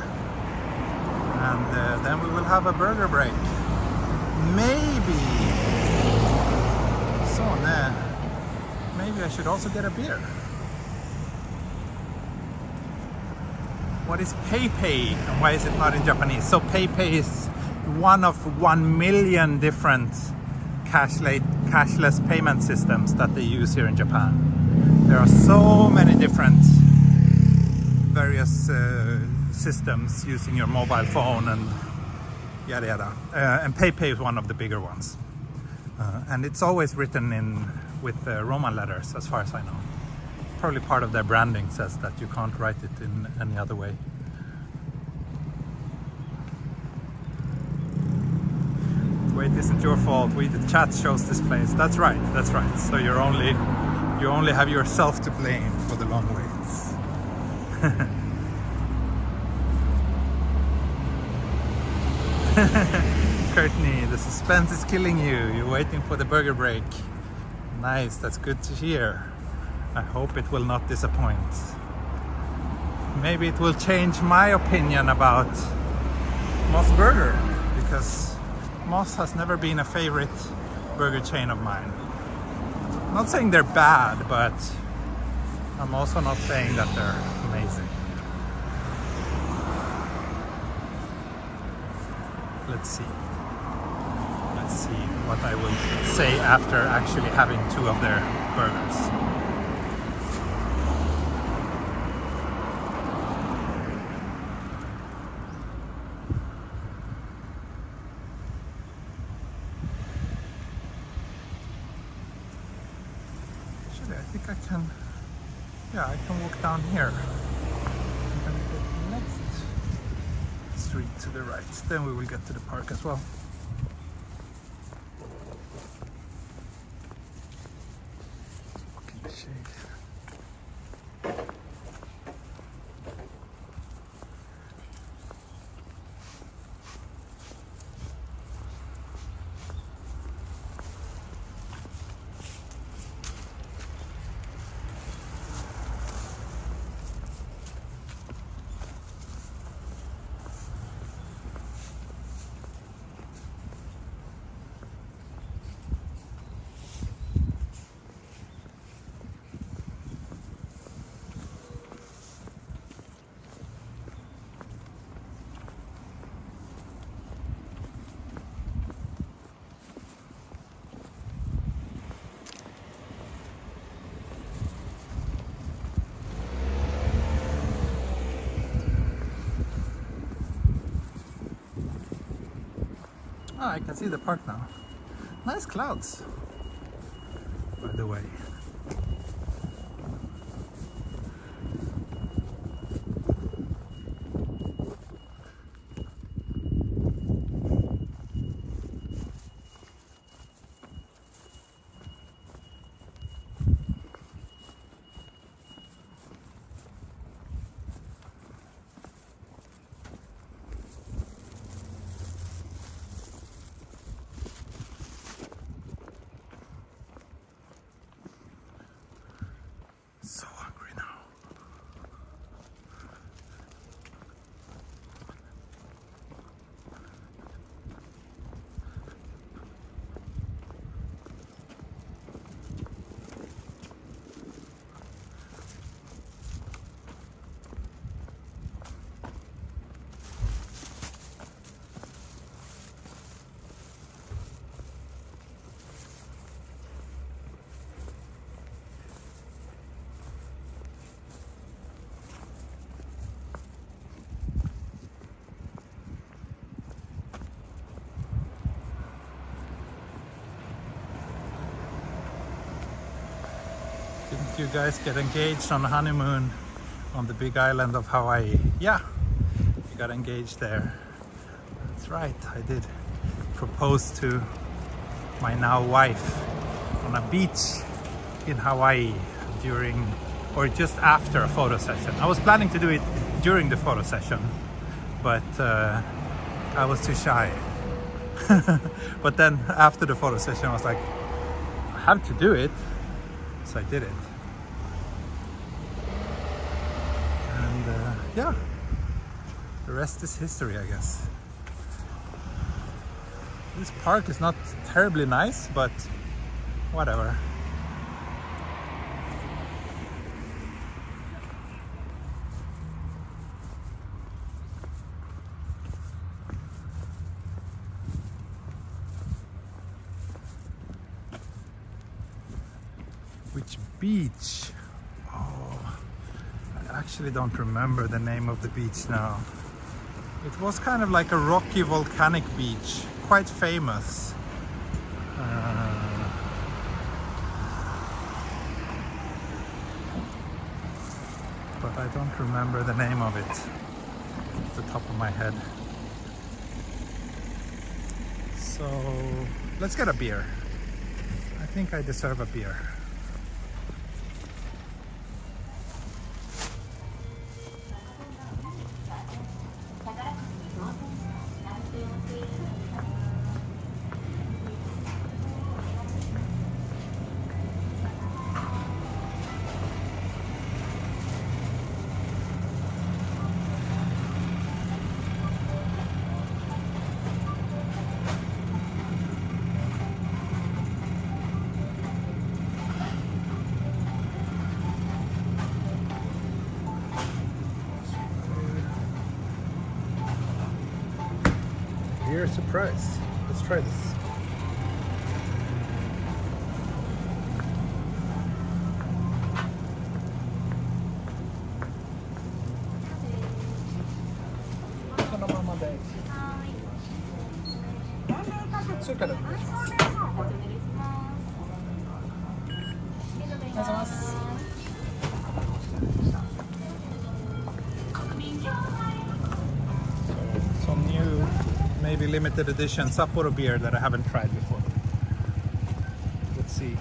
And then we will have a burger break. Maybe. So maybe I should also get a beer. What is PayPay and why is it not in Japanese? So PayPay is one of 1 million different cashless payment systems that they use here in Japan. There are so many different various systems using your mobile phone and yada yada. And PayPay is one of the bigger ones. And it's always written in with Roman letters, as far as I know. Probably part of their branding says that you can't write it in any other way. Wait, isn't your fault. The chat shows this place. That's right. That's right. So you only have yourself to blame for the long waits. Courtney, the suspense is killing you. You're waiting for the burger break. Nice. That's good to hear. I hope it will not disappoint. Maybe it will change my opinion about Moss Burger, because Moss has never been a favorite burger chain of mine. I'm not saying they're bad, but I'm also not saying that they're amazing. Let's see. Let's see what I will say after actually having 2 of their burgers. I can walk down here. I'm gonna get the next street to the right. Then we will get to the park as well. Walk in the shade. Oh, I can see the park now. Nice clouds, by the way. So hungry now. Didn't you guys get engaged on a honeymoon on the big island of Hawaii? Yeah, you got engaged there. That's right, I did propose to my now wife on a beach in Hawaii during or just after a photo session. I was planning to do it during the photo session, but I was too shy. But then after the photo session I was like, I have to do it. So I did it. And yeah, the rest is history, I guess. This park is not terribly nice, but whatever. Which beach? Oh, I actually don't remember the name of the beach now. It was kind of like a rocky volcanic beach, quite famous. But I don't remember the name of it off the top of my head. So let's get a beer. I think I deserve a beer. Beer surprise. Let's try this. Some new, maybe limited edition Sapporo beer that I haven't tried before. Let's see.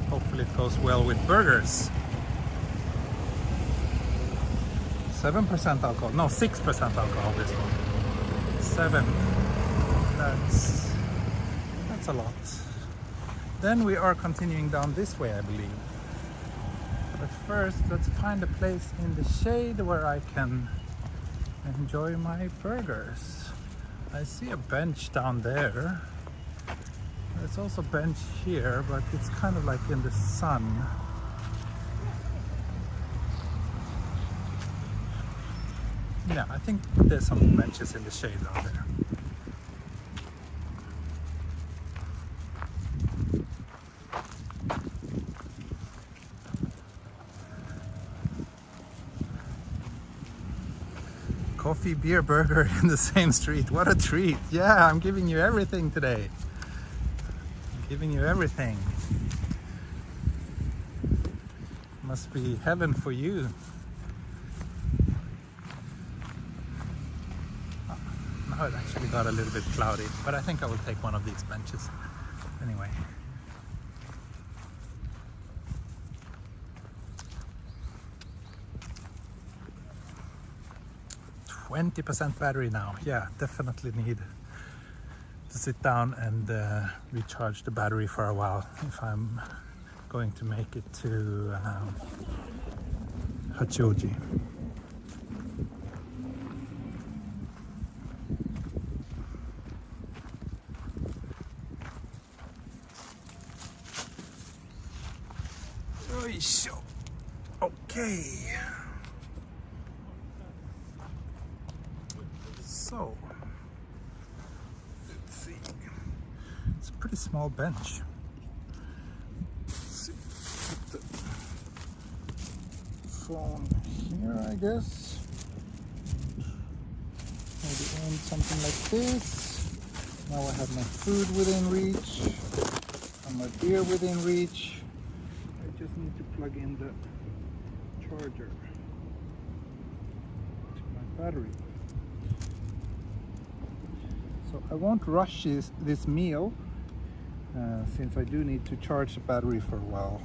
Hopefully it goes well with burgers. 7% alcohol. No, 6% alcohol this one. 7. That's a lot. Then we are continuing down this way, I believe. But first, let's find a place in the shade where I can enjoy my burgers. I see a bench down there. There's also a bench here, but it's kind of like in the sun. Yeah, I think there's some benches in the shade down there. coffee, beer, burger in the same street. What a treat. Yeah, I'm giving you everything today. I'm giving you everything. Must be heaven for you. Oh, now it actually got a little bit cloudy, but I think I will take one of these benches anyway. 20% battery now. Yeah, definitely need to sit down and recharge the battery for a while if I'm going to make it to Hachioji. Okay. So, let's see. It's a pretty small bench. Let's see. Put the phone here, I guess. Maybe aim something like this. Now I have my food within reach and my beer within reach. I just need to plug in the charger to my battery. So I won't rush this meal since I do need to charge the battery for a while,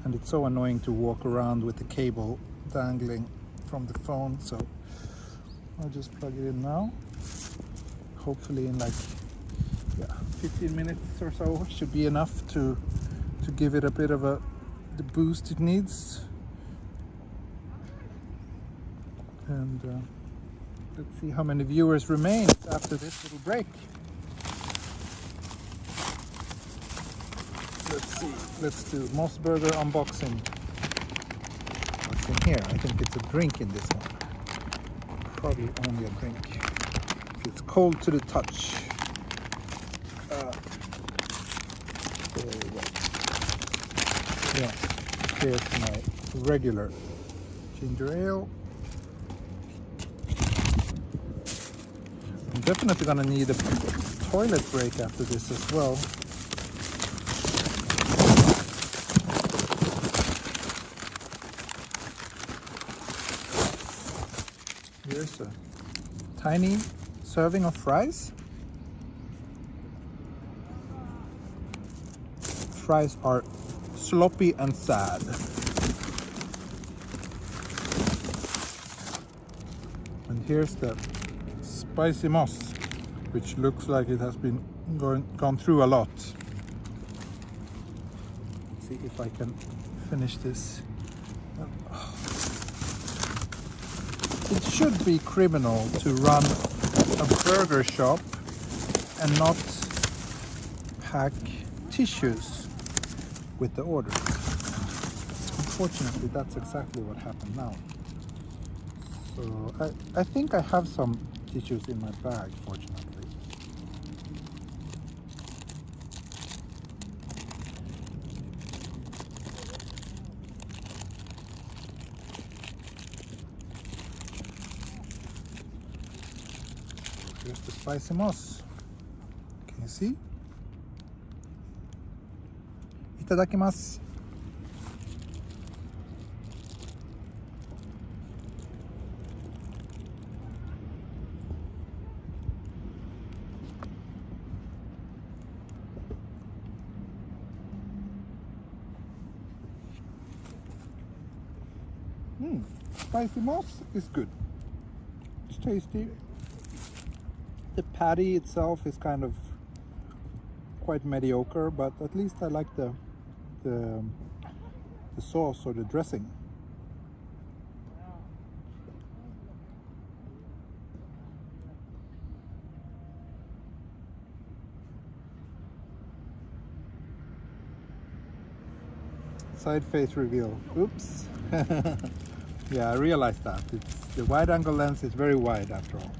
and it's so annoying to walk around with the cable dangling from the phone, so I'll just plug it in now. Hopefully in like 15 minutes or so should be enough to give it a bit of the boost it needs. And let's see how many viewers remain after this little break. Let's see, let's do Moss Burger unboxing. What's in here? I think it's a drink in this one. Probably only a drink. It's cold to the touch. There we go. Yeah, here's my regular ginger ale. I'm definitely gonna need a toilet break after this as well. Here's a tiny serving of fries. Fries are sloppy and sad. And here's the spicy moss, which looks like it has been gone through a lot. Let's see if I can finish this. It should be criminal to run a burger shop and not pack tissues with the orders. Unfortunately, that's exactly what happened now. So I think I have some tissues in my bag, fortunately. Here's the spicy moss. Can you see? Itadakimasu. Spicy moss is good. It's tasty. The patty itself is kind of quite mediocre, but at least I like the sauce or the dressing. Side face reveal. Oops. Yeah, I realized that. The wide angle lens is very wide after all.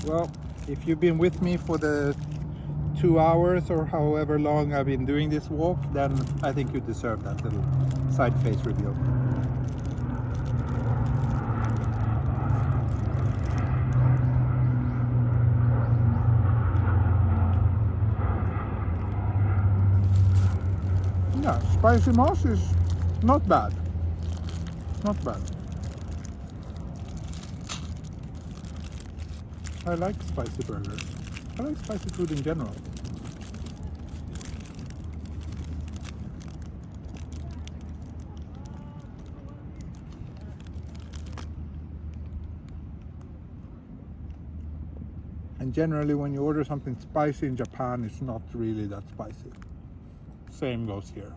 Well, if you've been with me for the 2 hours or however long I've been doing this walk, then I think you deserve that little side face reveal. Yeah, spicy moss is not bad. Not bad. I like spicy burgers. I like spicy food in general. And generally when you order something spicy in Japan, it's not really that spicy. Same goes here.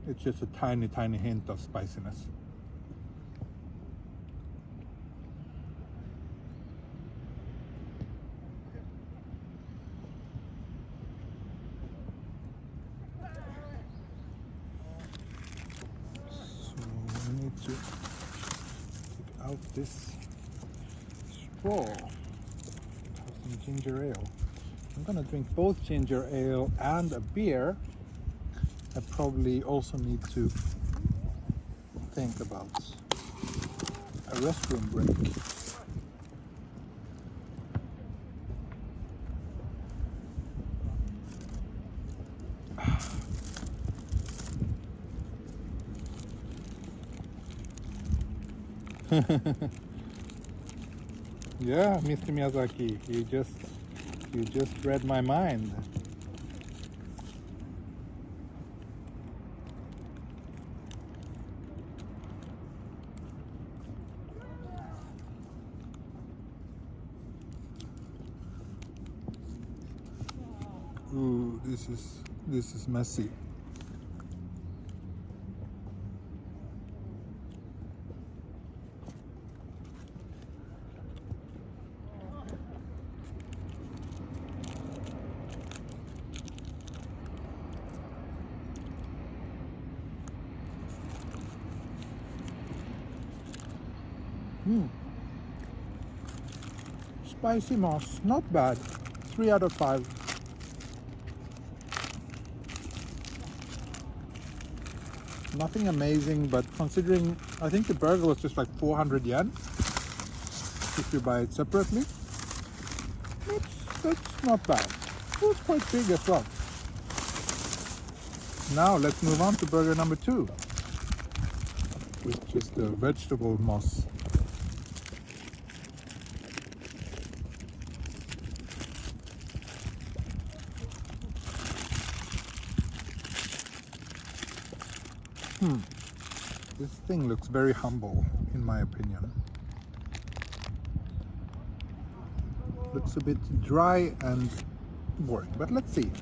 It's just a tiny, tiny hint of spiciness. To take out this straw. It has some ginger ale. I'm gonna drink both ginger ale and a beer. I probably also need to think about a restroom break. Yeah, Mr. Miyazaki, you just read my mind. Ooh, this is messy. Spicy moss, not bad. 3 out of 5. Nothing amazing, but considering I think the burger was just like 400 yen if you buy it separately. That's not bad. It was quite big as well. Now let's move on to burger number 2, which is the vegetable moss. This thing looks very humble, in my opinion. Looks a bit dry and boring, but let's see.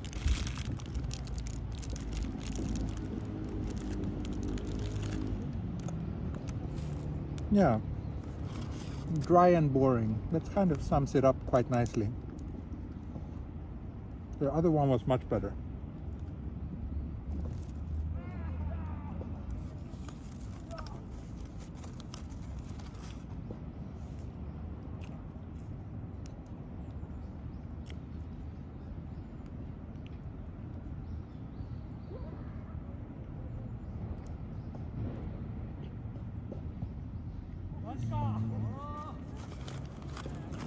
Yeah, dry and boring. That kind of sums it up quite nicely. The other one was much better.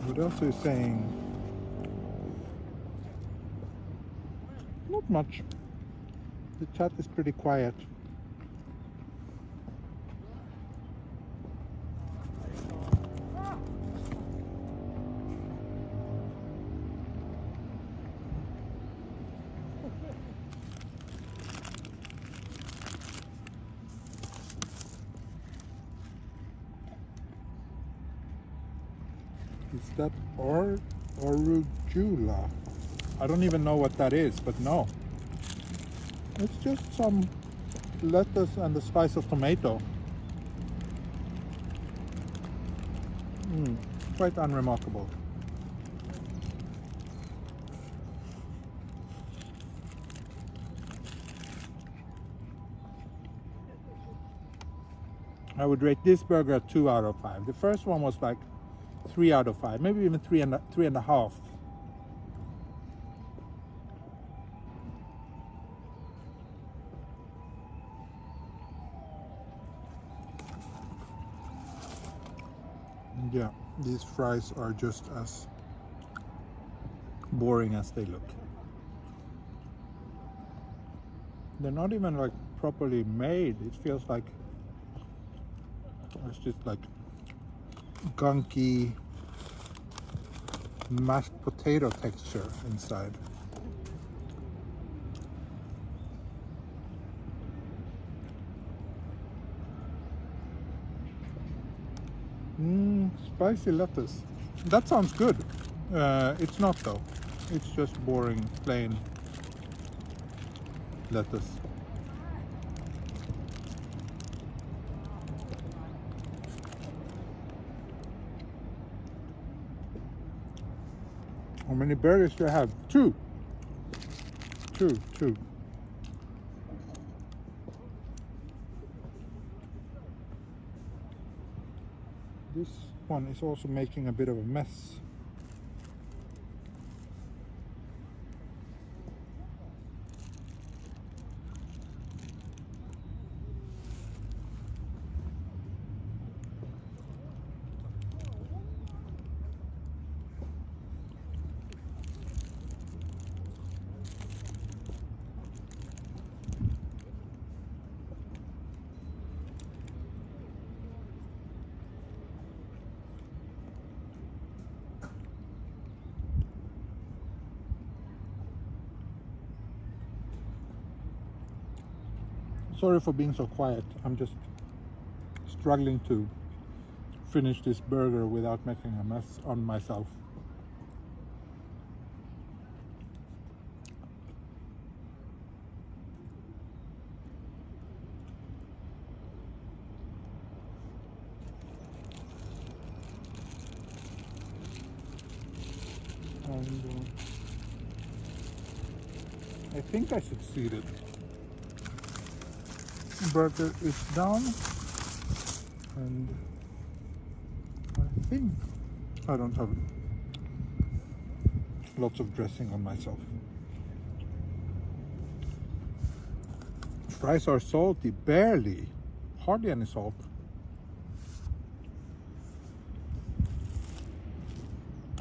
What else is saying? Not much. The chat is pretty quiet. Is that arugula? I don't even know what that is, but no. It's just some lettuce and the spice of tomato. Quite unremarkable. I would rate this burger a 2 out of 5. The first one was like 3 out of 5, maybe even 3.5. Yeah, these fries are just as boring as they look. They're not even like properly made. It feels like it's just like gunky mashed potato texture inside. Spicy lettuce. That sounds good. It's not though. It's just boring, plain lettuce. How many berries do I have? Two. This one is also making a bit of a mess. Sorry for being so quiet. I'm just struggling to finish this burger without making a mess on myself. And I think I succeeded. Burger is done, and I think I don't have lots of dressing on myself. Fries are salty, barely, hardly any salt.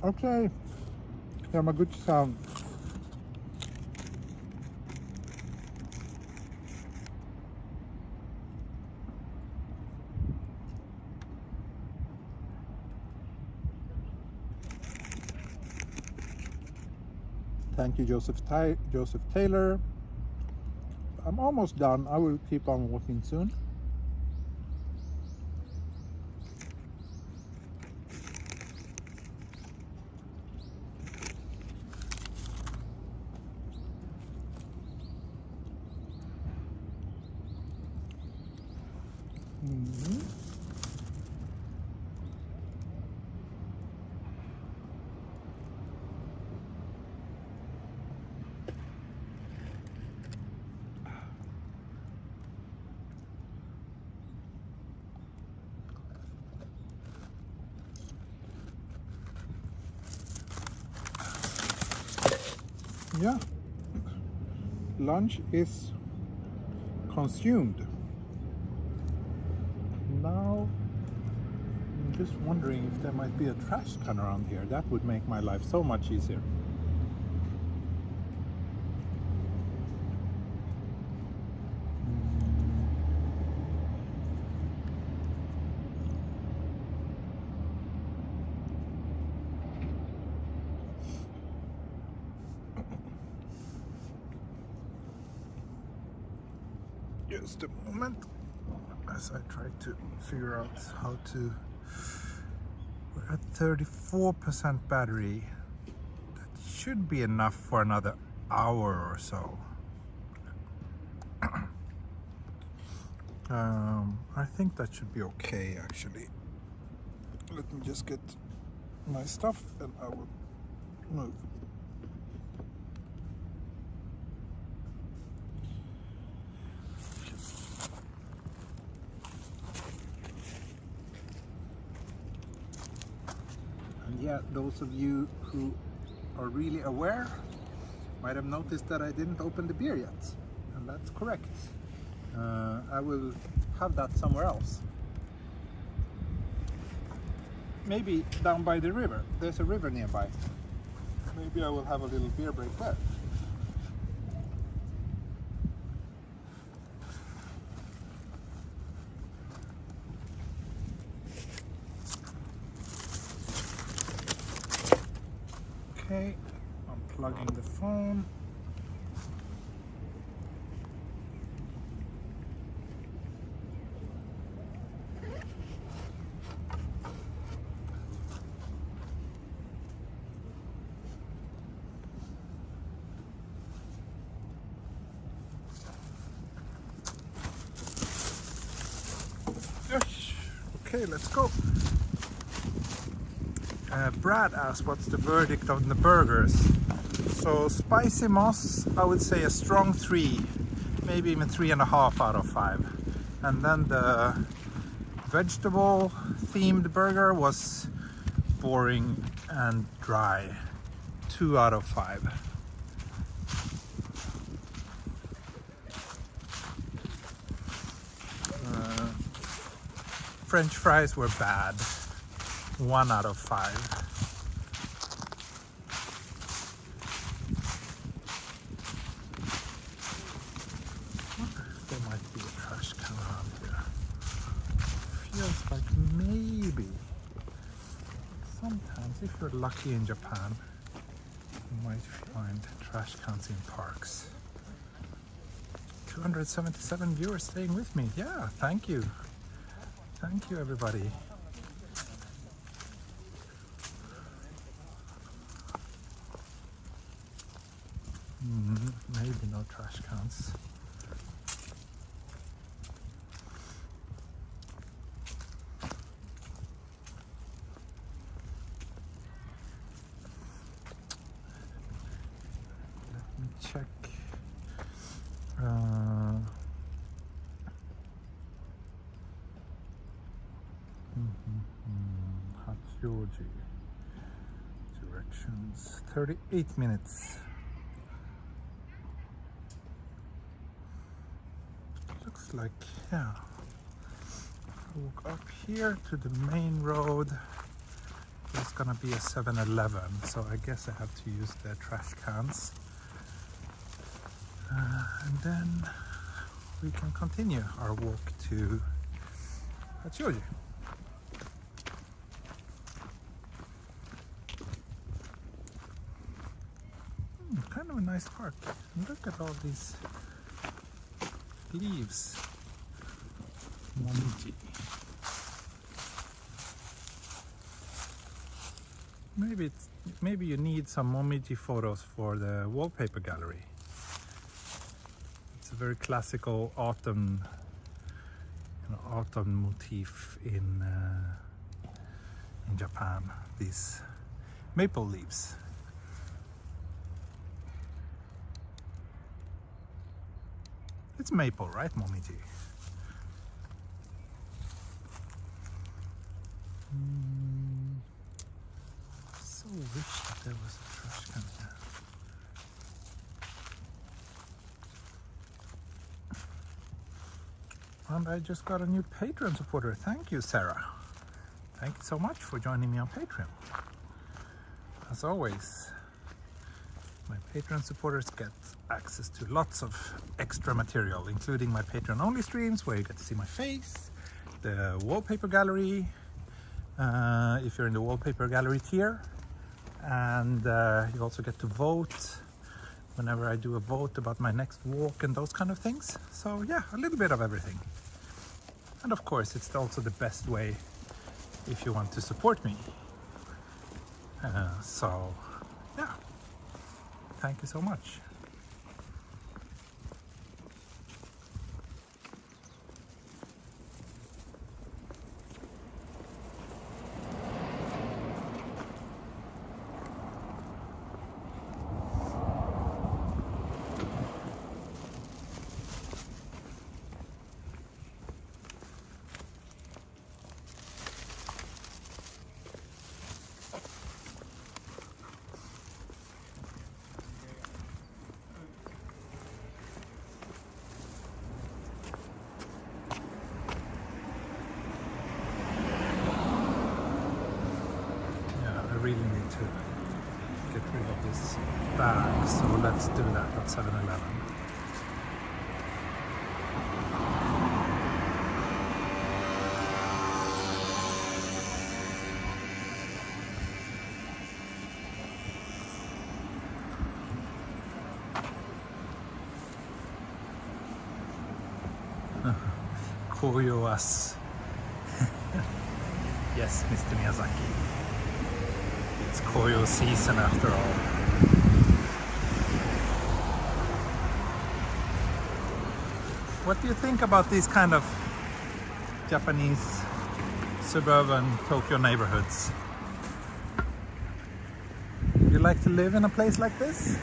Okay, Yamaguchi-san. Thank you, Joseph Taylor. I'm almost done. I will keep on walking soon. Yeah, lunch is consumed. Now I'm just wondering if there might be a trash can around here. That would make my life so much easier. Just a moment as I try to figure out how to. We're at 34% battery. That should be enough for another hour or so. I think that should be okay actually. Let me just get my stuff and I will move. Yeah, those of you who are really aware might have noticed that I didn't open the beer yet, and that's correct. I will have that somewhere else. maybe down by the river. There's a river nearby. Maybe I will have a little beer break there. Okay, I'm plugging the phone. Yes. Okay, let's go. Brad asked what's the verdict on the burgers. So spicy moss, I would say a strong 3, maybe even 3.5 out of 5. And then the vegetable themed burger was boring and dry, 2 out of 5. French fries were bad, 1 out of 5. There might be a trash can around here. Feels like maybe. Sometimes, if you're lucky in Japan, you might find trash cans in parks. 277 viewers staying with me. Yeah, thank you. Thank you, everybody. Maybe no trash cans. Let me check. Hachioji. Directions. 38 minutes. Looks like, yeah. Walk up here to the main road. There's gonna be a 7-Eleven, so I guess I have to use the trash cans. And then we can continue our walk to Hachioji. Kind of a nice park. Look at all these leaves. Momiji. Maybe you need some momiji photos for the wallpaper gallery. It's a very classical autumn motif in Japan. These maple leaves. It's maple, right, Momiji? So wish that there was a trash can here. And I just got a new Patreon supporter. Thank you, Sarah. Thank you so much for joining me on Patreon. As always, my Patreon supporters get access to lots of extra material, including my Patreon only streams where you get to see my face, the wallpaper gallery, if you're in the wallpaper gallery tier, and you also get to vote whenever I do a vote about my next walk and those kind of things. So yeah, a little bit of everything. And of course, it's also the best way if you want to support me. So yeah, thank you so much. really need to get rid of this bag, so let's do that at 7-Eleven. Koyo-as. Yes, Mr. Miyazaki. It's Koyo season after all. What do you think about these kind of Japanese suburban Tokyo neighborhoods? You like to live in a place like this?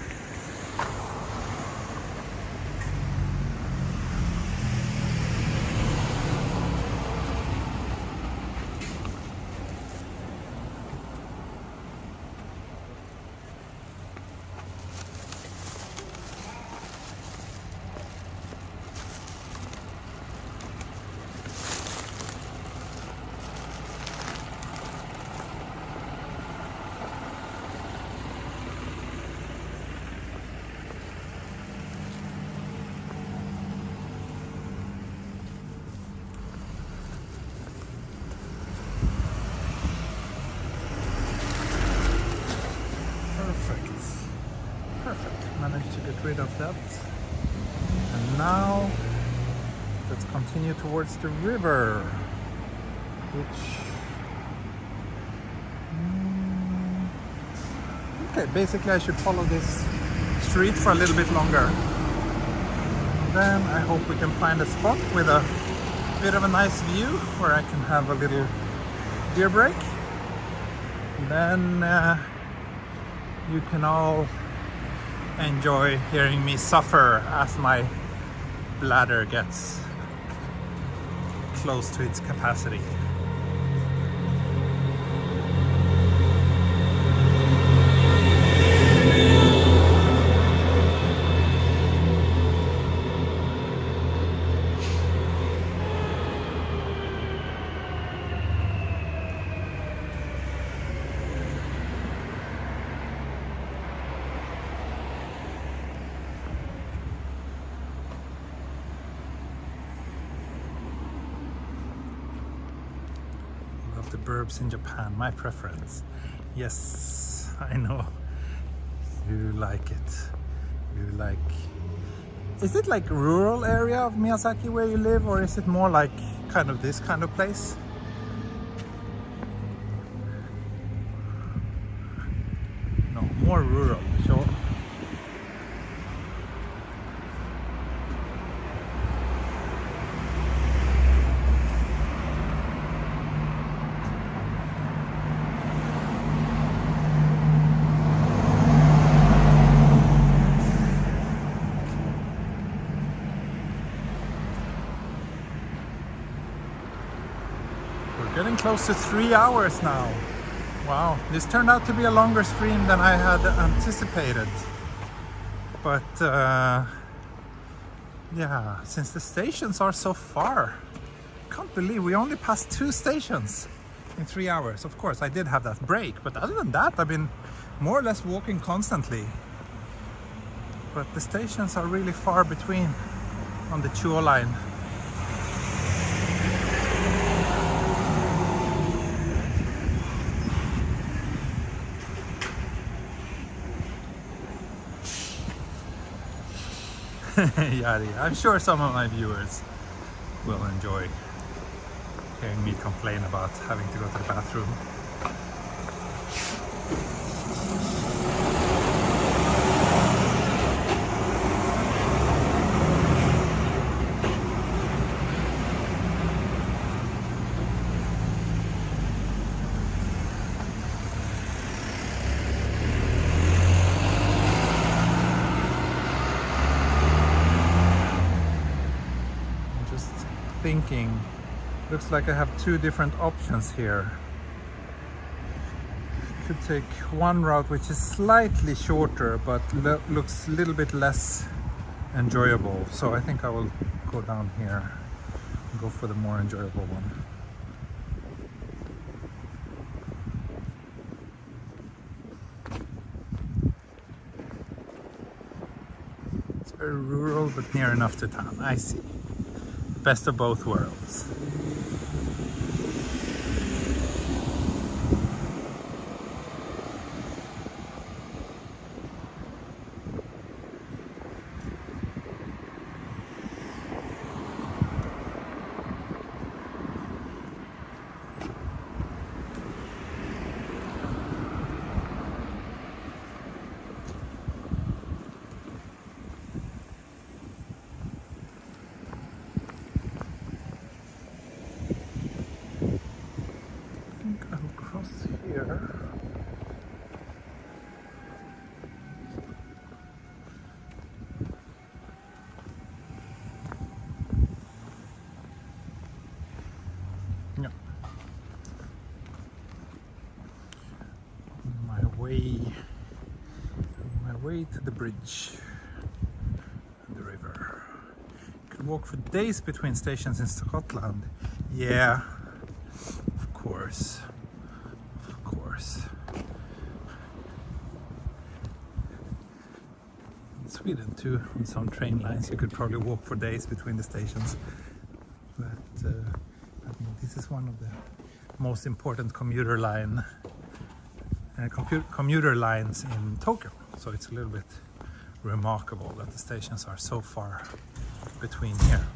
Managed to get rid of that, and now let's continue towards the river, which okay, basically I should follow this street for a little bit longer. Then I hope we can find a spot with a bit of a nice view where I can have a little beer break. Then you can all enjoy hearing me suffer as my bladder gets close to its capacity. The burbs in Japan, my preference. Yes, I know. You like it. You like... Is it like rural area of Miyazaki where you live, or is it more like kind of this kind of place? No, more rural, sure. Getting close to 3 hours now. Wow, this turned out to be a longer stream than I had anticipated. But yeah, since the stations are so far, I can't believe we only passed 2 stations in 3 hours. Of course, I did have that break, but other than that, I've been more or less walking constantly. But the stations are really far between on the Chuo line. Yari. I'm sure some of my viewers will enjoy hearing me complain about having to go to the bathroom. Thinking, looks like I have 2 different options here. Could take one route which is slightly shorter but looks a little bit less enjoyable, so I think I will go down here and go for the more enjoyable one. Very rural, but near enough to town. I see. Best of both worlds. My way to the bridge and the river. Could walk for days between stations in Scotland. Yeah, of course. Of course. In Sweden too, on some train lines you could probably walk for days between the stations. But I think this is one of the most important commuter lines in Tokyo, so it's a little bit remarkable that the stations are so far between here.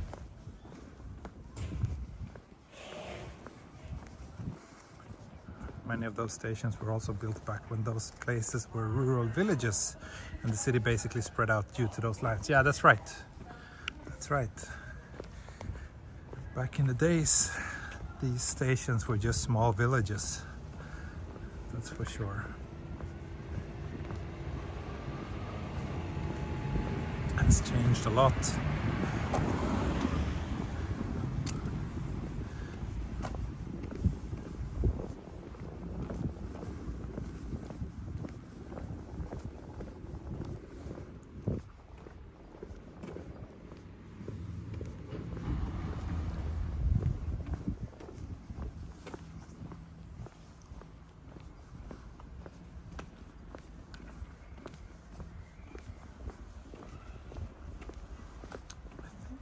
Many of those stations were also built back when those places were rural villages and the city basically spread out due to those lines. Yeah, that's right. That's right. Back in the days, these stations were just small villages. That's for sure. It's changed a lot.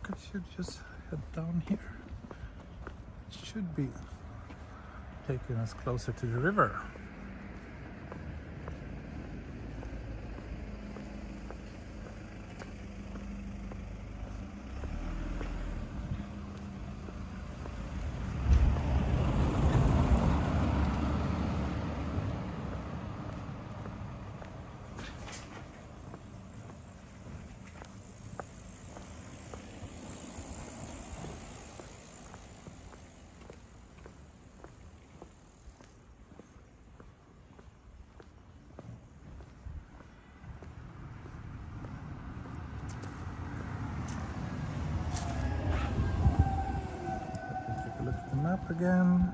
I should just head down here. It should be taking us closer to the river. Map again.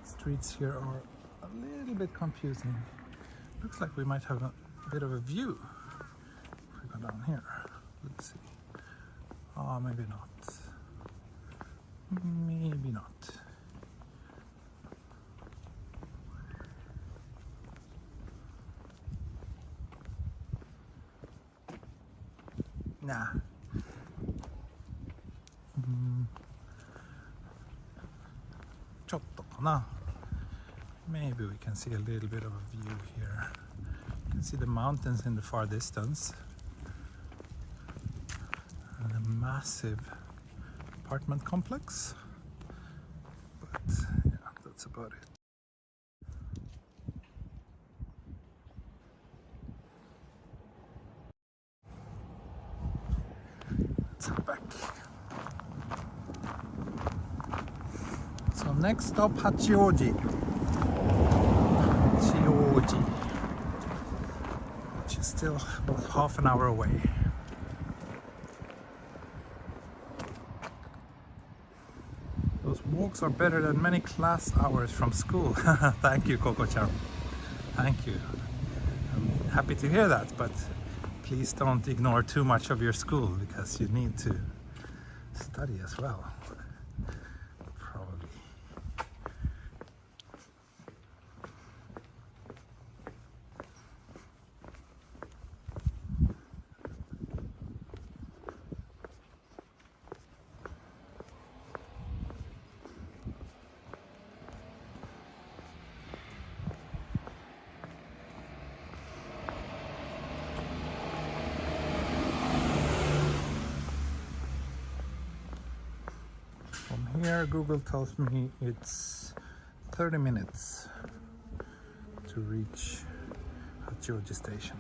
Streets here are a little bit confusing. Looks like we might have a bit of a view if we go down here. Let's see. Oh, maybe not. Maybe not. Nah. Chotto kana. Maybe we can see a little bit of a view here. You can see the mountains in the far distance. And a massive apartment complex. But yeah, that's about it. Back. So next stop, Hachioji, which is still about half an hour away. Those walks are better than many class hours from school. Thank you, Coco-chan. Thank you. I'm happy to hear that, but please don't ignore too much of your school because you need to study as well. Probably. here Google tells me it's 30 minutes to reach Hachioji station.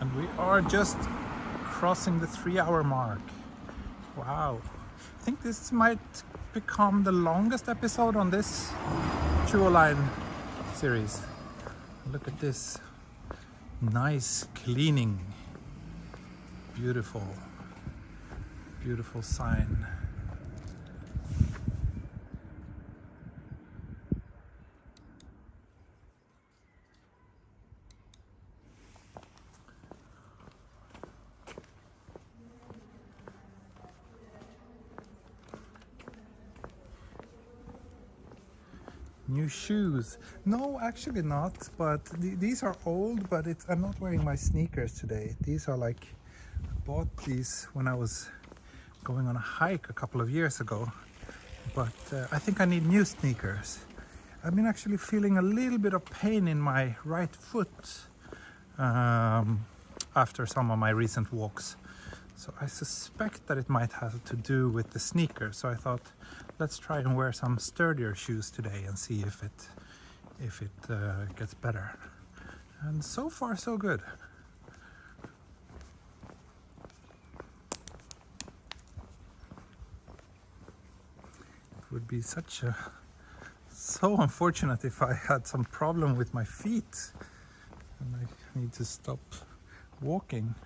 And we are just crossing the 3-hour mark. Wow. I think this might become the longest episode on this Chuo line series. Look at this. Nice cleaning. Beautiful. Beautiful sign. New shoes. No, actually not, but these are old, but I'm not wearing my sneakers today. These are like, I bought these when I was going on a hike a couple of years ago, but I think I need new sneakers. I've been actually feeling a little bit of pain in my right foot after some of my recent walks. So I suspect that it might have to do with the sneakers. So I thought, let's try and wear some sturdier shoes today and see if it gets better. And so far, so good. It would be so unfortunate if I had some problem with my feet and I need to stop walking.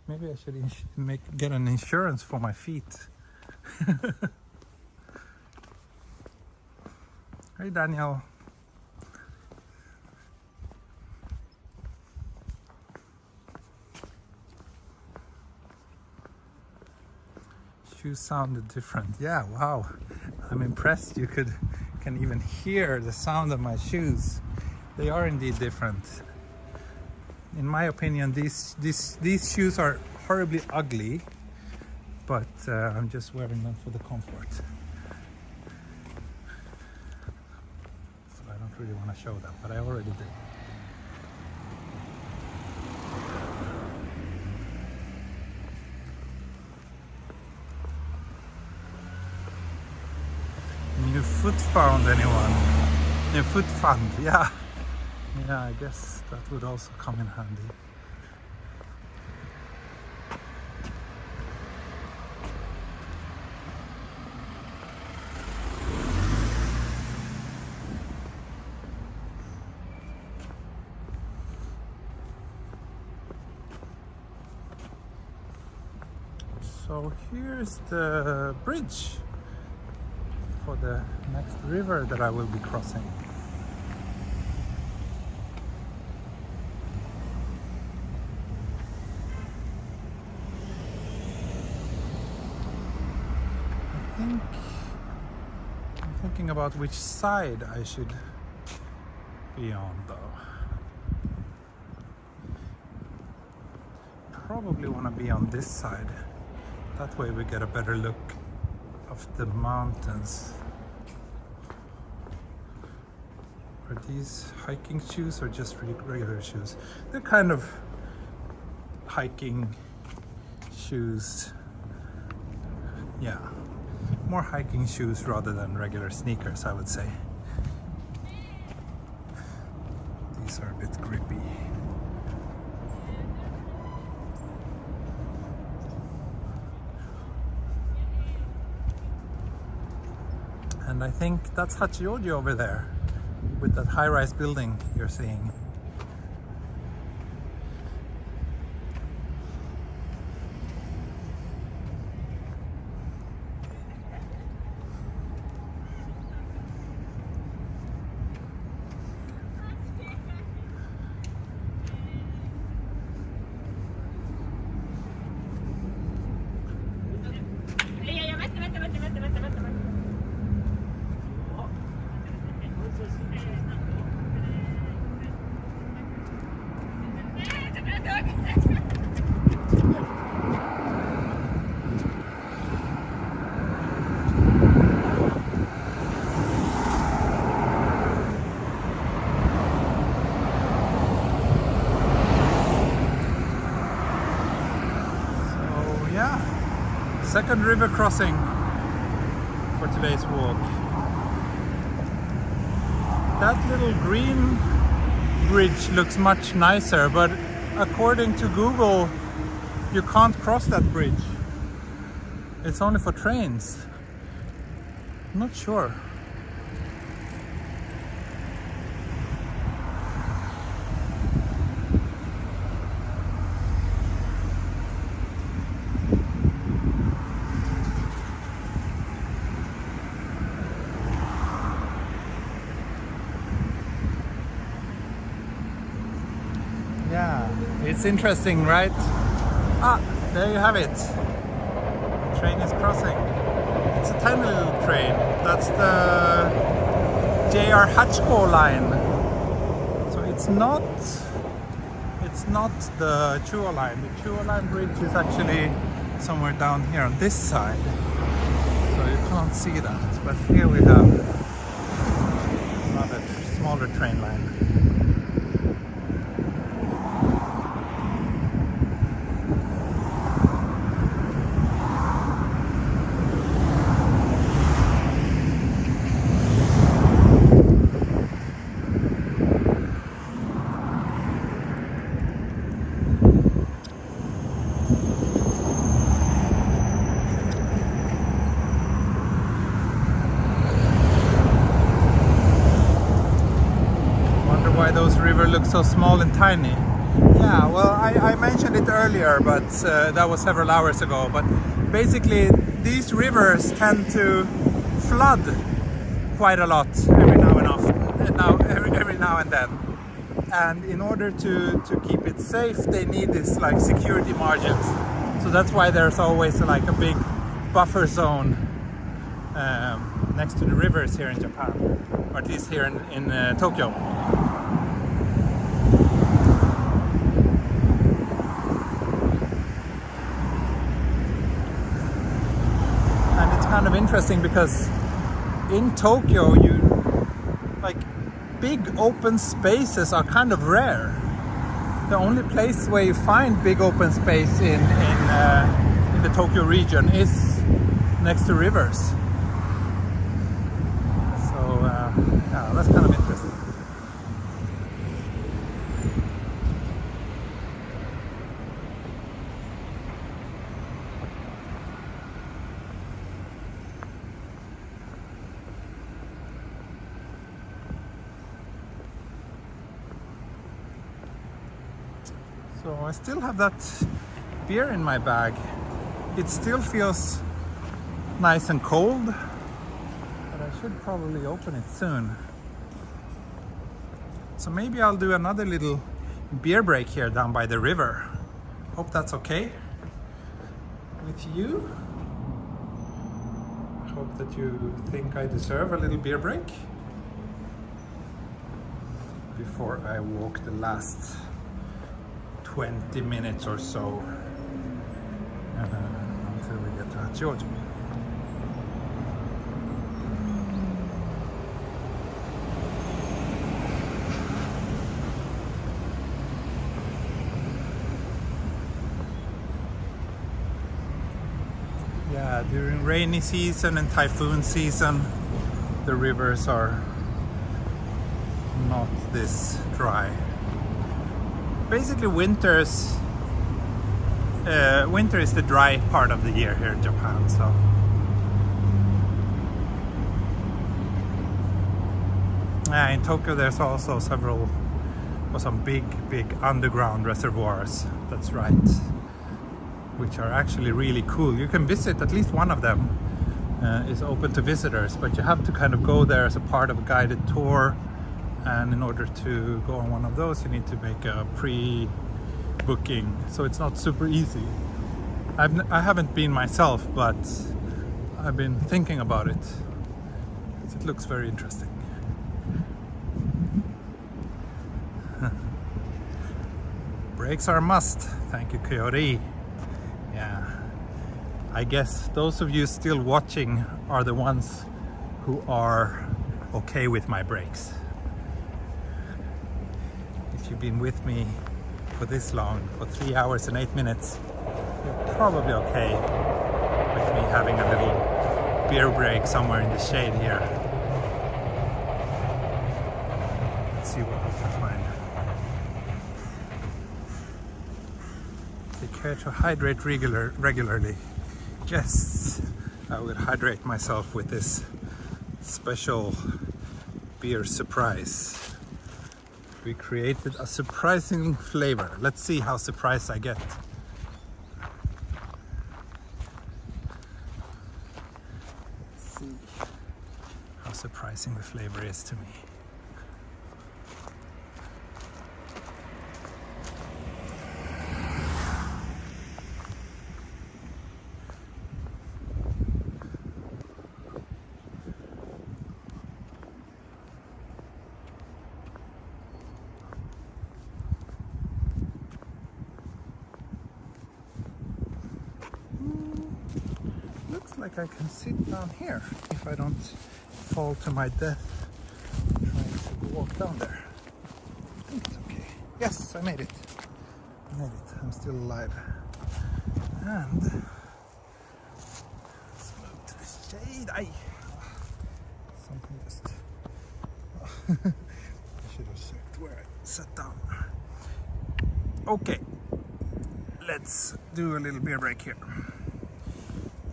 Maybe I should get an insurance for my feet. Hey Daniel. Shoes sounded different. Yeah, wow. I'm impressed you can even hear the sound of my shoes. They are indeed different. In my opinion, these shoes are horribly ugly, but I'm just wearing them for the comfort. So I don't really want to show them, but I already did. New foot found, anyone? New foot fund, yeah. Yeah, I guess that would also come in handy. So here's the bridge for the next river that I will be crossing. I'm thinking about which side I should be on though. Probably want to be on this side. That way we get a better look of the mountains. Are these hiking shoes or just regular shoes? They're kind of hiking shoes. Yeah. More hiking shoes rather than regular sneakers, I would say. These are a bit grippy. And I think that's Hachioji over there, with that high-rise building you're seeing. Second river crossing for today's walk. That little green bridge looks much nicer, but according to Google, you can't cross that bridge. It's only for trains. I'm not sure. Yeah, it's interesting, right? Ah, there you have it. The train is crossing. It's a tiny little train. That's the JR Hachioji line. So it's not the Chuo line. The Chuo line bridge is actually somewhere down here on this side. So you can't see that. But here we have another smaller train line. Those rivers look so small and tiny. Yeah, well, I mentioned it earlier, but that was several hours ago. But basically, these rivers tend to flood quite a lot every now and then. And in order to keep it safe, they need this like security margins. So that's why there's always like a big buffer zone next to the rivers here in Japan, or at least here in Tokyo. Kind of interesting because in Tokyo, big open spaces are kind of rare. The only place where you find big open space in the Tokyo region is next to rivers. So yeah, that's kind of interesting. So I still have that beer in my bag. It still feels nice and cold, but I should probably open it soon. So maybe I'll do another little beer break here down by the river. Hope that's okay with you. I hope that you think I deserve a little beer break before I walk the last 20 minutes or so until we get to Hachioji. Yeah, during rainy season and typhoon season, the rivers are not this dry. Basically, winter is the dry part of the year here in Japan. So in Tokyo, there's also some big underground reservoirs. That's right, which are actually really cool. You can visit at least one of them. Is open to visitors, but you have to kind of go there as a part of a guided tour. And in order to go on one of those, you need to make a pre-booking, so it's not super easy. I haven't been myself, but I've been thinking about it. It looks very interesting. Brakes are a must. Thank you, Coyote. Yeah, I guess those of you still watching are the ones who are okay with my brakes. You've been with me for this long, for 3 hours and 8 minutes, you're probably okay me having a little beer break somewhere in the shade here. Let's see what we can find. Take care to hydrate regularly. Yes, I will hydrate myself with this special beer surprise. We created a surprising flavor. Let's see how surprised I get. Let's see how surprising the flavor is to me. Looks like I can sit down here if I don't fall to my death trying to walk down there. I think it's okay. Yes, I made it. I made it. I'm still alive. And let's move to the shade. Something just... I should have checked where I sat down. Okay, let's do a little beer break here.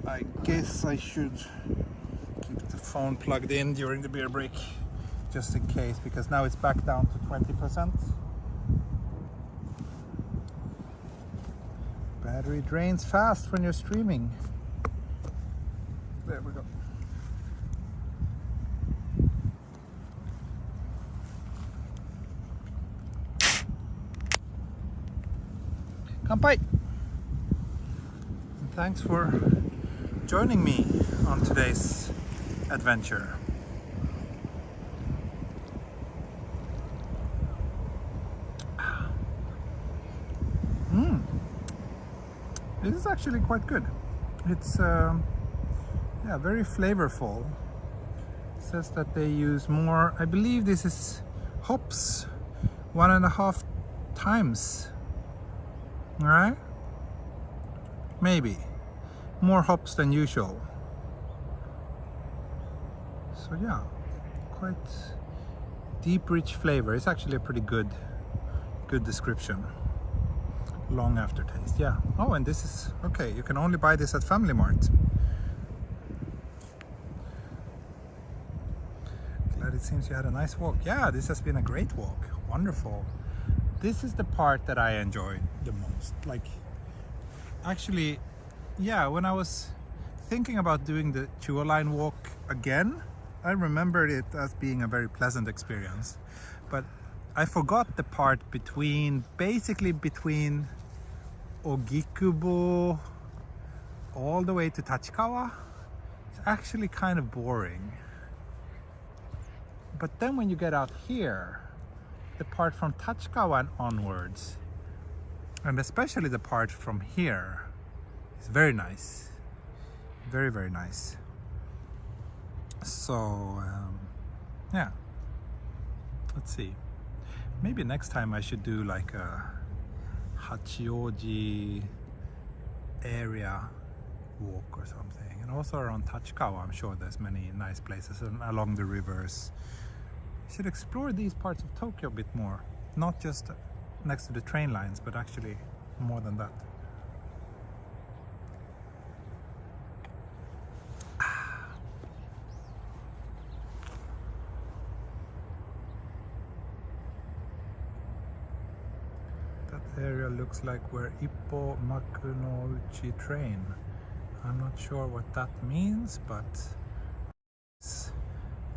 I guess I should keep the phone plugged in during the beer break, just in case, because now it's back down to 20%. Battery drains fast when you're streaming. There we go. Kanpai! And thanks for joining me on today's adventure. This is actually quite good. It's yeah, very flavorful. It says that they use more, I believe this is hops, 1.5 times. All right, maybe more hops than usual. So yeah, quite deep, rich flavor. It's actually a pretty good description. Long aftertaste, yeah. Oh, and this is okay. You can only buy this at Family Mart. Glad it seems you had a nice walk. Yeah, this has been a great walk. Wonderful. This is the part that I enjoyed the most. Like, actually, yeah, when I was thinking about doing the Chuo line walk again, I remembered it as being a very pleasant experience. But I forgot the part between, basically between Ogikubo all the way to Tachikawa. It's actually kind of boring. But then when you get out here, the part from Tachikawa and onwards, and especially the part from here, is very nice. Very, very nice. So, yeah. Let's see. Maybe next time I should do like a Hachioji area walk or something. And also around Tachikawa, I'm sure there's many nice places and along the rivers. I should explore these parts of Tokyo a bit more. Not just next to the train lines, but actually more than that. That area looks like where Ippo Makunouchi train. I'm not sure what that means, but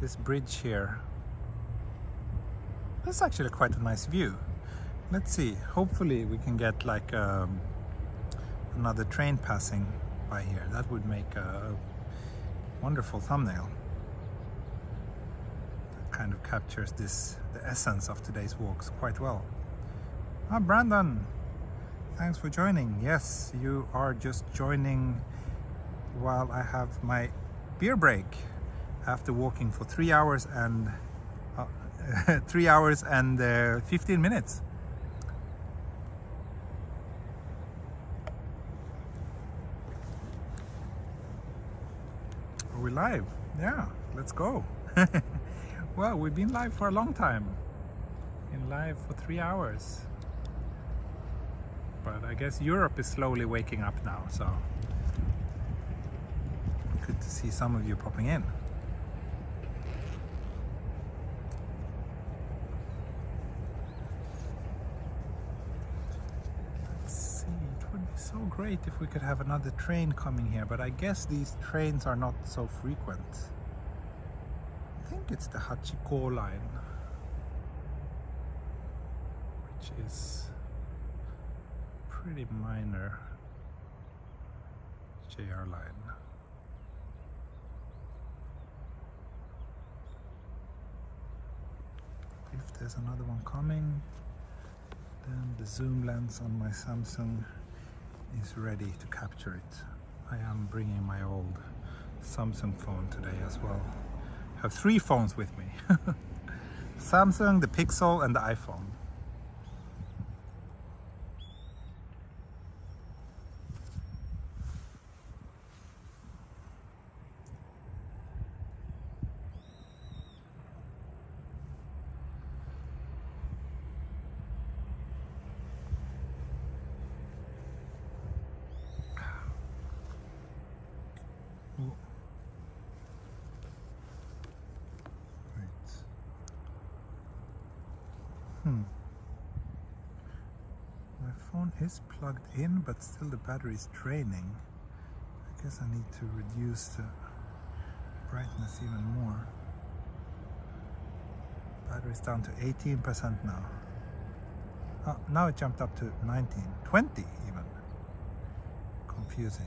this bridge here, that's actually quite a nice view. Let's see, hopefully we can get like another train passing by here. That would make a wonderful thumbnail. That kind of captures the essence of today's walks quite well. Ah, Brandon, thanks for joining. Yes, you are just joining while I have my beer break after walking for 3 hours and 3 hours and 15 minutes. live. Yeah, let's go. Well, we've been live for a long time. Been live for 3 hours. But I guess Europe is slowly waking up now, so good to see some of you popping in. Let's see, it would be so great if we could have another train coming here, but I guess these trains are not so frequent. I think it's the Hachioji line, which is pretty minor JR line. If there's another one coming, then the zoom lens on my Samsung is ready to capture it. I am bringing my old Samsung phone today as well. I have 3 phones with me. Samsung, the Pixel and the iPhone. My phone is plugged in, but still the battery is draining. I guess I need to reduce the brightness even more. Battery's down to 18% now. Oh, now it jumped up to 19, 20 even. Confusing.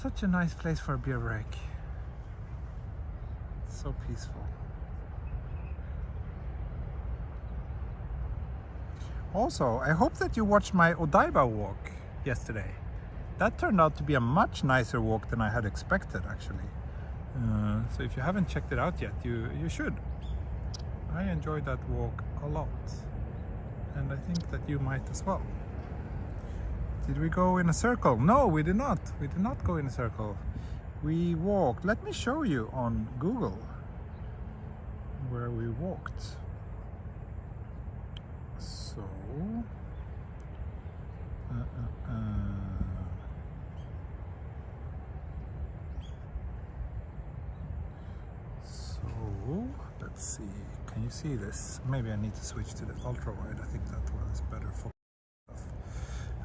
Such a nice place for a beer break. So peaceful. Also, I hope that you watched my Odaiba walk yesterday. That turned out to be a much nicer walk than I had expected, actually. So if you haven't checked it out yet, you should. I enjoyed that walk a lot. And I think that you might as well. Did we go in a circle? No, we did not. We did not go in a circle. We walked. Let me show you on Google where we walked. So, let's see. Can you see this? Maybe I need to switch to the ultra wide. I think that was better for.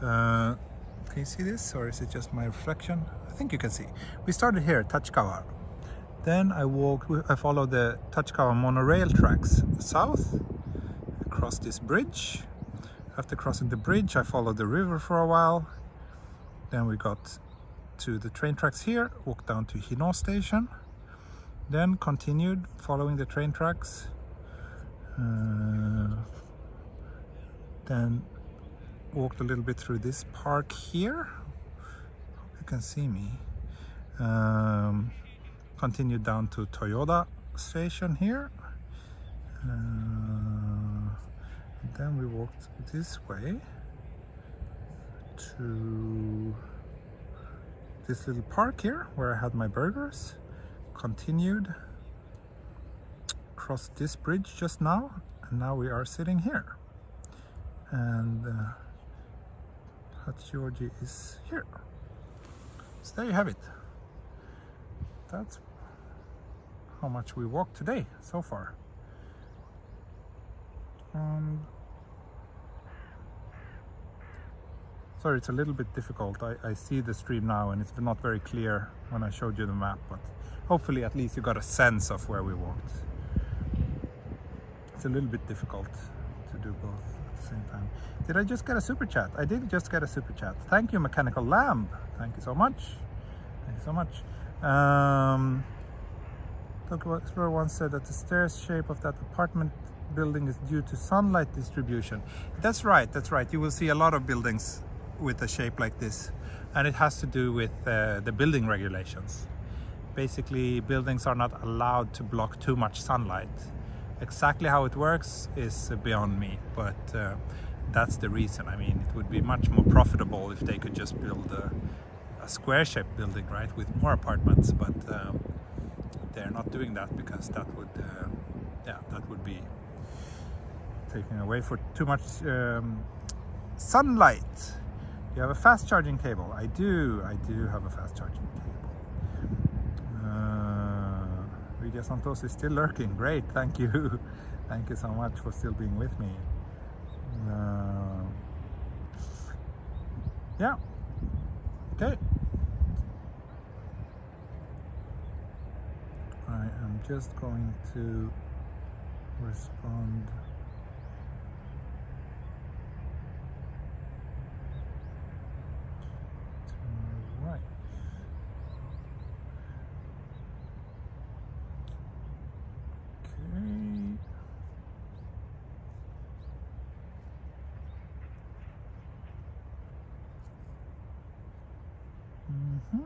Can you see this, or is it just my reflection? I think you can see. We started here at Tachikawa. Then I followed the Tachikawa monorail tracks south, across this bridge. After crossing the bridge, I followed the river for a while. Then we got to the train tracks here, walked down to Hino station. Then continued following the train tracks. Then walked a little bit through this park here. Hope you can see me. Continued down to Toyoda station here. Then we walked this way to this little park here where I had my burgers. Continued, crossed this bridge just now, and now we are sitting here. And Hachioji is here. So there you have it. That's how much we walked today so far. Sorry, it's a little bit difficult. I see the stream now and it's not very clear when I showed you the map, but hopefully at least you got a sense of where we walked. It's a little bit difficult to do both at the same time. Did I just get a super chat? I did just get a super chat. Thank you, Mechanical Lamb. Thank you so much. Thank you so much. Takao Explorer once said that the stairs shape of that apartment building is due to sunlight distribution. That's right, that's right. You will see a lot of buildings with a shape like this, and it has to do with the building regulations. Basically, buildings are not allowed to block too much sunlight. Exactly how it works is beyond me, but that's the reason. I mean, it would be much more profitable if they could just build a square-shaped building, right, with more apartments, but they're not doing that because that would that would be taking away for too much sunlight. You have a fast charging cable. I do have a fast charging cable. Lydia Santos is still lurking. Great, thank you. Thank you so much for still being with me. Yeah, okay. I am just going to respond. Right. Okay.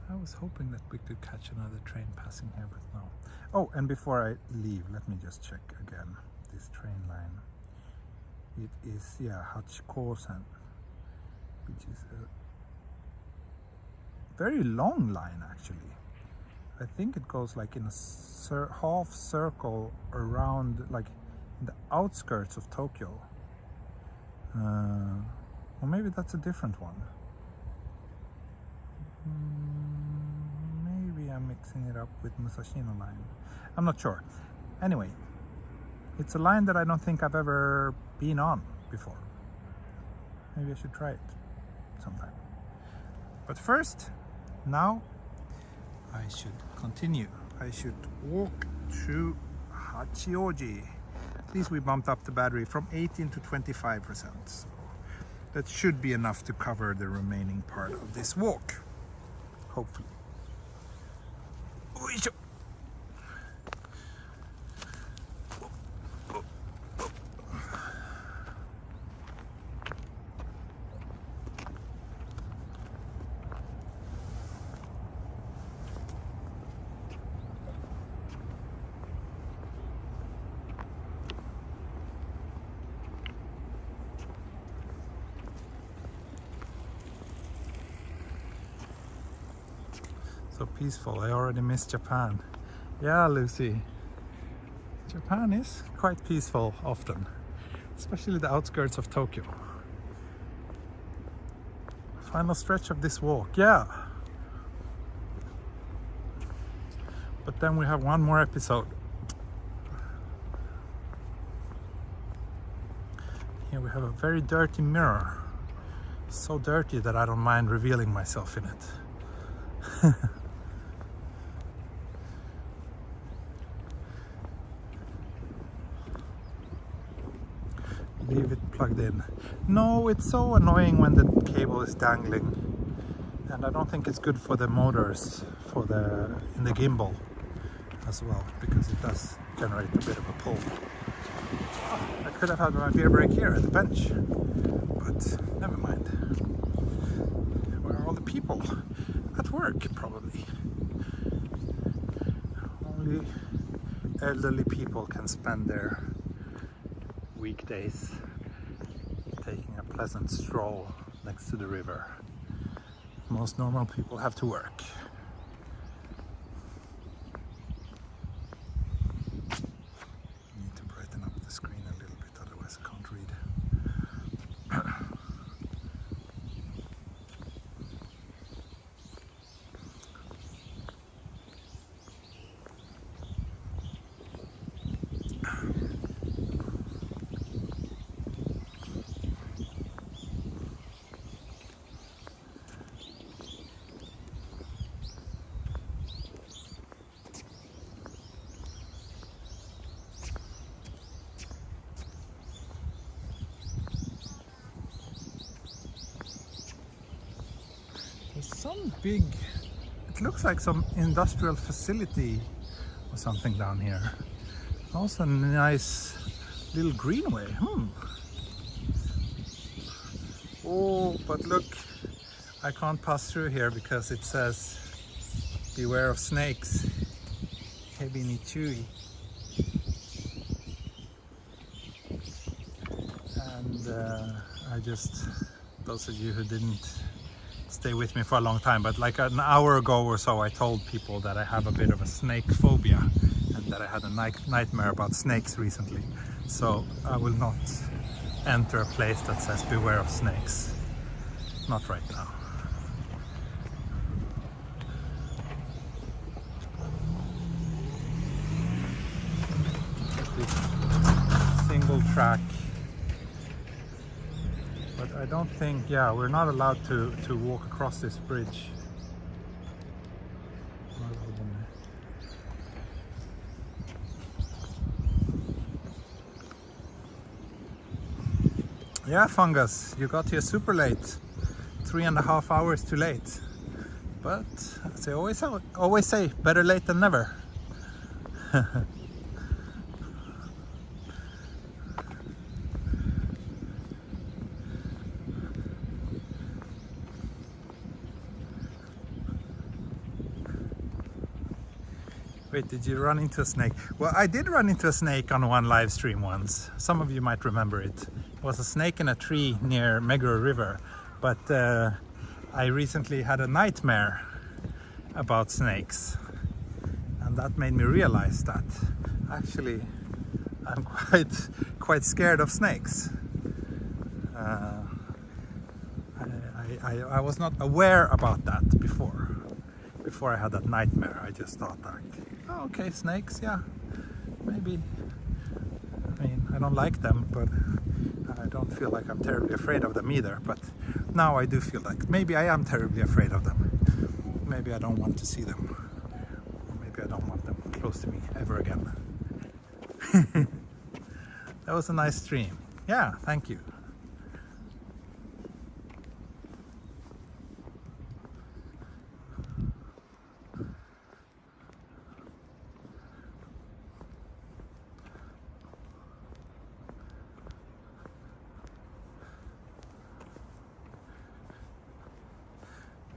I was hoping that we could catch another train passing here, but no. Oh, and before I leave, let me just check again this train line. It is, yeah, Hachioji, which is a very long line actually. I think it goes like in a half circle around, like in the outskirts of Tokyo. Or maybe that's a different one. Maybe I'm mixing it up with Musashino line. I'm not sure. Anyway, it's a line that I don't think I've ever been on before. Maybe I should try it sometime. But first, now I should continue. I should walk to Hachioji. At least we bumped up the battery from 18 to 25%. So that should be enough to cover the remaining part of this walk. Hopefully. Oisho. So peaceful. I already missed Japan. Yeah, Lucy. Japan is quite peaceful often, especially the outskirts of Tokyo. Final stretch of this walk, yeah. But then we have one more episode. Here we have a very dirty mirror. So dirty that I don't mind revealing myself in it. Leave it plugged in. No, it's so annoying when the cable is dangling, and I don't think it's good for the motors in the gimbal as well, because it does generate a bit of a pull. Oh, I could have had my beer break here at the bench, but never mind. Where are all the people? At work, probably. Only elderly people can spend their weekdays taking a pleasant stroll next to the river. Most normal people have to work. Need to brighten up the screen a little bit, otherwise I can't read. Some big, it looks like some industrial facility or something down here. Also a nice little greenway. Oh, but look, I can't pass through here because it says beware of snakes. heavy ni chui. And those of you who didn't stay with me for a long time, but like an hour ago or so, I told people that I have a bit of a snake phobia and that I had a nightmare about snakes recently. So I will not enter a place that says beware of snakes. Not right now. This single track. But I don't think, yeah, we're not allowed to walk across this bridge. Yeah, Fungus, you got here super late. 3.5 hours too late. But as I always say, better late than never. Wait, did you run into a snake? Well, I did run into a snake on one live stream once. Some of you might remember it. It was a snake in a tree near Megawalk River. But I recently had a nightmare about snakes. And that made me realize that actually I'm quite scared of snakes. I was not aware about that before I had that nightmare. I just thought like, oh, okay, snakes, yeah, maybe. I mean, I don't like them, but I don't feel like I'm terribly afraid of them either. But now I do feel like maybe I am terribly afraid of them. Maybe I don't want to see them. Or maybe I don't want them close to me ever again. That was a nice stream. Yeah, thank you.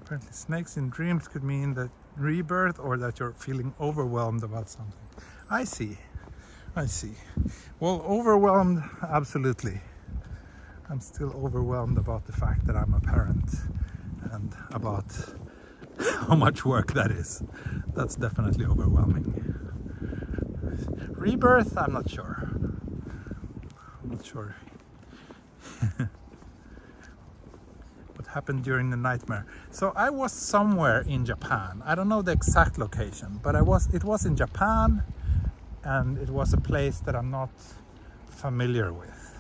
Apparently snakes in dreams could mean that rebirth or that you're feeling overwhelmed about something. I see. Well, overwhelmed, absolutely. I'm still overwhelmed about the fact that I'm a parent and about how much work that is. That's definitely overwhelming. Rebirth, I'm not sure. What happened during the nightmare? So I was somewhere in Japan. I don't know the exact location, but it was in Japan, and it was a place that I'm not familiar with.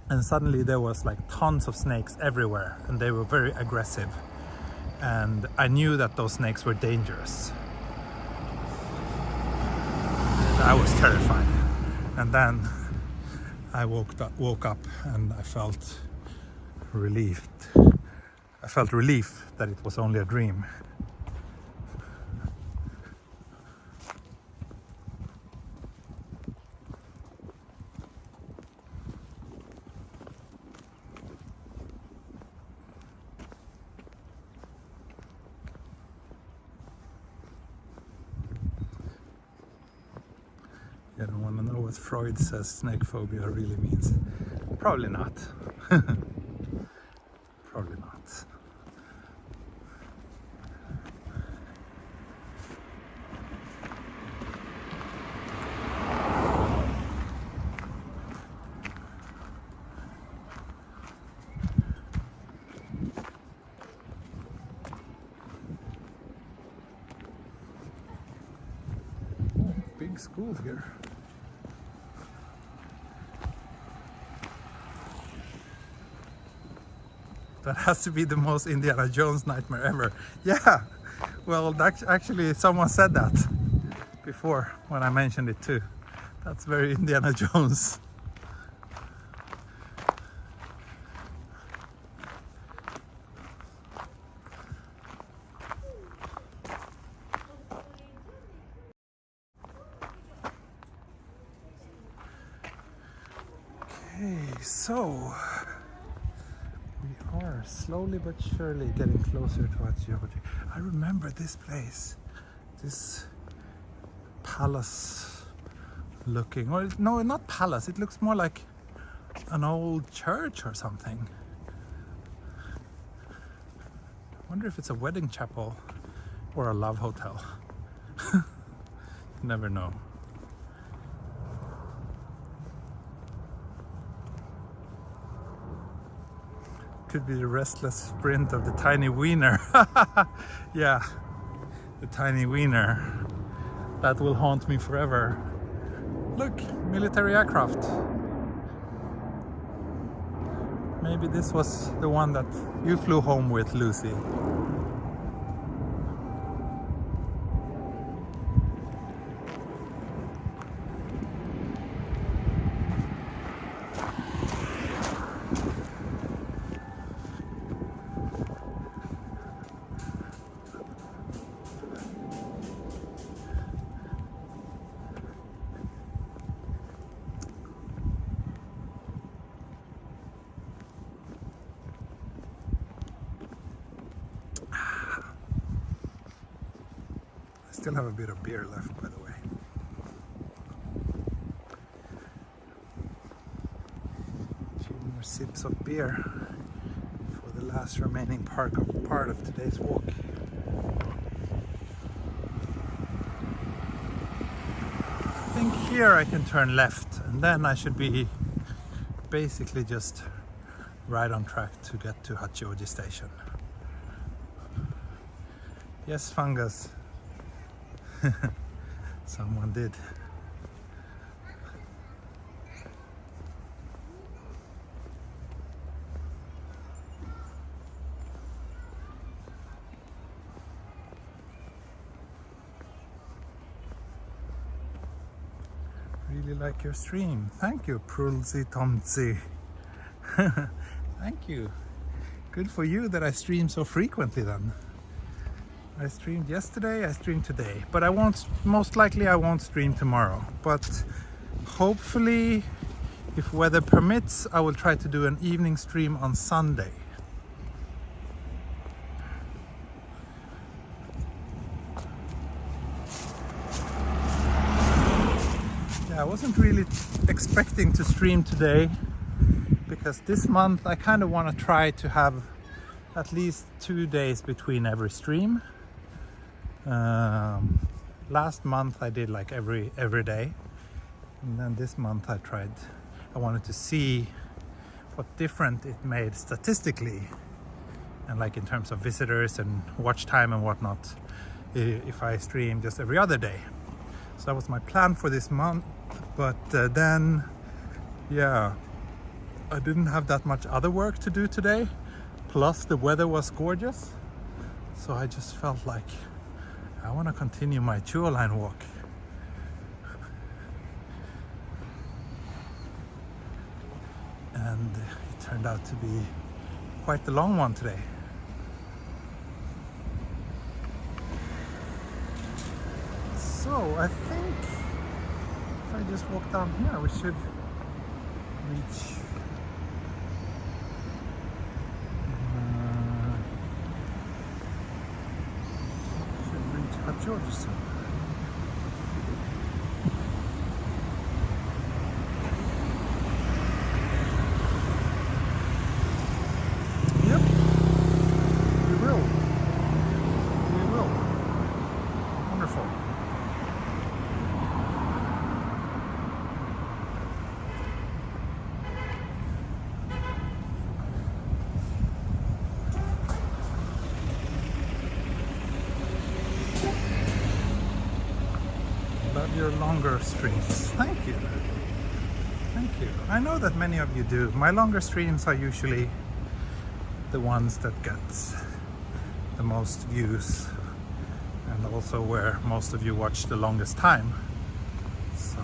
And suddenly there was like tons of snakes everywhere, and they were very aggressive. And I knew that those snakes were dangerous. And I was terrified. And then I woke up and I felt relieved. I felt relief that it was only a dream. You don't want to know what Freud says snake phobia really means? Probably not. Probably not. Oh, big school here. That has to be the most Indiana Jones nightmare ever. Yeah, well, actually someone said that before when I mentioned it too. That's very Indiana Jones. Okay, so we are slowly but surely getting closer to Hachioji. I remember this place. This palace looking, or no, not palace, it looks more like an old church or something. I wonder if it's a wedding chapel or a love hotel. You never know. Could be the restless sprint of the tiny wiener. Yeah, the tiny wiener. That will haunt me forever. Look, military aircraft. Maybe this was the one that you flew home with, Lucy. Still have a bit of beer left, by the way. A few more sips of beer for the last remaining part of today's walk. I think here I can turn left, and then I should be basically just right on track to get to Hachioji station. Yes, fungus. Someone did. Really like your stream. Thank you, Prulzi Tomzi. Thank you. Good for you that I stream so frequently then. I streamed yesterday, I streamed today, but most likely I won't stream tomorrow. But hopefully, if weather permits, I will try to do an evening stream on Sunday. Yeah, I wasn't really expecting to stream today, because this month I kind of want to try to have at least 2 days between every stream. Last month I did like every day, and then this month I wanted to see what different it made statistically, and like in terms of visitors and watch time and whatnot, if I stream just every other day. So that was my plan for this month, but then yeah, I didn't have that much other work to do today, plus the weather was gorgeous, so I just felt like I want to continue my Chuo line walk. And it turned out to be quite the long one today. So I think if I just walk down here, we should reach Hachioji soon. Yep, we will. We will. Wonderful. Love your longer streams. Thank you. Thank you. I know that many of you do. My longer streams are usually the ones that get the most views, and also where most of you watch the longest time. So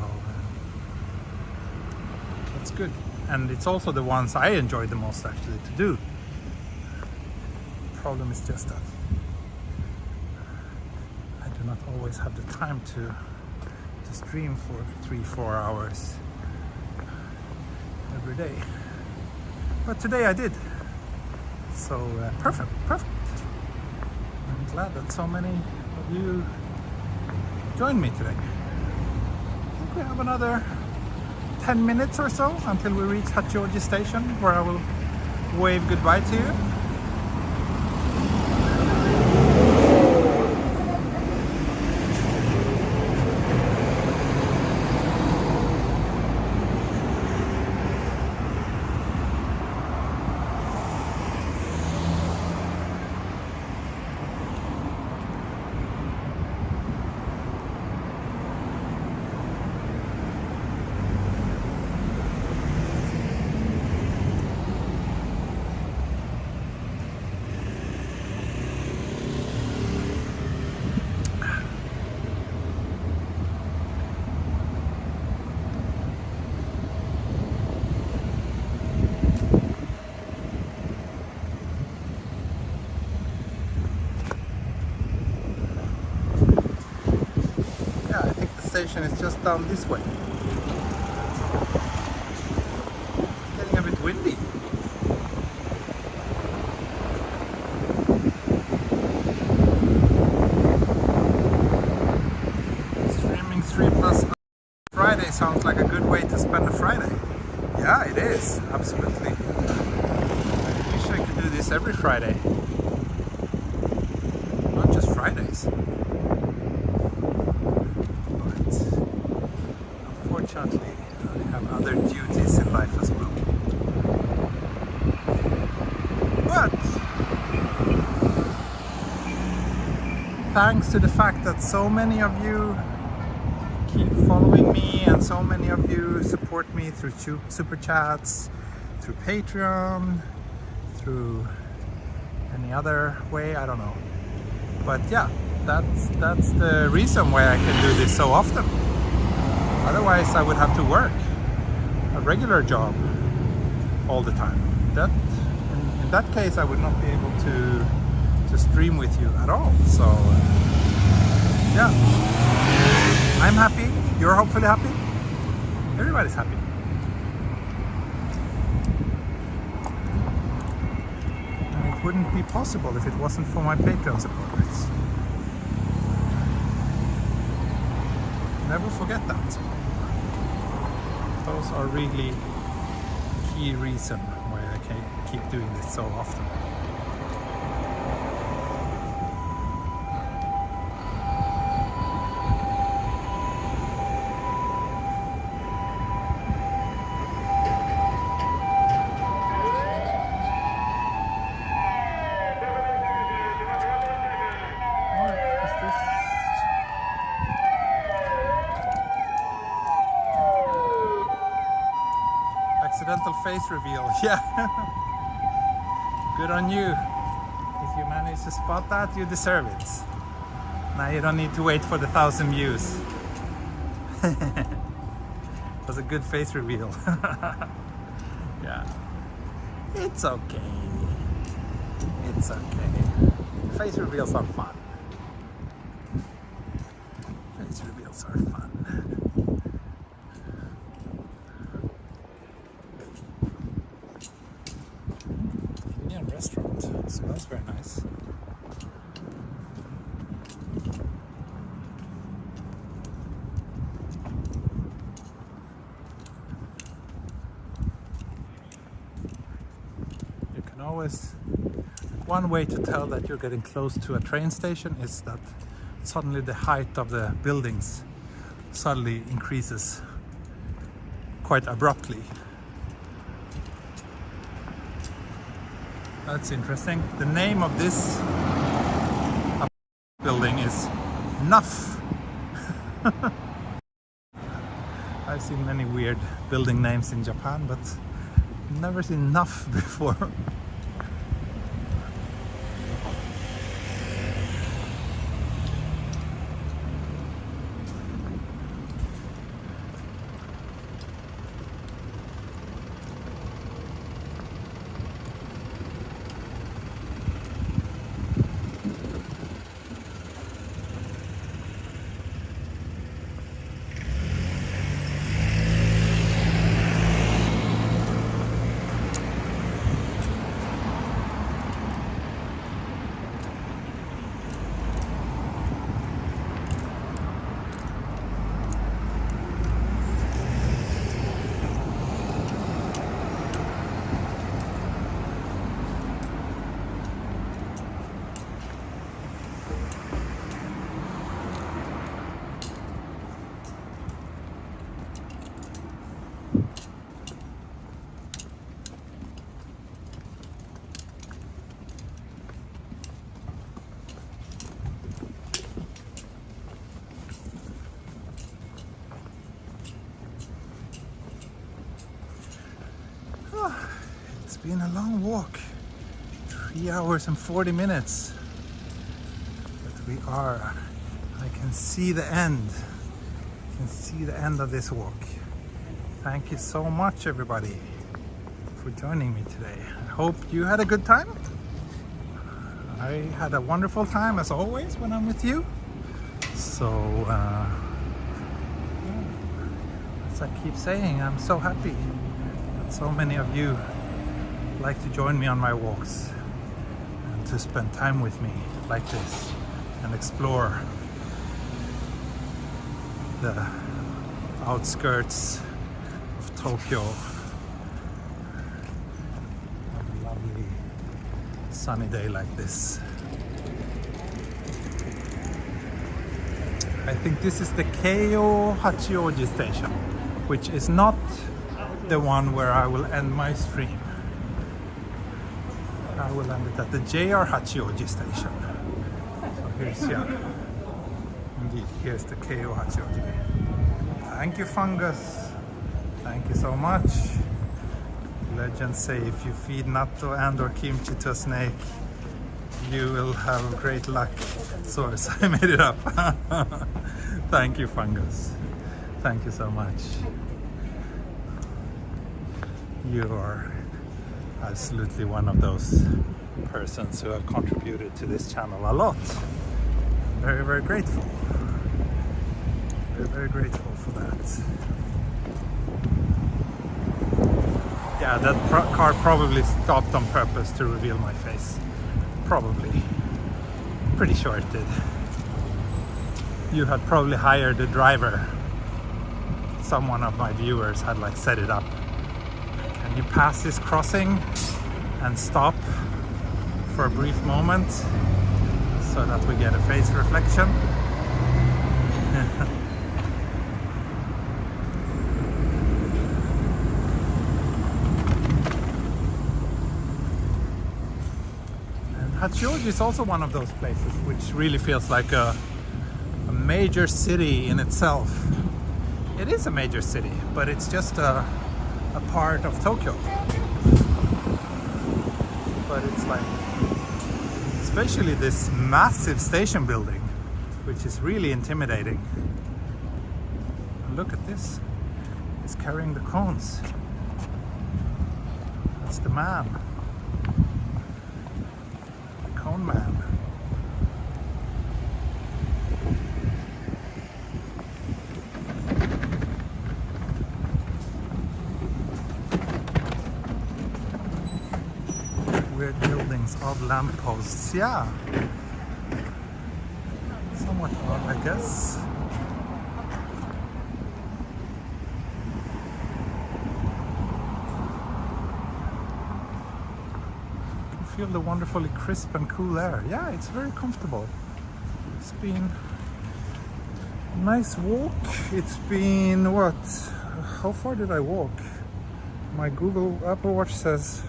that's good. And it's also the ones I enjoy the most actually to do. The problem is just that I do not always have the time to stream for 3-4 hours every day, but today I did, so perfect. I'm glad that so many of you joined me today. think we have another 10 minutes or so until we reach Hachioji station, where I will wave goodbye to you. Station is just down this way. Getting a bit windy. Streaming 3+ Friday sounds like a good way to spend a Friday. Yeah, it is, absolutely. I wish I could do this every Friday. Not just Fridays. Unfortunately, I have other duties in life as well. But thanks to the fact that so many of you keep following me and so many of you support me through super chats, through Patreon, through any other way, I don't know. But yeah, that's the reason why I can do this so often. Otherwise, I would have to work a regular job all the time. In that case, I would not be able to stream with you at all. So, yeah, I'm happy. You're hopefully happy. Everybody's happy. And it wouldn't be possible if it wasn't for my Patreon supporters. Never forget that. Those are really key reason why I can keep doing this so often. Accidental face reveal, yeah. Good on you. If you manage to spot that, you deserve it. Now you don't need to wait for the 1,000 views. It was a good face reveal. Yeah. It's okay. It's okay. Face reveals are fun. Face reveals are fun. Restaurant. Smells very nice. You can always, one way to tell that you're getting close to a train station is that suddenly the height of the buildings suddenly increases quite abruptly. That's interesting. The name of this building is Nuff. I've seen many weird building names in Japan, but never seen Nuff before. been a long walk. 3 hours and 40 minutes. But we are. I can see the end. I can see the end of this walk. Thank you so much, everybody, for joining me today. I hope you had a good time. I had a wonderful time as always when I'm with you. So, as I keep saying, I'm so happy that so many of you like to join me on my walks and to spend time with me like this and explore the outskirts of Tokyo. On a lovely sunny day like this. I think this is the Chuo Hachioji station, which is not the one where I will end my stream. I will end it at the JR Hachioji station. So here's, indeed, here's the Chuo Hachioji. Thank you, Fungus. Thank you so much. Legends say if you feed natto and or kimchi to a snake, you will have great luck. Source, I made it up. Thank you, Fungus. Thank you so much. You are absolutely one of those persons who have contributed to this channel a lot. Very, very grateful. Very, very grateful for that. Yeah, that car probably stopped on purpose to reveal my face. Probably. Pretty sure it did. You had probably hired a driver. Someone of my viewers had like set it up. Can you pass this crossing and stop for a brief moment so that we get a face reflection? Hachioji is also one of those places which really feels like a major city in itself. It is a major city, but it's just a part of Tokyo. But it's like, especially this massive station building, which is really intimidating. And look at this. He's carrying the cones. That's the man. Man. Weird buildings of lampposts, yeah. Somewhat odd, I guess. Feel the wonderfully crisp and cool air. Yeah, it's very comfortable. It's been a nice walk. It's been what? How far did I walk? My Google Apple Watch says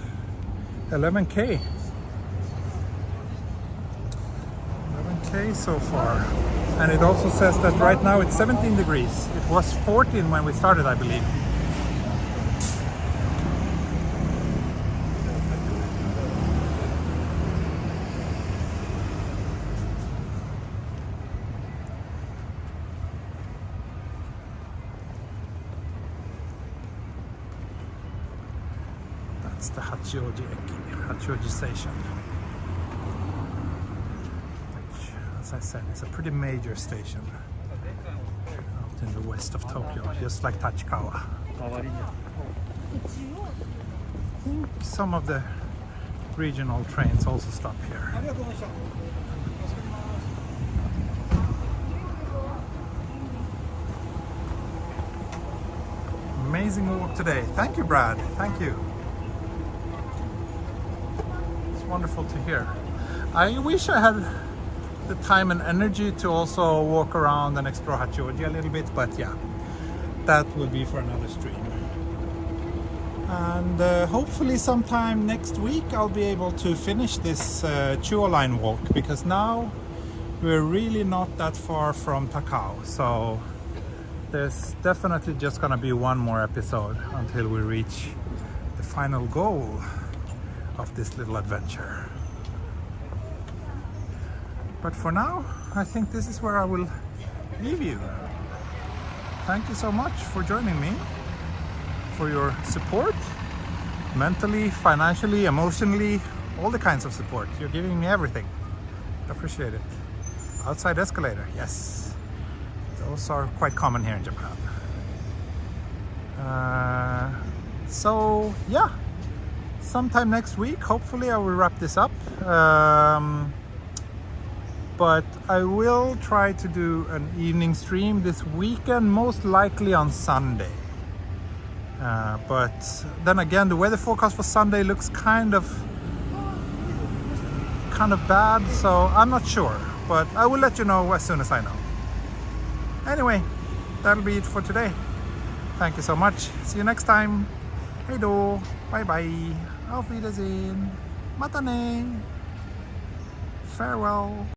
11k. 11k so far. And it also says that right now it's 17 degrees. It was 14 when we started, I believe. That's the Hachioji station, which, as I said, is a pretty major station out in the west of Tokyo, just like Tachikawa. I think some of the regional trains also stop here. Amazing walk today. Thank you, Brad. Thank you. Wonderful to hear. I wish I had the time and energy to also walk around and explore Hachioji a little bit, but yeah, that will be for another stream. And hopefully sometime next week I'll be able to finish this Chuo line walk, because now we're really not that far from Takao, so there's definitely just gonna be one more episode until we reach the final goal. of this little adventure. But for now, I think this is where I will leave you. Thank you so much for joining me, for your support, mentally, financially, emotionally, all the kinds of support. You're giving me everything. I appreciate it. Outside escalator, yes. Those are quite common here in Japan. So yeah, sometime next week, hopefully I will wrap this up. But I will try to do an evening stream this weekend, most likely on Sunday. But then again, the weather forecast for Sunday looks kind of bad, so I'm not sure. But I will let you know as soon as I know. Anyway, that'll be it for today. Thank you so much. See you next time. Hej då. Bye bye. Auf Wiedersehen. Mata ne. Farewell.